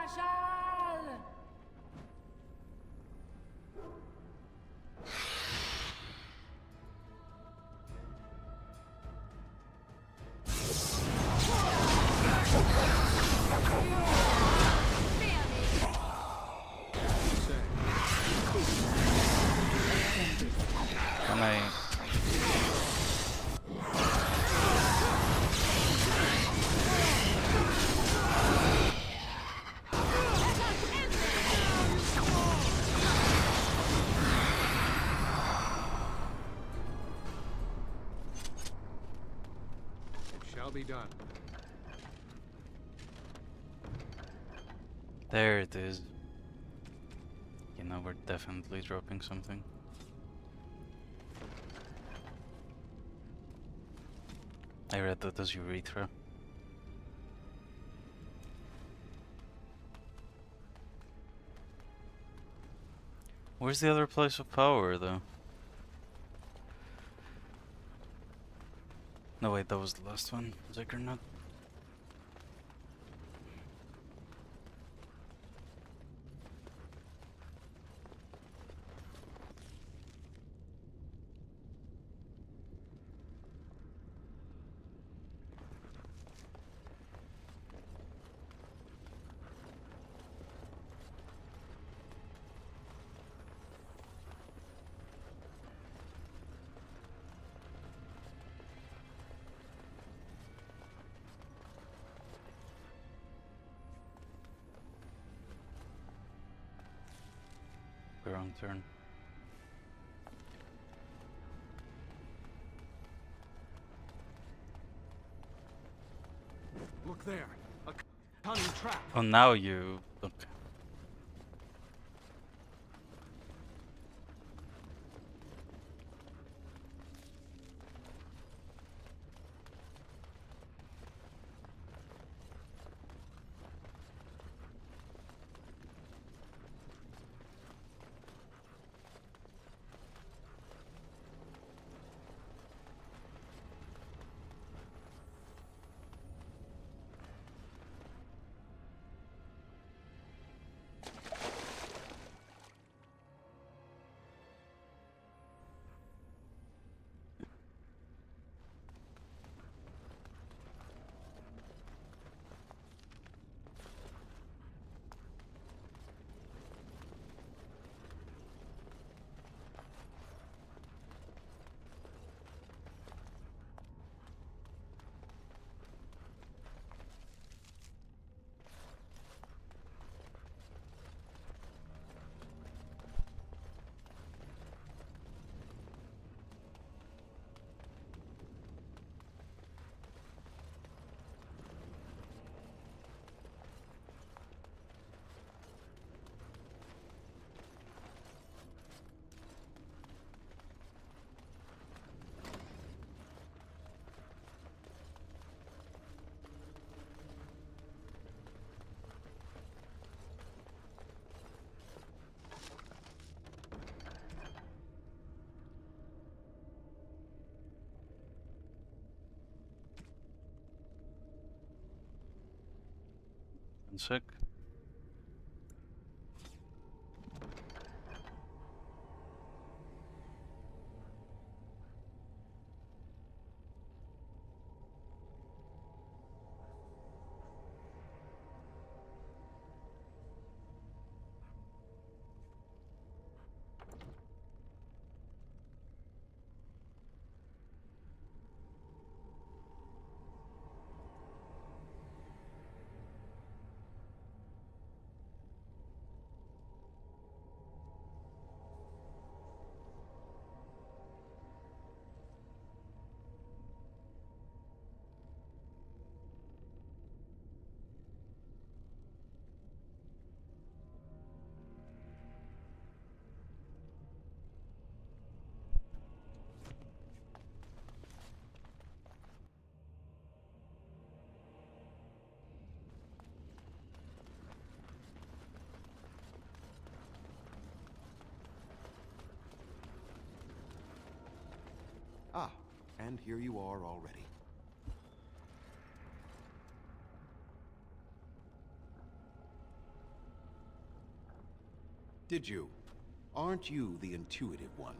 Ashal! shall be done. There it is. You know, we're definitely dropping something. I read that as urethra. Where's the other place of power, though? No, wait, that was the last one. Ziggurat. Wrong turn. Look there, a cunning trap. Oh, now you look. One sec. Ah, and here you are already. Did you? Aren't you the intuitive one?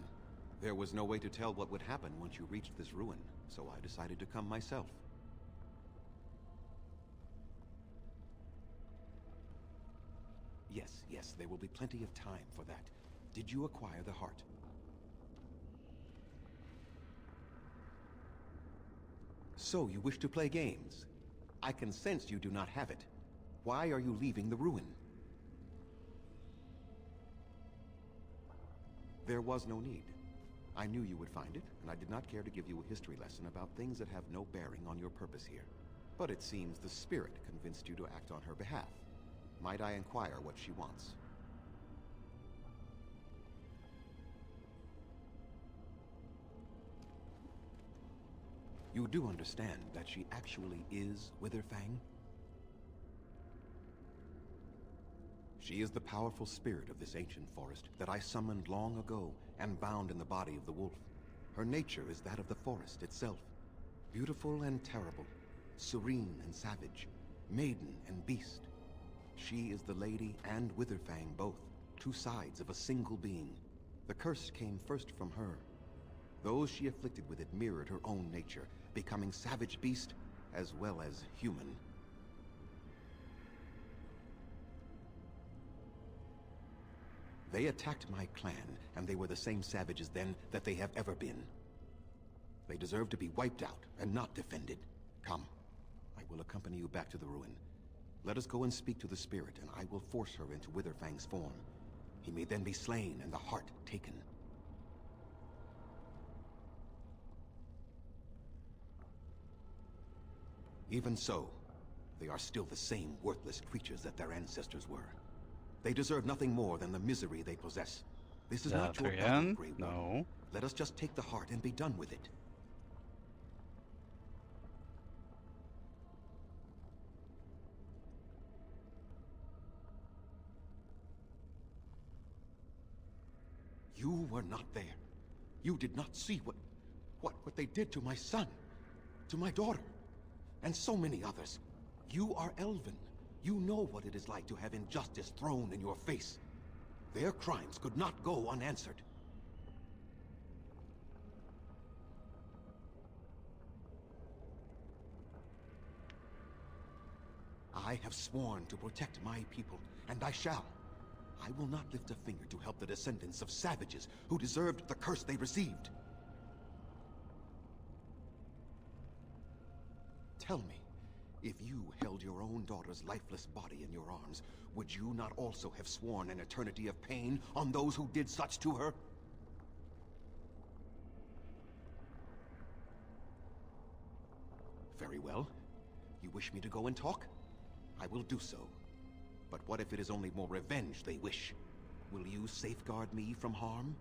There was no way to tell what would happen once you reached this ruin, so I decided to come myself. Yes, there will be plenty of time for that. Did you acquire the heart? So you wish to play games? I can sense you do not have it. Why are you leaving the ruin? There was no need. I knew you would find it, and I did not care to give you a history lesson about things that have no bearing on your purpose here. But it seems the spirit convinced you to act on her behalf. Might I inquire what she wants? You do understand that she actually is Witherfang? She is the powerful spirit of this ancient forest that I summoned long ago and bound in the body of the wolf. Her nature is that of the forest itself. Beautiful and terrible, serene and savage, maiden and beast. She is the lady and Witherfang both, two sides of a single being. The curse came first from her. Those she afflicted with it mirrored her own nature, becoming savage beast as well as human. They attacked my clan, and they were the same savages then that they have ever been. They deserve to be wiped out and not defended. Come, I will accompany you back to the ruin. Let us go and speak to the spirit, and I will force her into Witherfang's form. He may then be slain and the heart taken. Even so, they are still the same worthless creatures that their ancestors were. They deserve nothing more than the misery they possess. This is not your battle, Grey Warden. No. Let us just take the heart and be done with it. You were not there. You did not see what they did to my son, to my daughter, and so many others. You are Elven. You know what it is like to have injustice thrown in your face. Their crimes could not go unanswered. I have sworn to protect my people, and I shall. I will not lift a finger to help the descendants of savages who deserved the curse they received. Tell me, if you held your own daughter's lifeless body in your arms, would you not also have sworn an eternity of pain on those who did such to her? Very well. You wish me to go and talk? I will do so. But what if it is only more revenge they wish? Will you safeguard me from harm?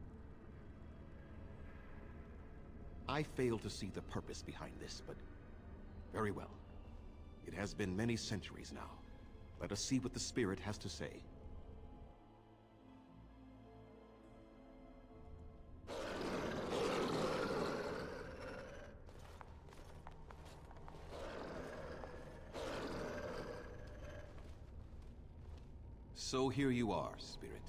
I fail to see the purpose behind this, but very well. It has been many centuries now. Let us see what the spirit has to say. So here you are, spirit.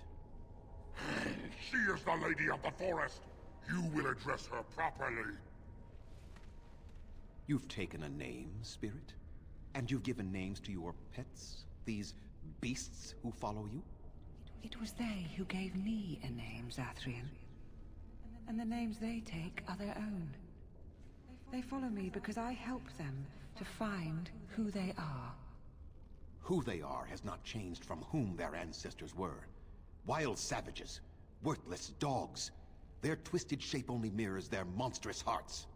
She is the lady of the forest. You will address her properly. You've taken a name, spirit? And you've given names to your pets? These beasts who follow you? It was they who gave me a name, Zathrian. And the names they take are their own. They follow me because I help them to find who they are. Who they are has not changed from whom their ancestors were. Wild savages, worthless dogs. Their twisted shape only mirrors their monstrous hearts.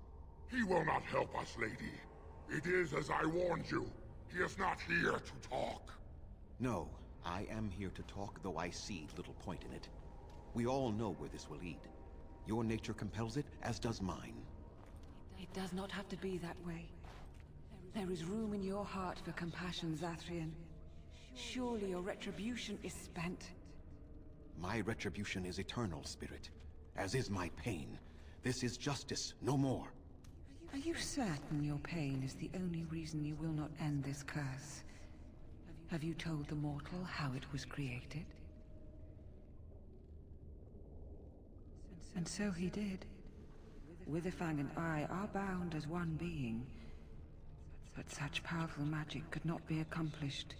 He will not help us, lady. It is as I warned you. He is not here to talk. No, I am here to talk, though I see little point in it. We all know where this will lead. Your nature compels it, as does mine. It does not have to be that way. There is room in your heart for compassion, Zathrian. Surely your retribution is spent. My retribution is eternal, spirit. As is my pain. This is justice, no more. Are you certain your pain is the only reason you will not end this curse? Have you told the mortal how it was created? And so he did. Witherfang and I are bound as one being. But such powerful magic could not be accomplished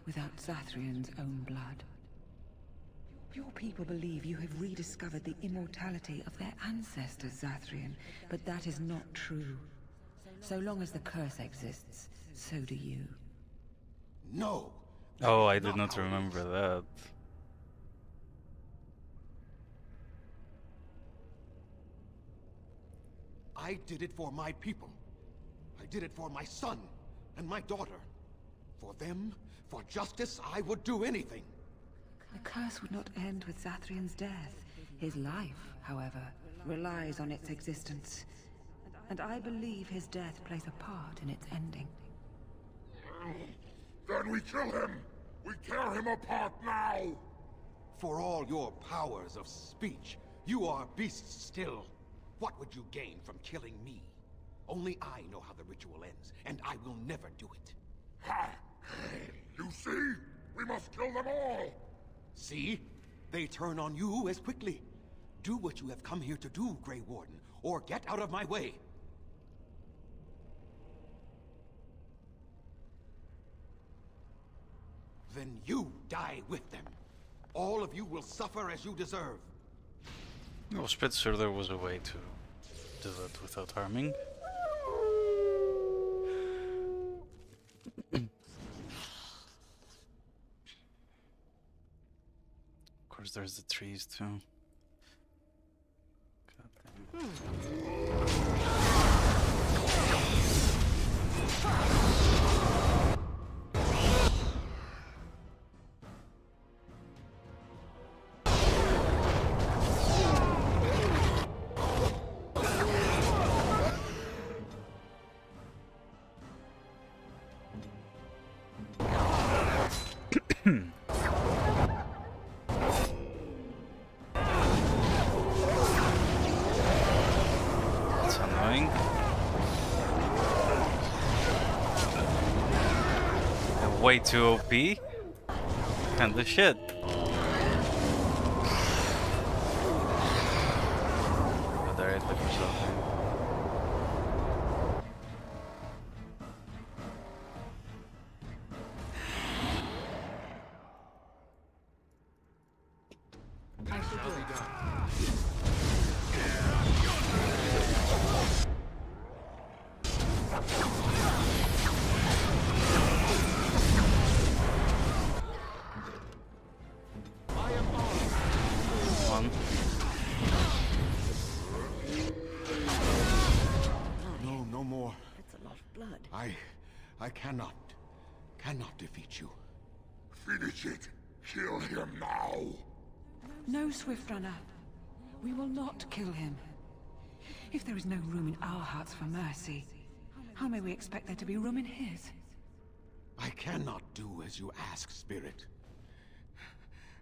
without Zathrian's own blood. Your people believe you have rediscovered the immortality of their ancestors, Zathrian, but that is not true. So long as the curse exists, so do you. No! Oh, I did not remember that. I did it for my people. I did it for my son and my daughter. For them, for justice, I would do anything. The curse would not end with Zathrian's death. His life, however, relies on its existence. And I believe his death plays a part in its ending. Then we kill him! We tear him apart now! For all your powers of speech, you are beasts still. What would you gain from killing me? Only I know how the ritual ends, and I will never do it. Ha! You see? We must kill them all! See? They turn on you as quickly. Do what you have come here to do, Grey Warden, or get out of my way. Then you die with them. All of you will suffer as you deserve. I was pretty sure there was a way to do that without harming. Of course, there's the trees too. That's annoying. And way too OP. Kinda shit. But alright, look yourself. No more. That's a lot of blood. I cannot defeat you. Finish it! Kill him now! No, Swift Runner. We will not kill him. If there is no room in our hearts for mercy, how may we expect there to be room in his? I cannot do as you ask, Spirit.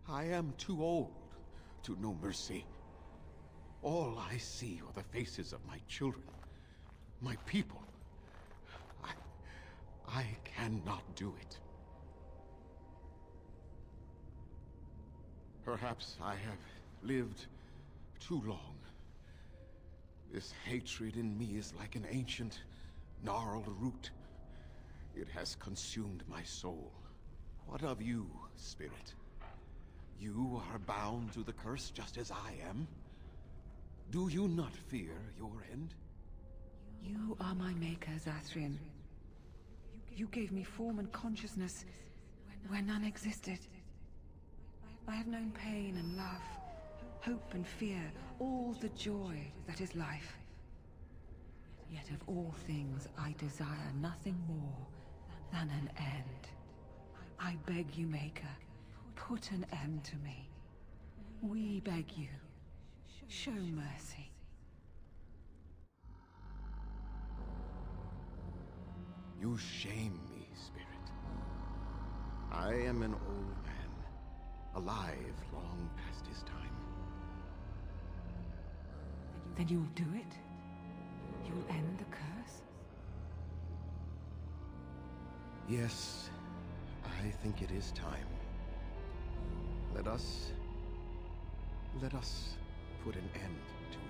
I am too old to know mercy. All I see are the faces of my children, my people. I cannot do it. Perhaps I have lived too long. This hatred in me is like an ancient, gnarled root. It has consumed my soul. What of you, Spirit? You are bound to the curse just as I am. Do you not fear your end? You are my maker, Zathrian. You gave me form and consciousness where none existed. I have known pain and love, hope and fear, all the joy that is life. Yet of all things, I desire nothing more than an end. I beg you, Maker, put an end to me. We beg you, show mercy. You shame me, Spirit. I am an old man, alive long past his time. Then you'll do it? You'll end the curse? Yes, I think it is time. Let us put an end to it all.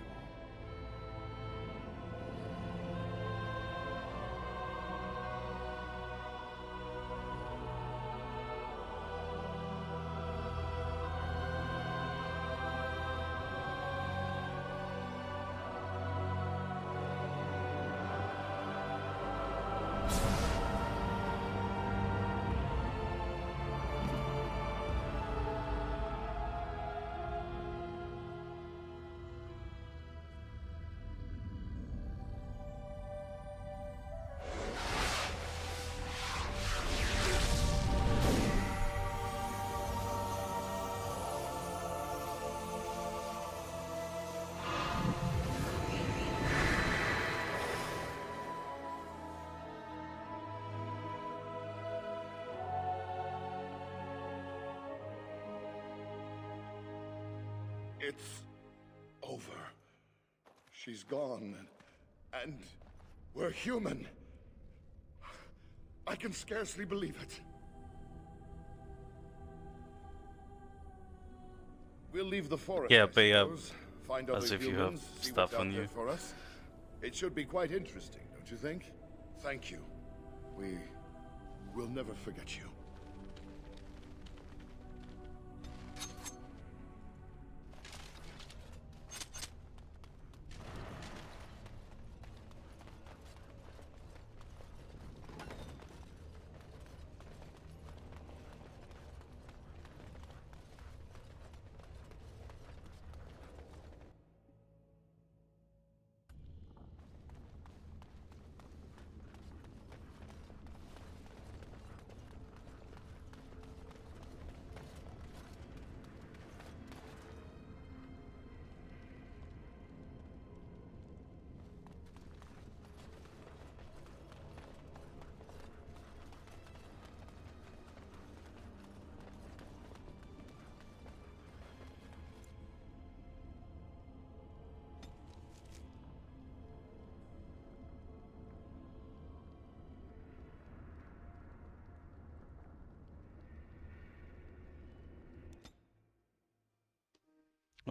It's over. She's gone, and we're human. I can scarcely believe it. We'll leave the forest. Yeah, I pay up. suppose. Find As other if you have humans, see stuff what's out on there you. for us. It should be quite interesting, don't you think? Thank you. We will never forget you.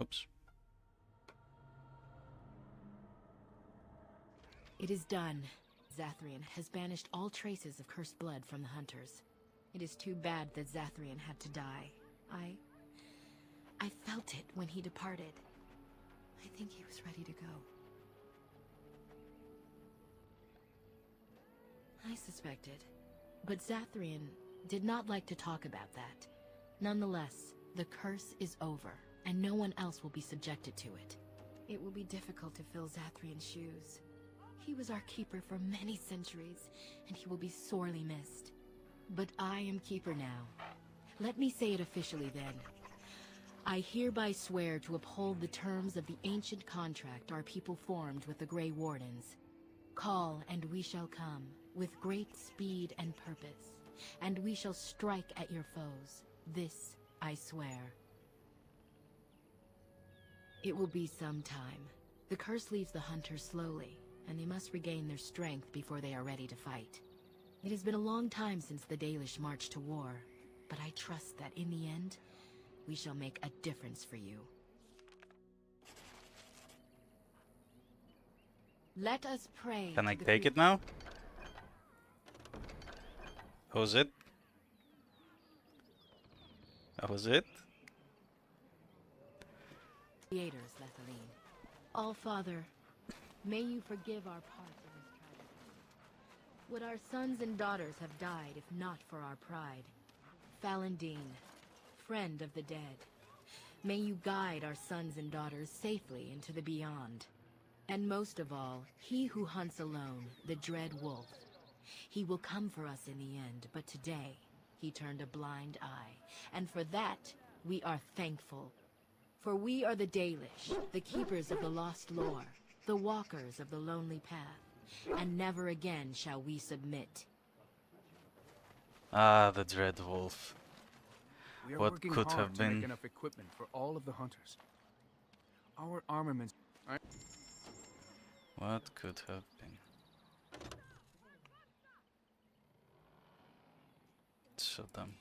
Oops. It is done. Zathrian has banished all traces of cursed blood from the hunters. It is too bad that Zathrian had to die. I felt it when he departed. I think he was ready to go. I suspected. But Zathrian did not like to talk about that. Nonetheless, the curse is over, and no one else will be subjected to it. It will be difficult to fill Zathrian's shoes. He was our keeper for many centuries, and he will be sorely missed. But I am keeper now. Let me say it officially then. I hereby swear to uphold the terms of the ancient contract our people formed with the Grey Wardens. Call, and we shall come, with great speed and purpose, and we shall strike at your foes. This I swear. It will be some time. The curse leaves the hunters slowly, and they must regain their strength before they are ready to fight. It has been a long time since the Dalish marched to war, but I trust that in the end, we shall make a difference for you. Let us pray. Can I take it now? That was it? That was it? Creators, Lethaline. All-Father, may you forgive our part in this tragedy. Would our sons and daughters have died if not for our pride? Falendine, friend of the dead, may you guide our sons and daughters safely into the beyond. And most of all, he who hunts alone, the dread wolf. He will come for us in the end, but today, he turned a blind eye. And for that, we are thankful. For we are the Dalish, the keepers of the lost lore, the walkers of the lonely path, and never again shall we submit. Ah, the Dread Wolf. We are What working could hard have to make been? enough equipment for all of the hunters. Our armaments. What could have been? So dumb.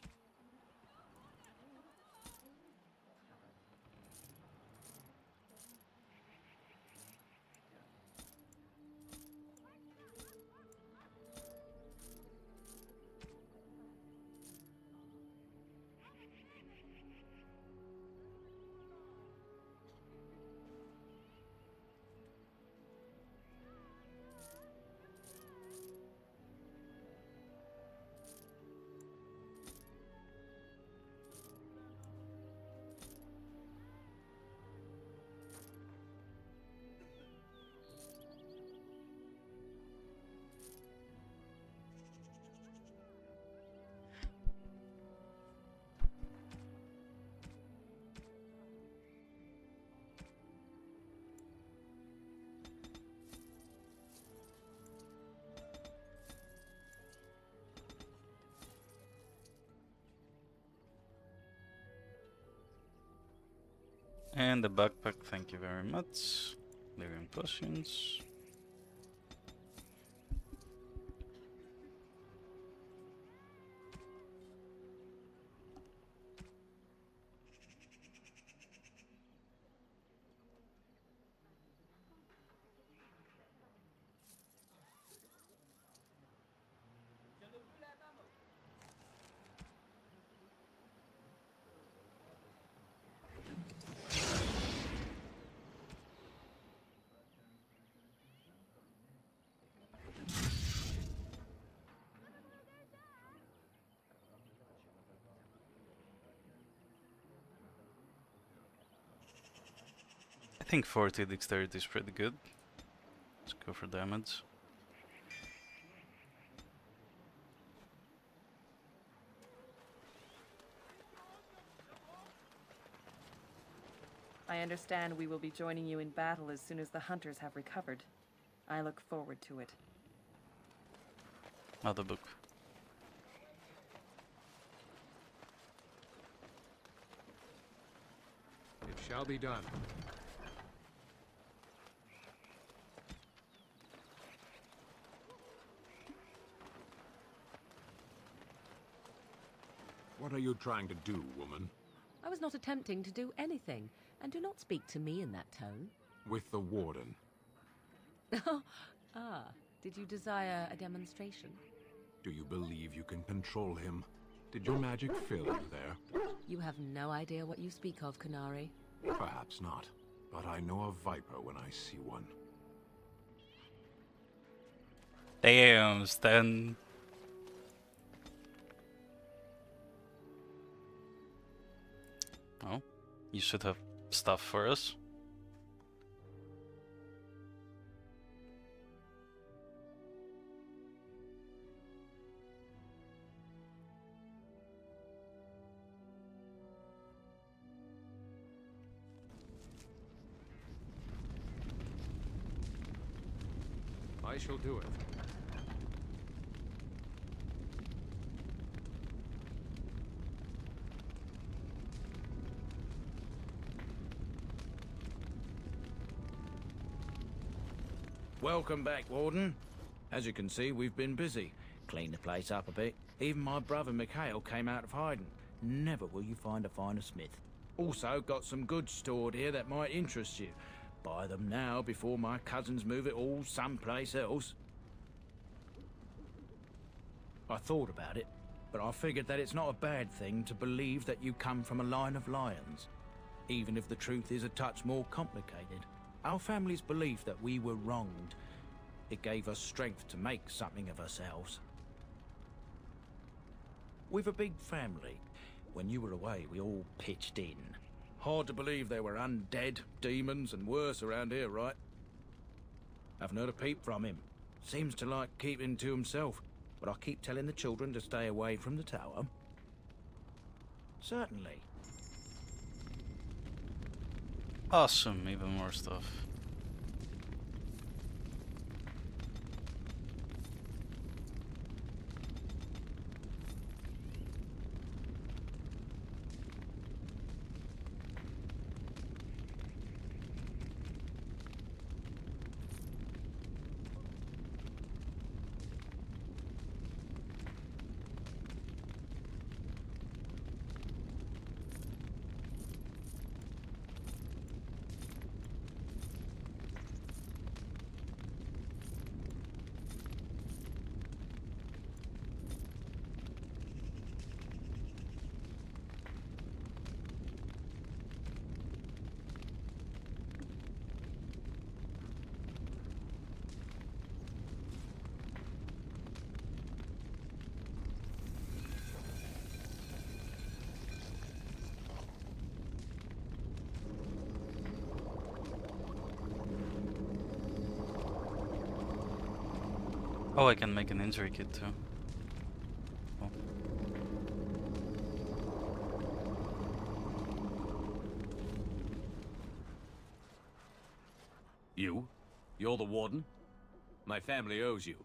And the backpack, thank you very much. Lyrium potions. I think 40 dexterity is pretty good. Let's go for damage. I understand we will be joining you in battle as soon as the hunters have recovered. I look forward to it. Other book. It shall be done. What are you trying to do, woman? I was not attempting to do anything, and do not speak to me in that tone. With the Warden. Ah, did you desire a demonstration? Do you believe you can control him? Did your magic fill you there? You have no idea what you speak of, Canary. Perhaps not, but I know a viper when I see one. Damn, Stan. Oh, you should have stuff for us. I shall do it. Welcome back, Warden. As you can see, we've been busy. Cleaned the place up a bit. Even my brother Mikhail came out of hiding. Never will you find a finer smith. Also, got some goods stored here that might interest you. Buy them now before my cousins move it all someplace else. I thought about it, but I figured that it's not a bad thing to believe that you come from a line of lions. Even if the truth is a touch more complicated. Our family's belief that we were wronged. It gave us strength to make something of ourselves. We've a big family. When you were away, we all pitched in. Hard to believe there were undead, demons, and worse around here, right? Haven't heard a peep from him. Seems to like keeping to himself, but I keep telling the children to stay away from the tower. Certainly. Awesome, even more stuff. Oh, I can make an injury kit too. Oh. You? You're the Warden? My family owes you.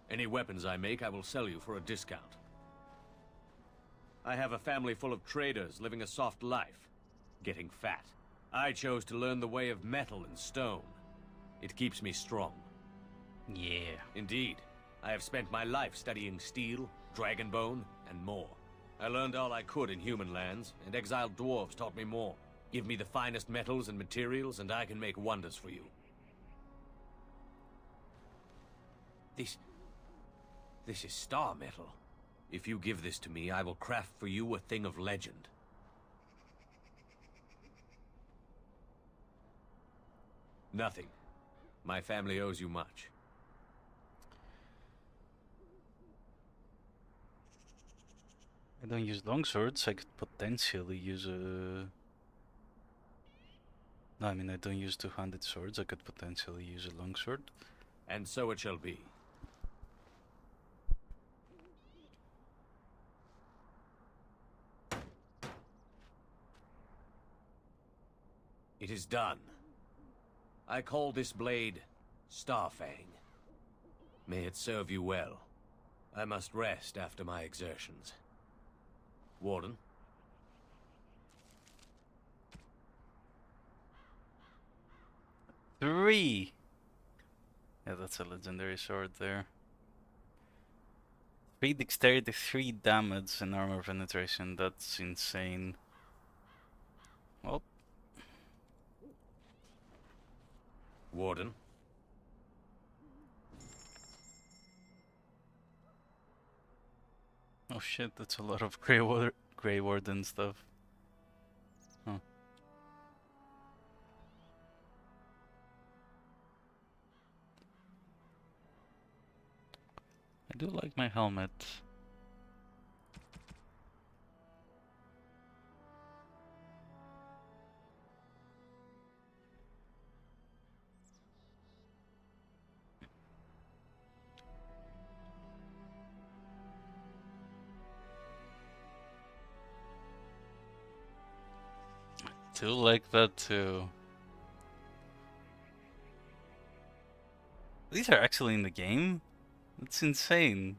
Any weapons I make, I will sell you for a discount. I have a family full of traders living a soft life, getting fat. I chose to learn the way of metal and stone. It keeps me strong. Yeah. Indeed. I have spent my life studying steel, dragonbone, and more. I learned all I could in human lands, and exiled dwarves taught me more. Give me the finest metals and materials, and I can make wonders for you. This is star metal. If you give this to me, I will craft for you a thing of legend. Nothing. My family owes you much. I don't use longswords. I could potentially use a... No, I mean, I don't use two-handed swords. I could potentially use a longsword. And so it shall be. It is done. I call this blade Starfang. May it serve you well. I must rest after my exertions. Warden? Three! Yeah, that's a legendary sword there. 3 dexterity, 3 damage, and armor penetration. That's insane. Well. Warden? Oh shit, that's a lot of Grey Warden stuff. Huh. I do like my helmet. Do like that too. These are actually in the game? That's insane.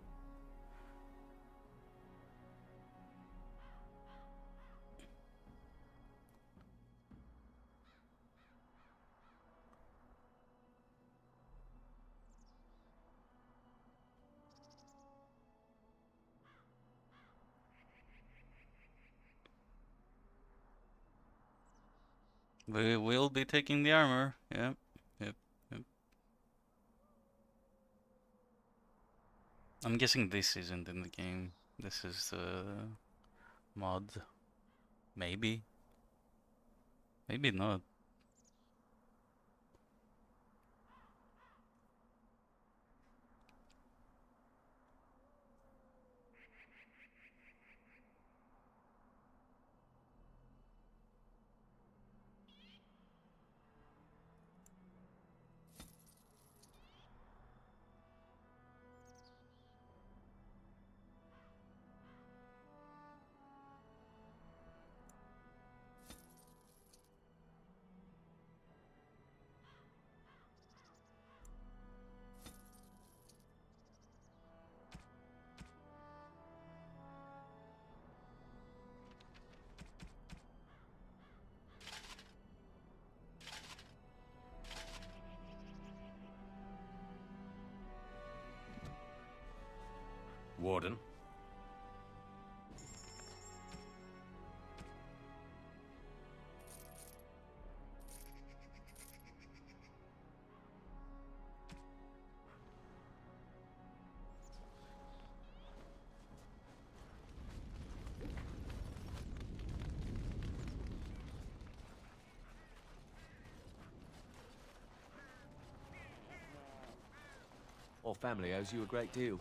We will be taking the armor. Yep, yep, yep. I'm guessing this isn't in the game. This is the mod. Maybe. Maybe not. Warden? Our family owes you a great deal.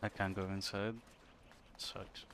I can't go inside. Sucks.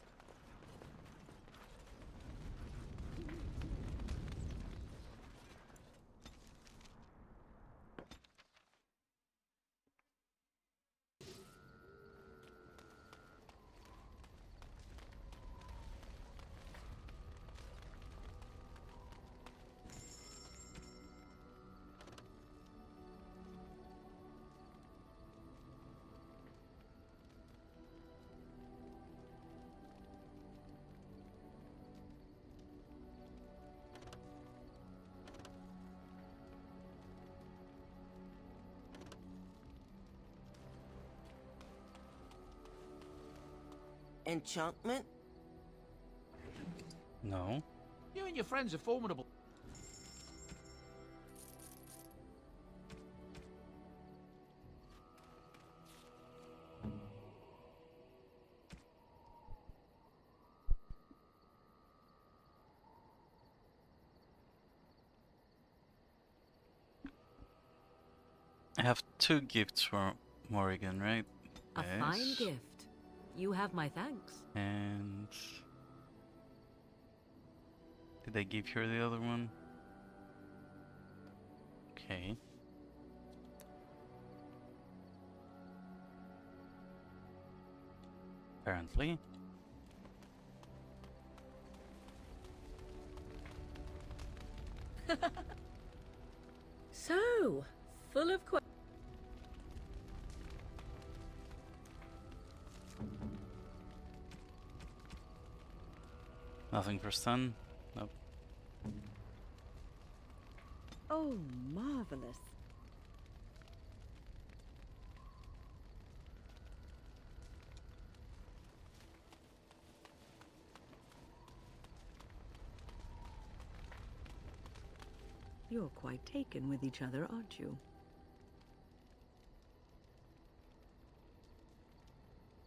enchantment? No. You and your friends are formidable. I have 2 gifts for Morrigan, right? A fine gift. You have my thanks. And did I give her the other one? Okay. Apparently. So, full of questions. Nothing for stun? Nope. Oh, marvelous. You're quite taken with each other, aren't you?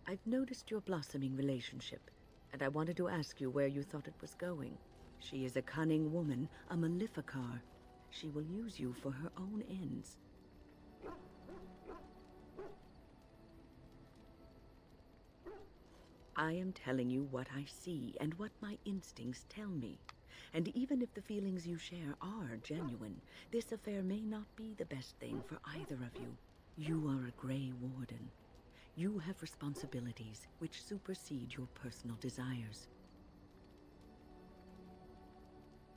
I've noticed your blossoming relationship, and I wanted to ask you where you thought it was going. She is a cunning woman, a Maleficar. She will use you for her own ends. I am telling you what I see and what my instincts tell me. And even if the feelings you share are genuine, this affair may not be the best thing for either of you. You are a Grey Warden. You have responsibilities which supersede your personal desires.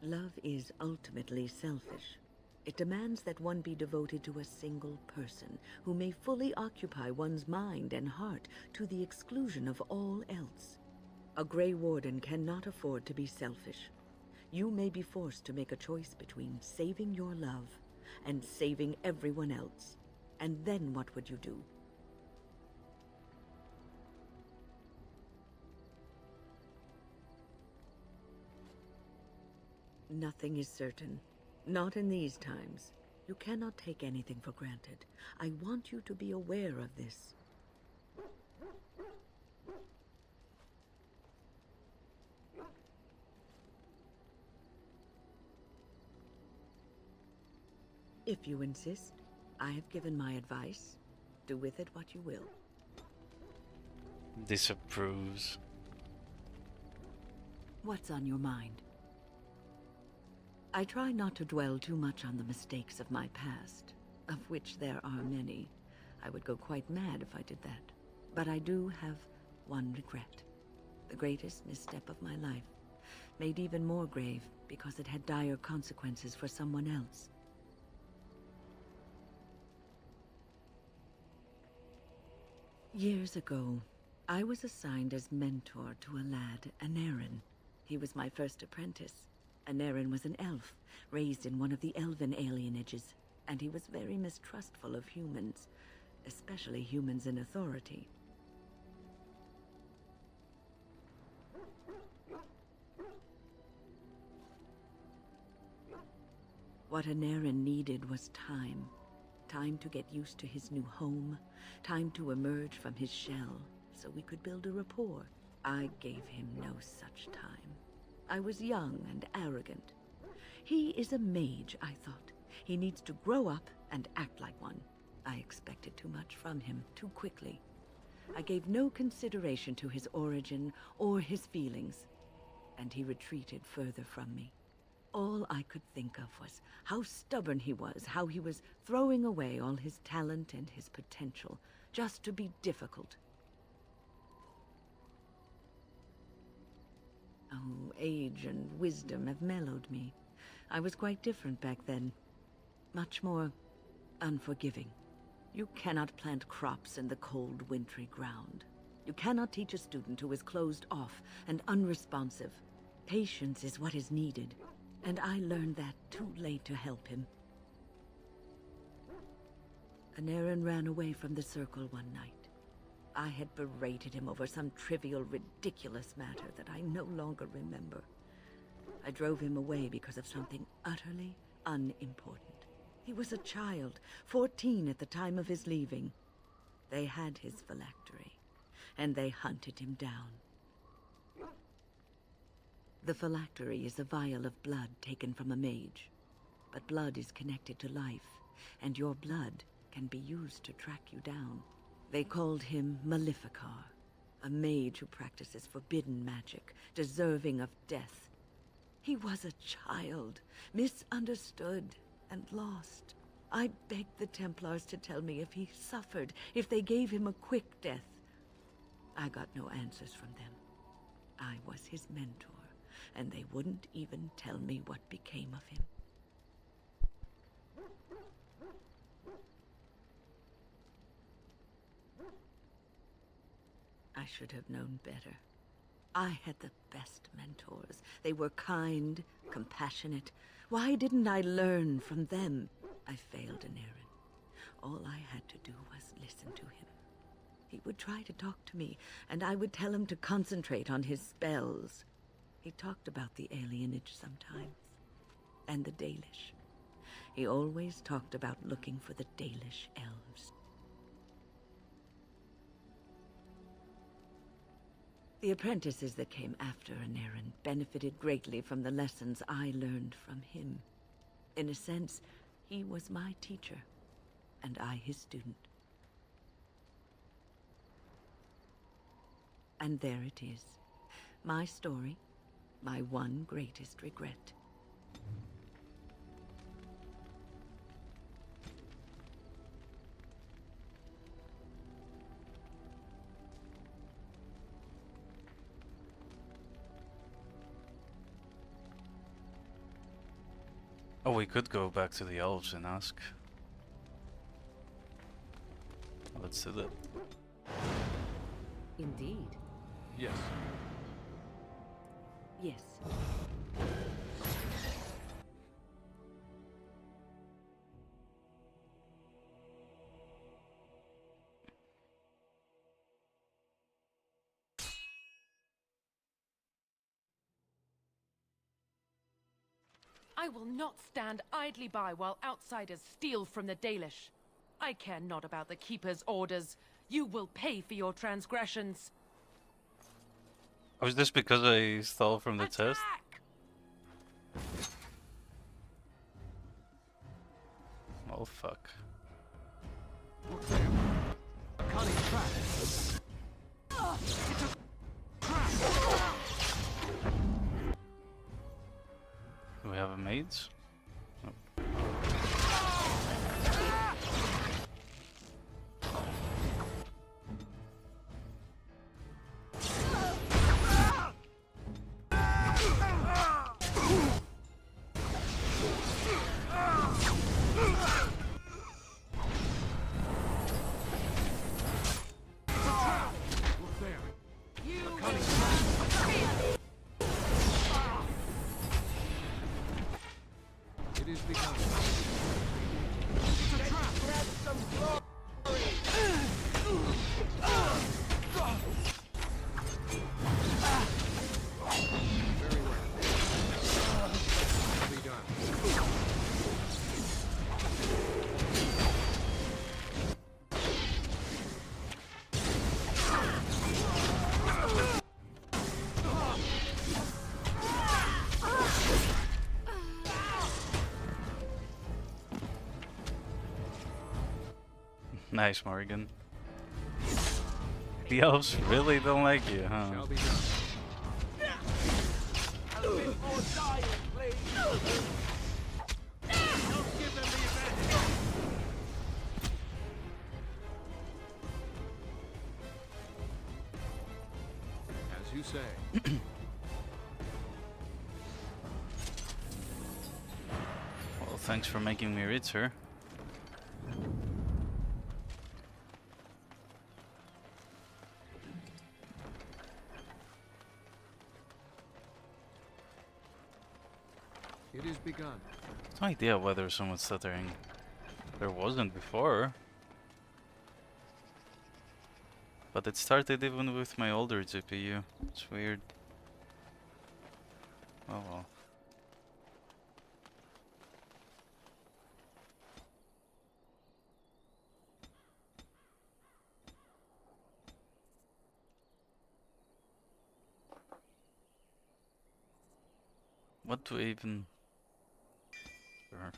Love is ultimately selfish. It demands that one be devoted to a single person who may fully occupy one's mind and heart to the exclusion of all else. A Grey Warden cannot afford to be selfish. You may be forced to make a choice between saving your love and saving everyone else. And then what would you do? Nothing is certain. Not in these times. You cannot take anything for granted. I want you to be aware of this. If you insist, I have given my advice. Do with it what you will. Disapproves. What's on your mind? I try not to dwell too much on the mistakes of my past, of which there are many. I would go quite mad if I did that. But I do have one regret. The greatest misstep of my life, made even more grave because it had dire consequences for someone else. Years ago, I was assigned as mentor to a lad, Anarin. He was my first apprentice. Anarin was an elf, raised in one of the elven alienages, and he was very mistrustful of humans, especially humans in authority. What Anarin needed was time. Time to get used to his new home, time to emerge from his shell, so we could build a rapport. I gave him no such time. I was young and arrogant. He is a mage, I thought. He needs to grow up and act like one. I expected too much from him too quickly. I gave no consideration to his origin or his feelings, and he retreated further from me. All I could think of was how stubborn he was, how he was throwing away all his talent and his potential just to be difficult. Oh, age and wisdom have mellowed me. I was quite different back then. Much more unforgiving. You cannot plant crops in the cold, wintry ground. You cannot teach a student who is closed off and unresponsive. Patience is what is needed, and I learned that too late to help him. Anarin ran away from the circle one night. I had berated him over some trivial, ridiculous matter that I no longer remember. I drove him away because of something utterly unimportant. He was a child, 14 at the time of his leaving. They had his phylactery, and they hunted him down. The phylactery is a vial of blood taken from a mage. But blood is connected to life, and your blood can be used to track you down. They called him Maleficar, a mage who practices forbidden magic, deserving of death. He was a child, misunderstood and lost. I begged the Templars to tell me if he suffered, if they gave him a quick death. I got no answers from them. I was his mentor, and they wouldn't even tell me what became of him. I should have known better. I had the best mentors. They were kind, compassionate. Why didn't I learn from them? I failed an errand. All I had to do was listen to him. He would try to talk to me, and I would tell him to concentrate on his spells. He talked about the alienage sometimes, and the Dalish. He always talked about looking for the Dalish elves. The apprentices that came after Anarin benefited greatly from the lessons I learned from him. In a sense, he was my teacher, and I his student. And there it is. My story, my one greatest regret. Oh, we could go back to the elves and ask. Let's do that. Indeed. Yes. Yes. I will not stand idly by while outsiders steal from the Dalish. I care not about the Keeper's orders. You will pay for your transgressions. Was this because I stole from the test? Oh fuck. A cunning trap. It's a trap. Do we have a maids? Nope. Nice, Morgan. The elves really don't like you, huh? Shall be done. A bit more dying, please. Don't give them the advantage. As you say. Well, thanks for making me read, sir. It is begun. No idea why there's so much stuttering. There wasn't before. But it started even with my older GPU. It's weird. Oh well. What do I even... Sure.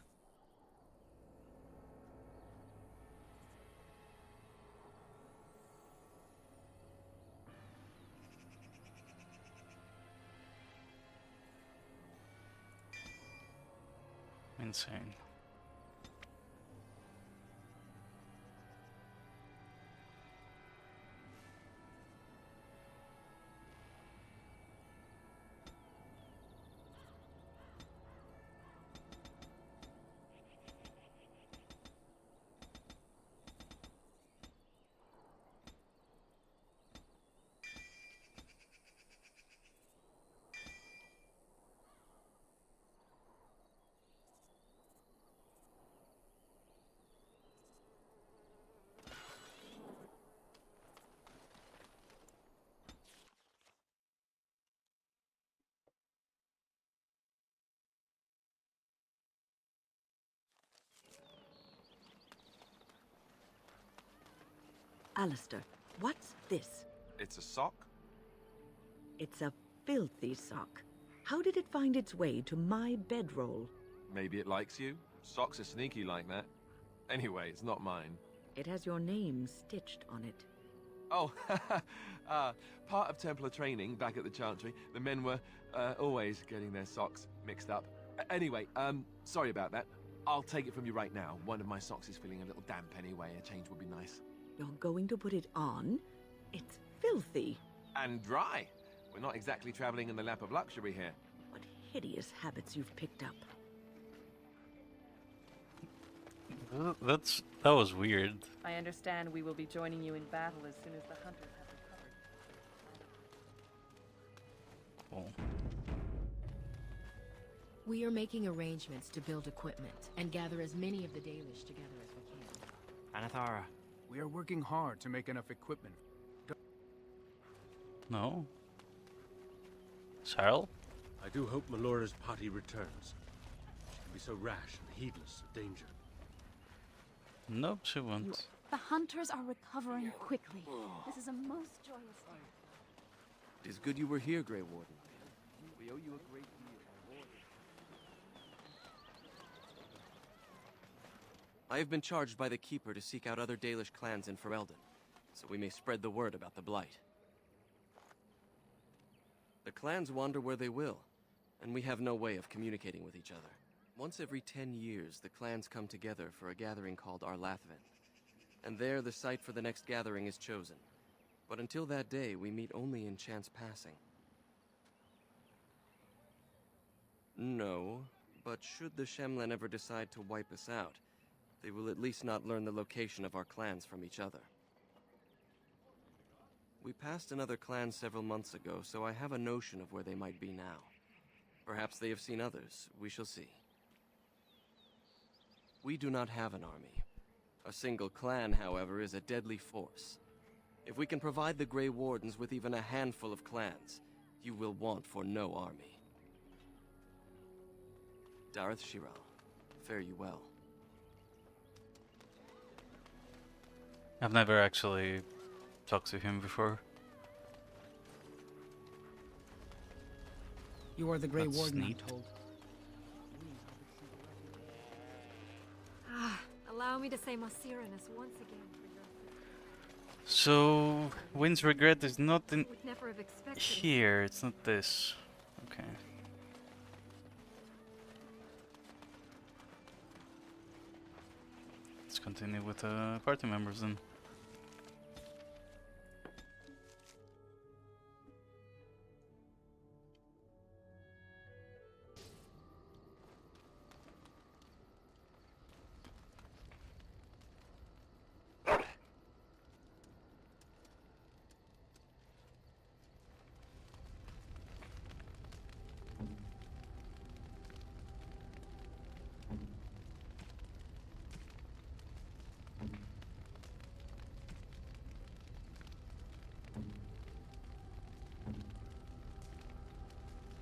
Insane. Alistair, what's this? It's a sock? It's a filthy sock. How did it find its way to my bedroll? Maybe it likes you. Socks are sneaky like that. Anyway, it's not mine. It has your name stitched on it. Oh, part of Templar training back at the Chantry, the men were always getting their socks mixed up. Anyway, sorry about that. I'll take it from you right now. One of my socks is feeling a little damp anyway. A change would be nice. You're going to put it on? It's filthy. And dry. We're not exactly traveling in the lap of luxury here. What hideous habits you've picked up. That was weird. I understand we will be joining you in battle as soon as the hunters have recovered. Cool. We are making arrangements to build equipment and gather as many of the Dalish together as we can. Anathara, we are working hard to make enough equipment. No. Cyril? I do hope Melora's party returns. She can be so rash and heedless of danger. Nope, she won't. The hunters are recovering quickly. This is a most joyous day. It is good you were here, Grey Warden. We owe you a great deal. I have been charged by the Keeper to seek out other Dalish clans in Ferelden, so we may spread the word about the Blight. The clans wander where they will, and we have no way of communicating with each other. Once every 10 years, the clans come together for a gathering called Arlathvin, and there the site for the next gathering is chosen. But until that day, we meet only in chance passing. No, but should the Shemlen ever decide to wipe us out, they will at least not learn the location of our clans from each other. We passed another clan several months ago, so I have a notion of where they might be now. Perhaps they have seen others. We shall see. We do not have an army. A single clan, however, is a deadly force. If we can provide the Grey Wardens with even a handful of clans, you will want for no army. Dareth Shiral, fare you well. I've never actually talked to him before. You are the Grey That's Warden, neat. I'm told. Allow me to say Masiranus once again for your... So, Wind's Regret is not in Would never have expected it. here, it's not this. Okay. Let's continue with the party members then.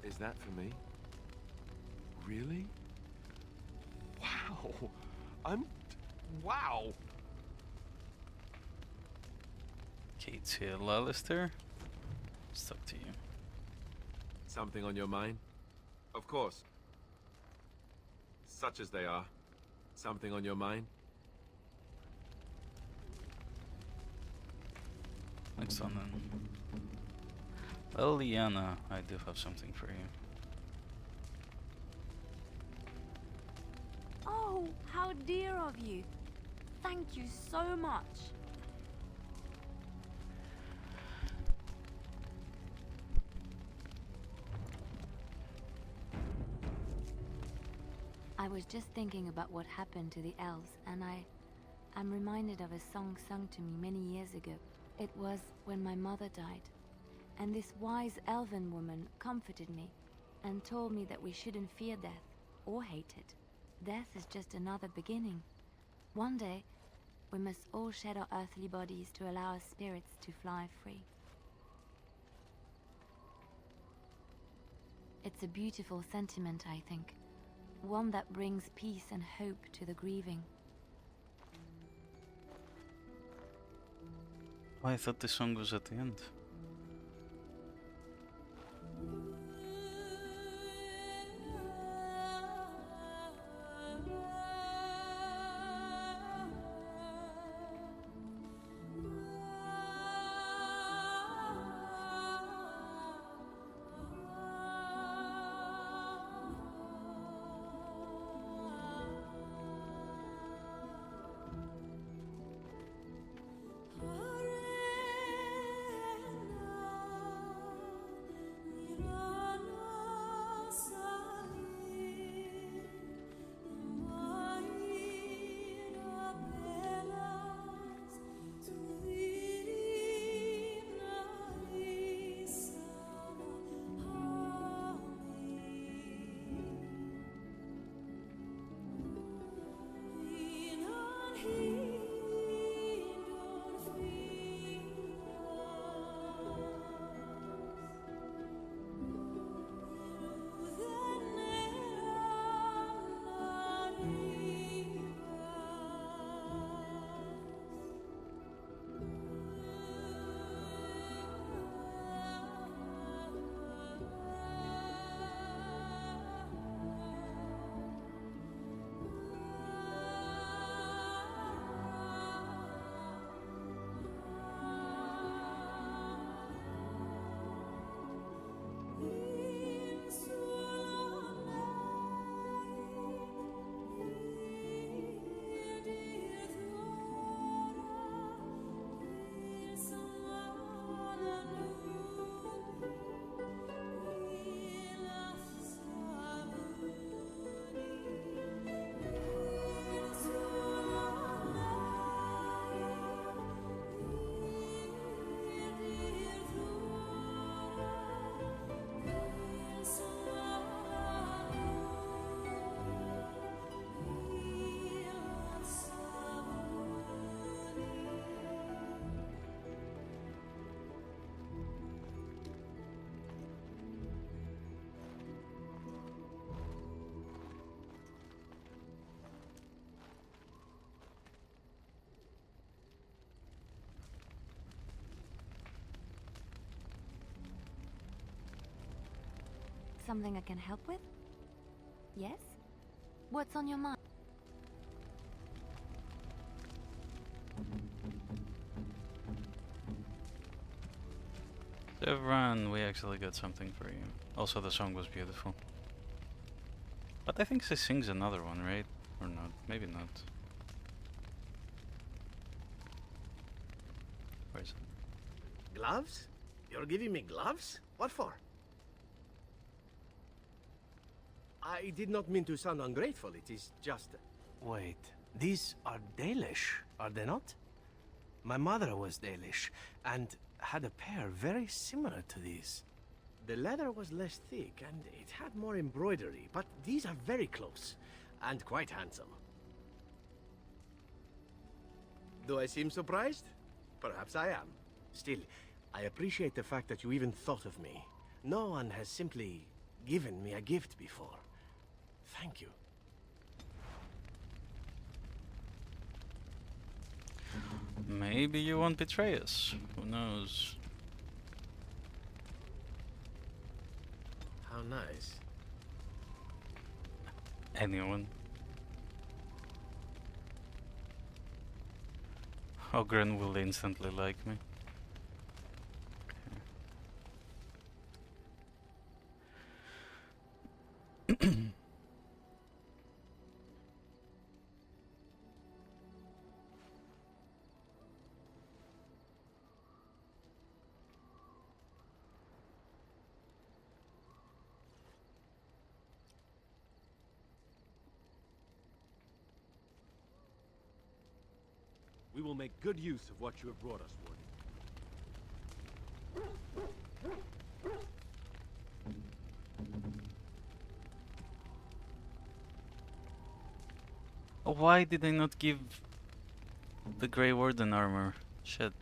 Is that for me? Really? Wow. Wow. Kate's here, Lalister. Stuck to you. Something on your mind? Of course. Such as they are. Something on your mind? Next one then. Well, Liana, I do have something for you. Oh, how dear of you. Thank you so much. I was just thinking about what happened to the elves, and I'm reminded of a song sung to me many years ago. It was when my mother died, and this wise elven woman comforted me and told me that we shouldn't fear death or hate it. Death is just another beginning. One day, we must all shed our earthly bodies to allow our spirits to fly free. It's a beautiful sentiment, I think. One that brings peace and hope to the grieving. Oh, I thought the song was at the end. Something I can help with? Yes? What's on your mind? Devran, we actually got something for you. Also, the song was beautiful. But I think she sings another one, right? Or not? Maybe not. Where is it? Gloves? You're giving me gloves? What for? I did not mean to sound ungrateful, it is just... Wait, these are Dalish, are they not? My mother was Dalish, and had a pair very similar to these. The leather was less thick, and it had more embroidery, but these are very close, and quite handsome. Do I seem surprised? Perhaps I am. Still, I appreciate the fact that you even thought of me. No one has simply given me a gift before. Thank you. Maybe you won't betray us. Who knows? How nice. Anyone. Ogren will instantly like me. We will make good use of what you have brought us, Warden. Why did I not give the Grey Warden armor? Shit.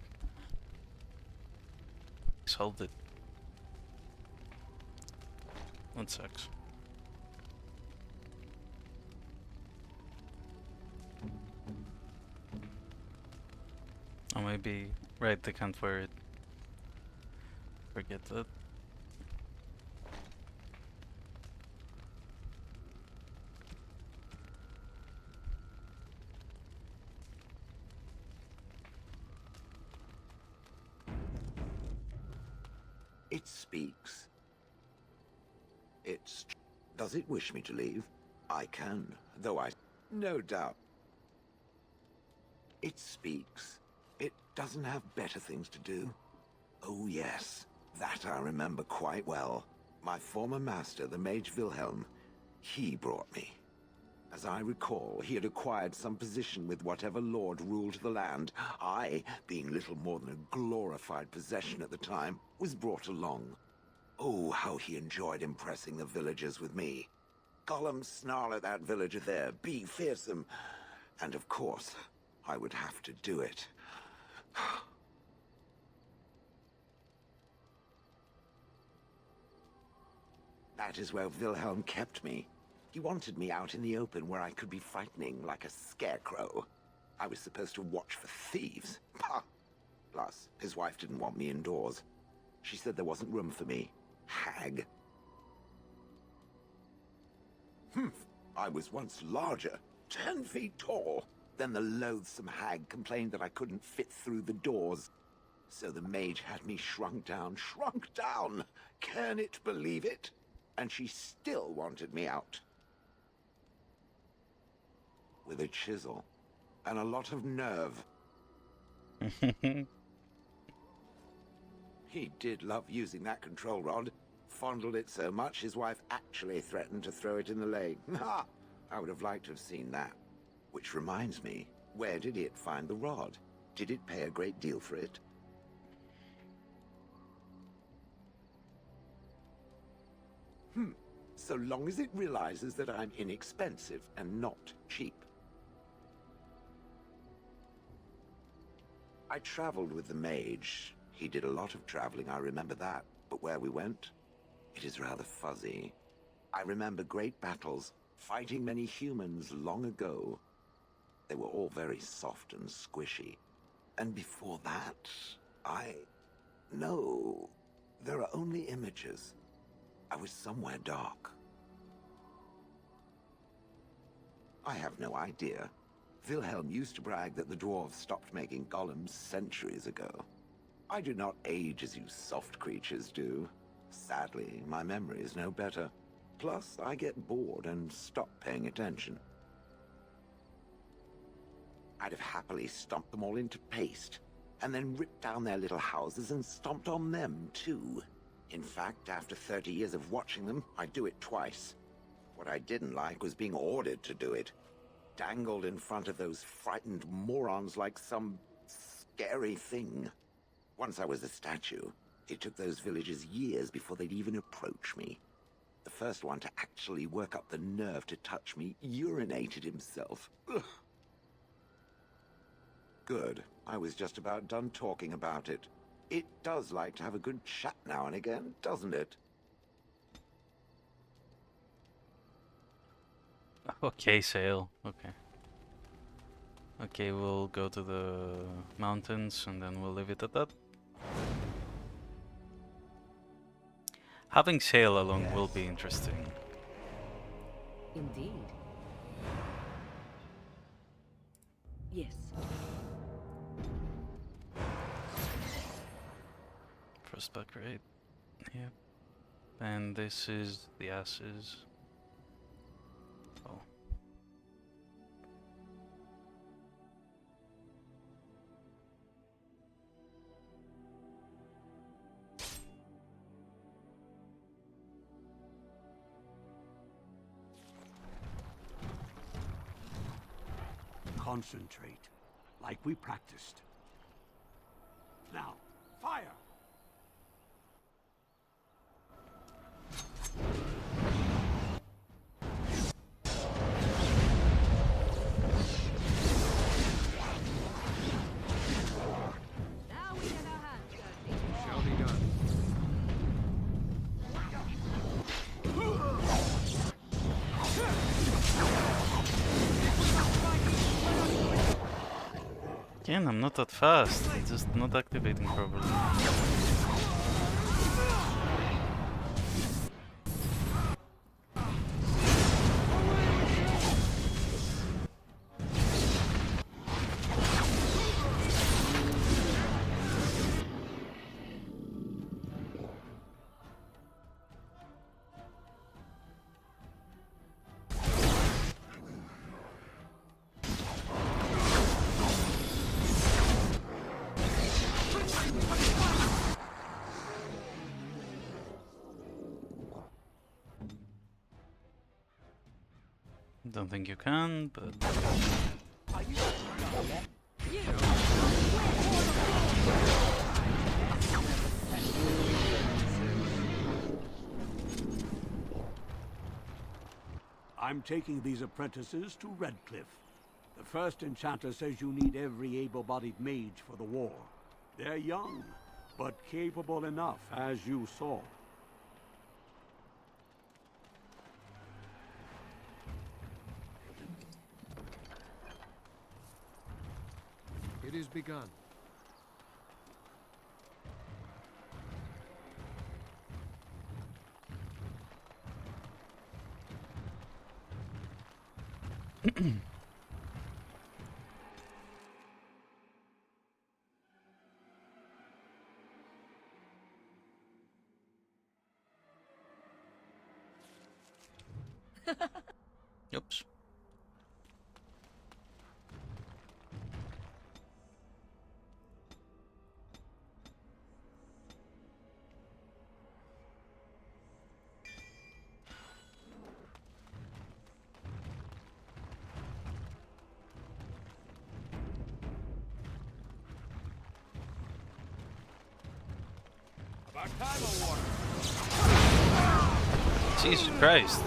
Solved it. That sucks. Or maybe, right, they can't wear it. Forget that. It speaks. Does it wish me to leave? I can, though I... No doubt. It speaks. It doesn't have better things to do. Oh yes, that I remember quite well. My former master, the Mage Wilhelm, he brought me. As I recall, he had acquired some position with whatever lord ruled the land. I, being little more than a glorified possession at the time, was brought along. Oh, how he enjoyed impressing the villagers with me. Gollum snarl at that villager there, be fearsome. And of course, I would have to do it. That is where Wilhelm kept me. He wanted me out in the open where I could be frightening like a scarecrow. I was supposed to watch for thieves. Pah! Plus, his wife didn't want me indoors. She said there wasn't room for me. Hag. I was once larger, 10 feet tall. Then the loathsome hag complained that I couldn't fit through the doors. So the mage had me shrunk down. Can it believe it? And she still wanted me out. With a chisel and a lot of nerve. He did love using that control rod. Fondled it so much his wife actually threatened to throw it in the lake. Ha! I would have liked to have seen that. Which reminds me, where did it find the rod? Did it pay a great deal for it? So long as it realizes that I'm inexpensive and not cheap. I traveled with the mage. He did a lot of traveling, I remember that. But where we went, it is rather fuzzy. I remember great battles, fighting many humans long ago. They were all very soft and squishy. And before that, No, there are only images. I was somewhere dark. I have no idea. Wilhelm used to brag that the dwarves stopped making golems centuries ago. I do not age as you soft creatures do. Sadly, my memory is no better. Plus, I get bored and stop paying attention. I'd have happily stomped them all into paste, and then ripped down their little houses and stomped on them, too. In fact, after 30 years of watching them, I'd do it twice. What I didn't like was being ordered to do it. Dangled in front of those frightened morons like some scary thing. Once I was a statue, it took those villagers years before they'd even approach me. The first one to actually work up the nerve to touch me urinated himself. Ugh. Good. I was just about done talking about it. It does like to have a good chat now and again, doesn't it? Okay, sail. Okay. Okay, we'll go to the mountains and then we'll leave it at that. Having sail along will be interesting. Indeed. Yes. First back right. Yep. And this is the asses. Oh. Concentrate, like we practiced. Now, fire! Now we get our hands dirty. Shall be done. Again, I'm not that fast. It's just not activating properly. Don't think you can, but... I'm taking these apprentices to Redcliffe. The first enchanter says you need every able-bodied mage for the war. They're young, but capable enough, as you saw. It is begun. Oops. About time, O Warden. Jesus Christ.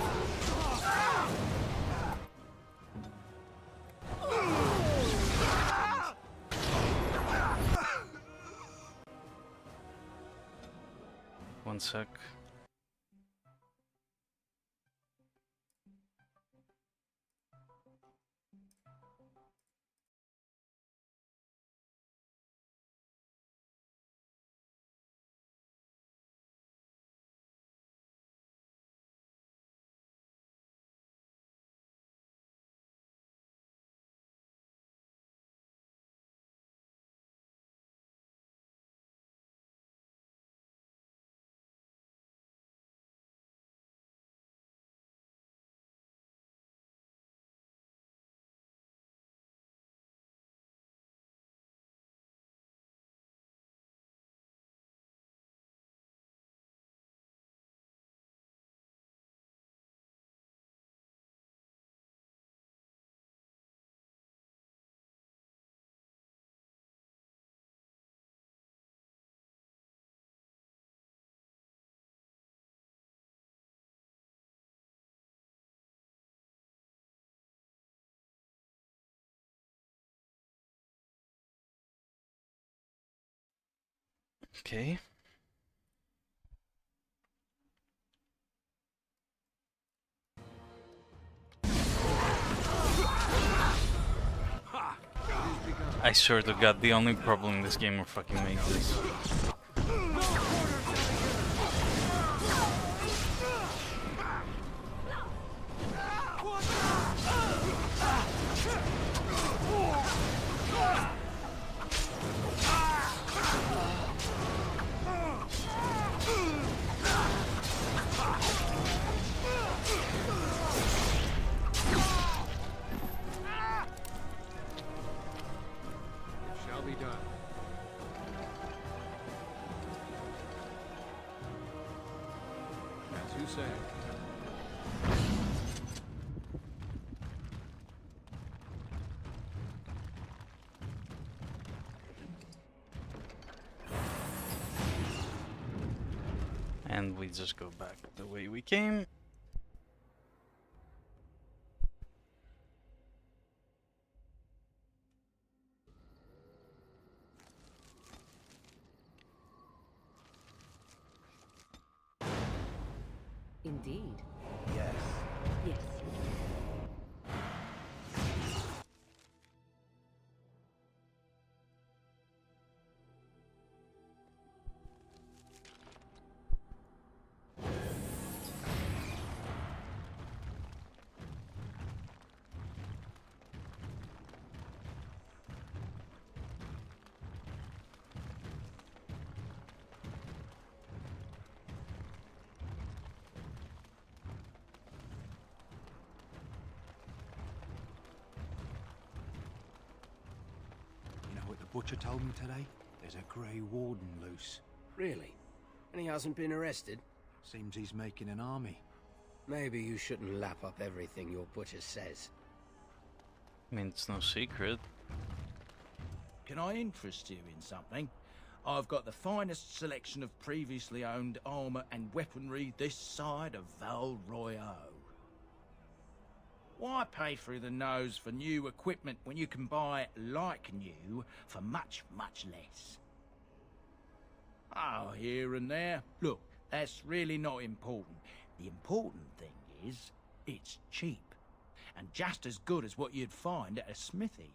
One sec. Okay. I swear to God, the only problem in this game are fucking mages. And we just go back the way we came. Indeed. Yes. Yes. Butcher told me today there's a grey warden loose. Really? And he hasn't been arrested? Seems he's making an army. Maybe you shouldn't lap up everything your butcher says. I mean, it's no secret. Can I interest you in something? I've got the finest selection of previously owned armor and weaponry this side of Val Royale. Why pay through the nose for new equipment when you can buy like new for much, much less? Oh, here and there. Look, that's really not important. The important thing is, it's cheap. And just as good as what you'd find at a smithy.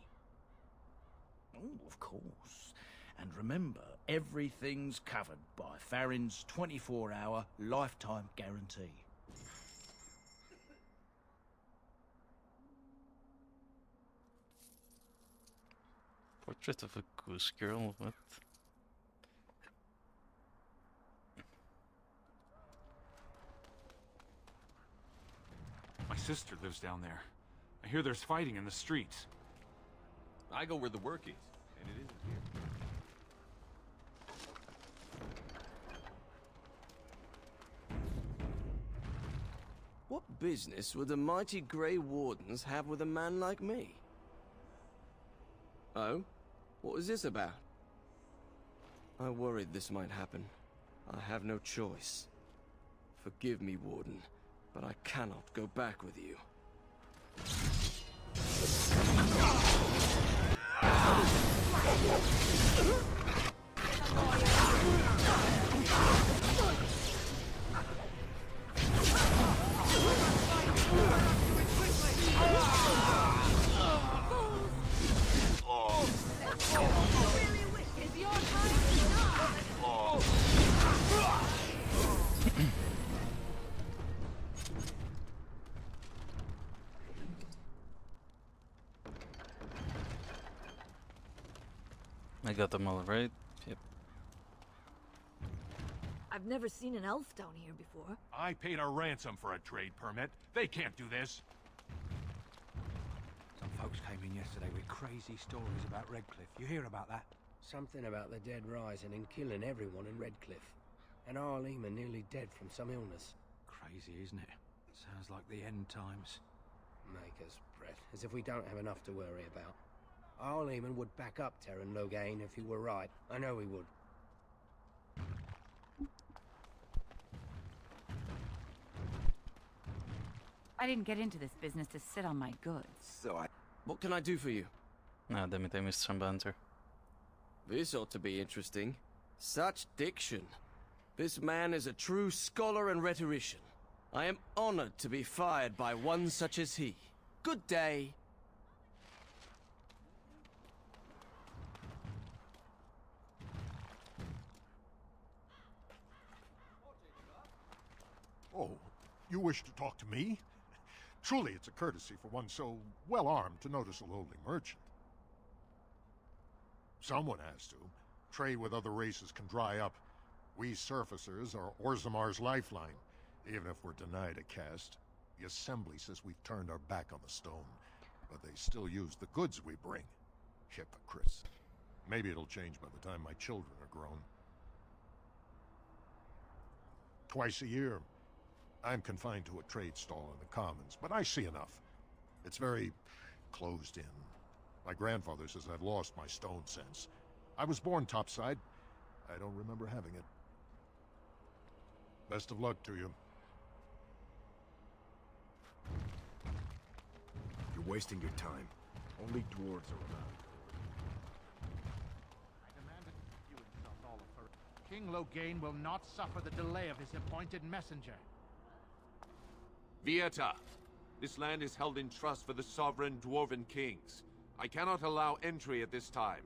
Oh, of course. And remember, everything's covered by Farron's 24-hour lifetime guarantee. Portrait of a goose girl, what? My sister lives down there. I hear there's fighting in the streets. I go where the work is, and it isn't here. What business would the mighty Grey Wardens have with a man like me? Oh? What was this about? I worried this might happen. I have no choice. Forgive me, Warden, but I cannot go back with you. I got them all right. Yep. I've never seen an elf down here before. I paid a ransom for a trade permit. They can't do this. Some folks came in yesterday with crazy stories about Redcliffe. You hear about that? Something about the dead rising and killing everyone in Redcliffe. And Arleman nearly dead from some illness. Crazy, isn't it? Sounds like the end times. Maker's breath, as if we don't have enough to worry about. Arleman would back up Terran Logain if he were right. I know he would. I didn't get into this business to sit on my goods. What can I do for you? Ah, damn it, I missed some banter. This ought to be interesting. Such diction. This man is a true scholar and rhetorician. I am honored to be fired by one such as he. Good day. You wish to talk to me? Truly, it's a courtesy for one so well-armed to notice a lowly merchant. Someone has to. Trade with other races can dry up. We surfacers are Orzamar's lifeline, even if we're denied a caste. The Assembly says we've turned our back on the stone, but they still use the goods we bring. Hypocrites. Maybe it'll change by the time my children are grown. Twice a year, I'm confined to a trade stall in the Commons, but I see enough. It's very closed in. My grandfather says I've lost my stone sense. I was born topside. I don't remember having it. Best of luck to you. You're wasting your time. Only dwarves are around. King Logain will not suffer the delay of his appointed messenger. Vieta, this land is held in trust for the sovereign dwarven kings. I cannot allow entry at this time.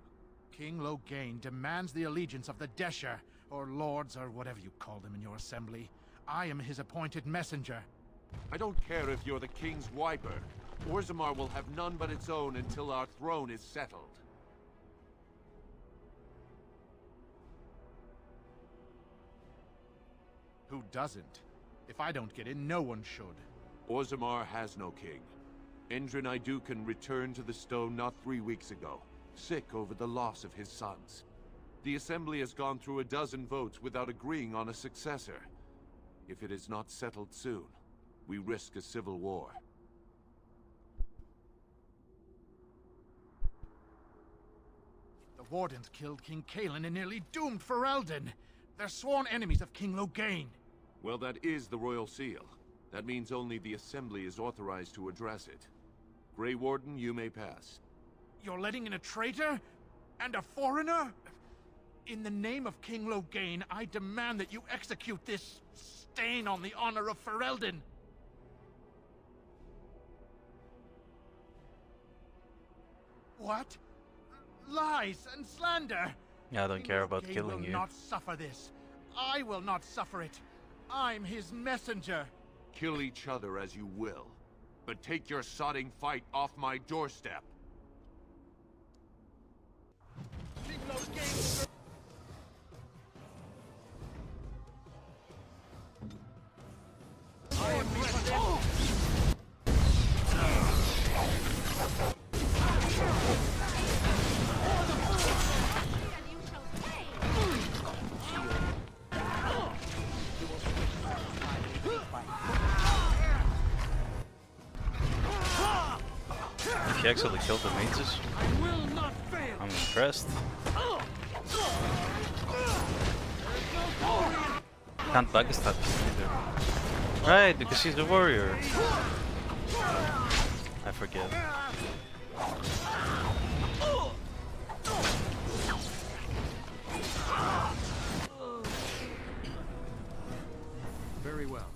King Logain demands the allegiance of the Desher, or lords, or whatever you call them in your assembly. I am his appointed messenger. I don't care if you're the king's wiper. Orzammar will have none but its own until our throne is settled. Who doesn't? If I don't get in, no one should. Orzammar has no king. Endrin Idukan returned to the stone not 3 weeks ago, sick over the loss of his sons. The Assembly has gone through a dozen votes without agreeing on a successor. If it is not settled soon, we risk a civil war. The Wardens killed King Kaelin and nearly doomed Ferelden. They're sworn enemies of King Logain. Well, that is the Royal Seal. That means only the Assembly is authorized to address it. Grey Warden, you may pass. You're letting in a traitor? And a foreigner? In the name of King Logain, I demand that you execute this stain on the honor of Ferelden. What? Lies and slander? Yeah, I don't care about killing will you. Not suffer this. I will not suffer it. I'm his messenger. Kill each other as you will, but take your sodding fight off my doorstep. I am He actually killed the mages. I'm impressed. Can't backstab either. Right, because he's a warrior. I forget. Very well.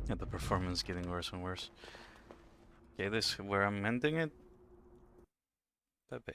Yeah, the performance is getting worse and worse. Okay, this is where I'm ending it. Bye-bye.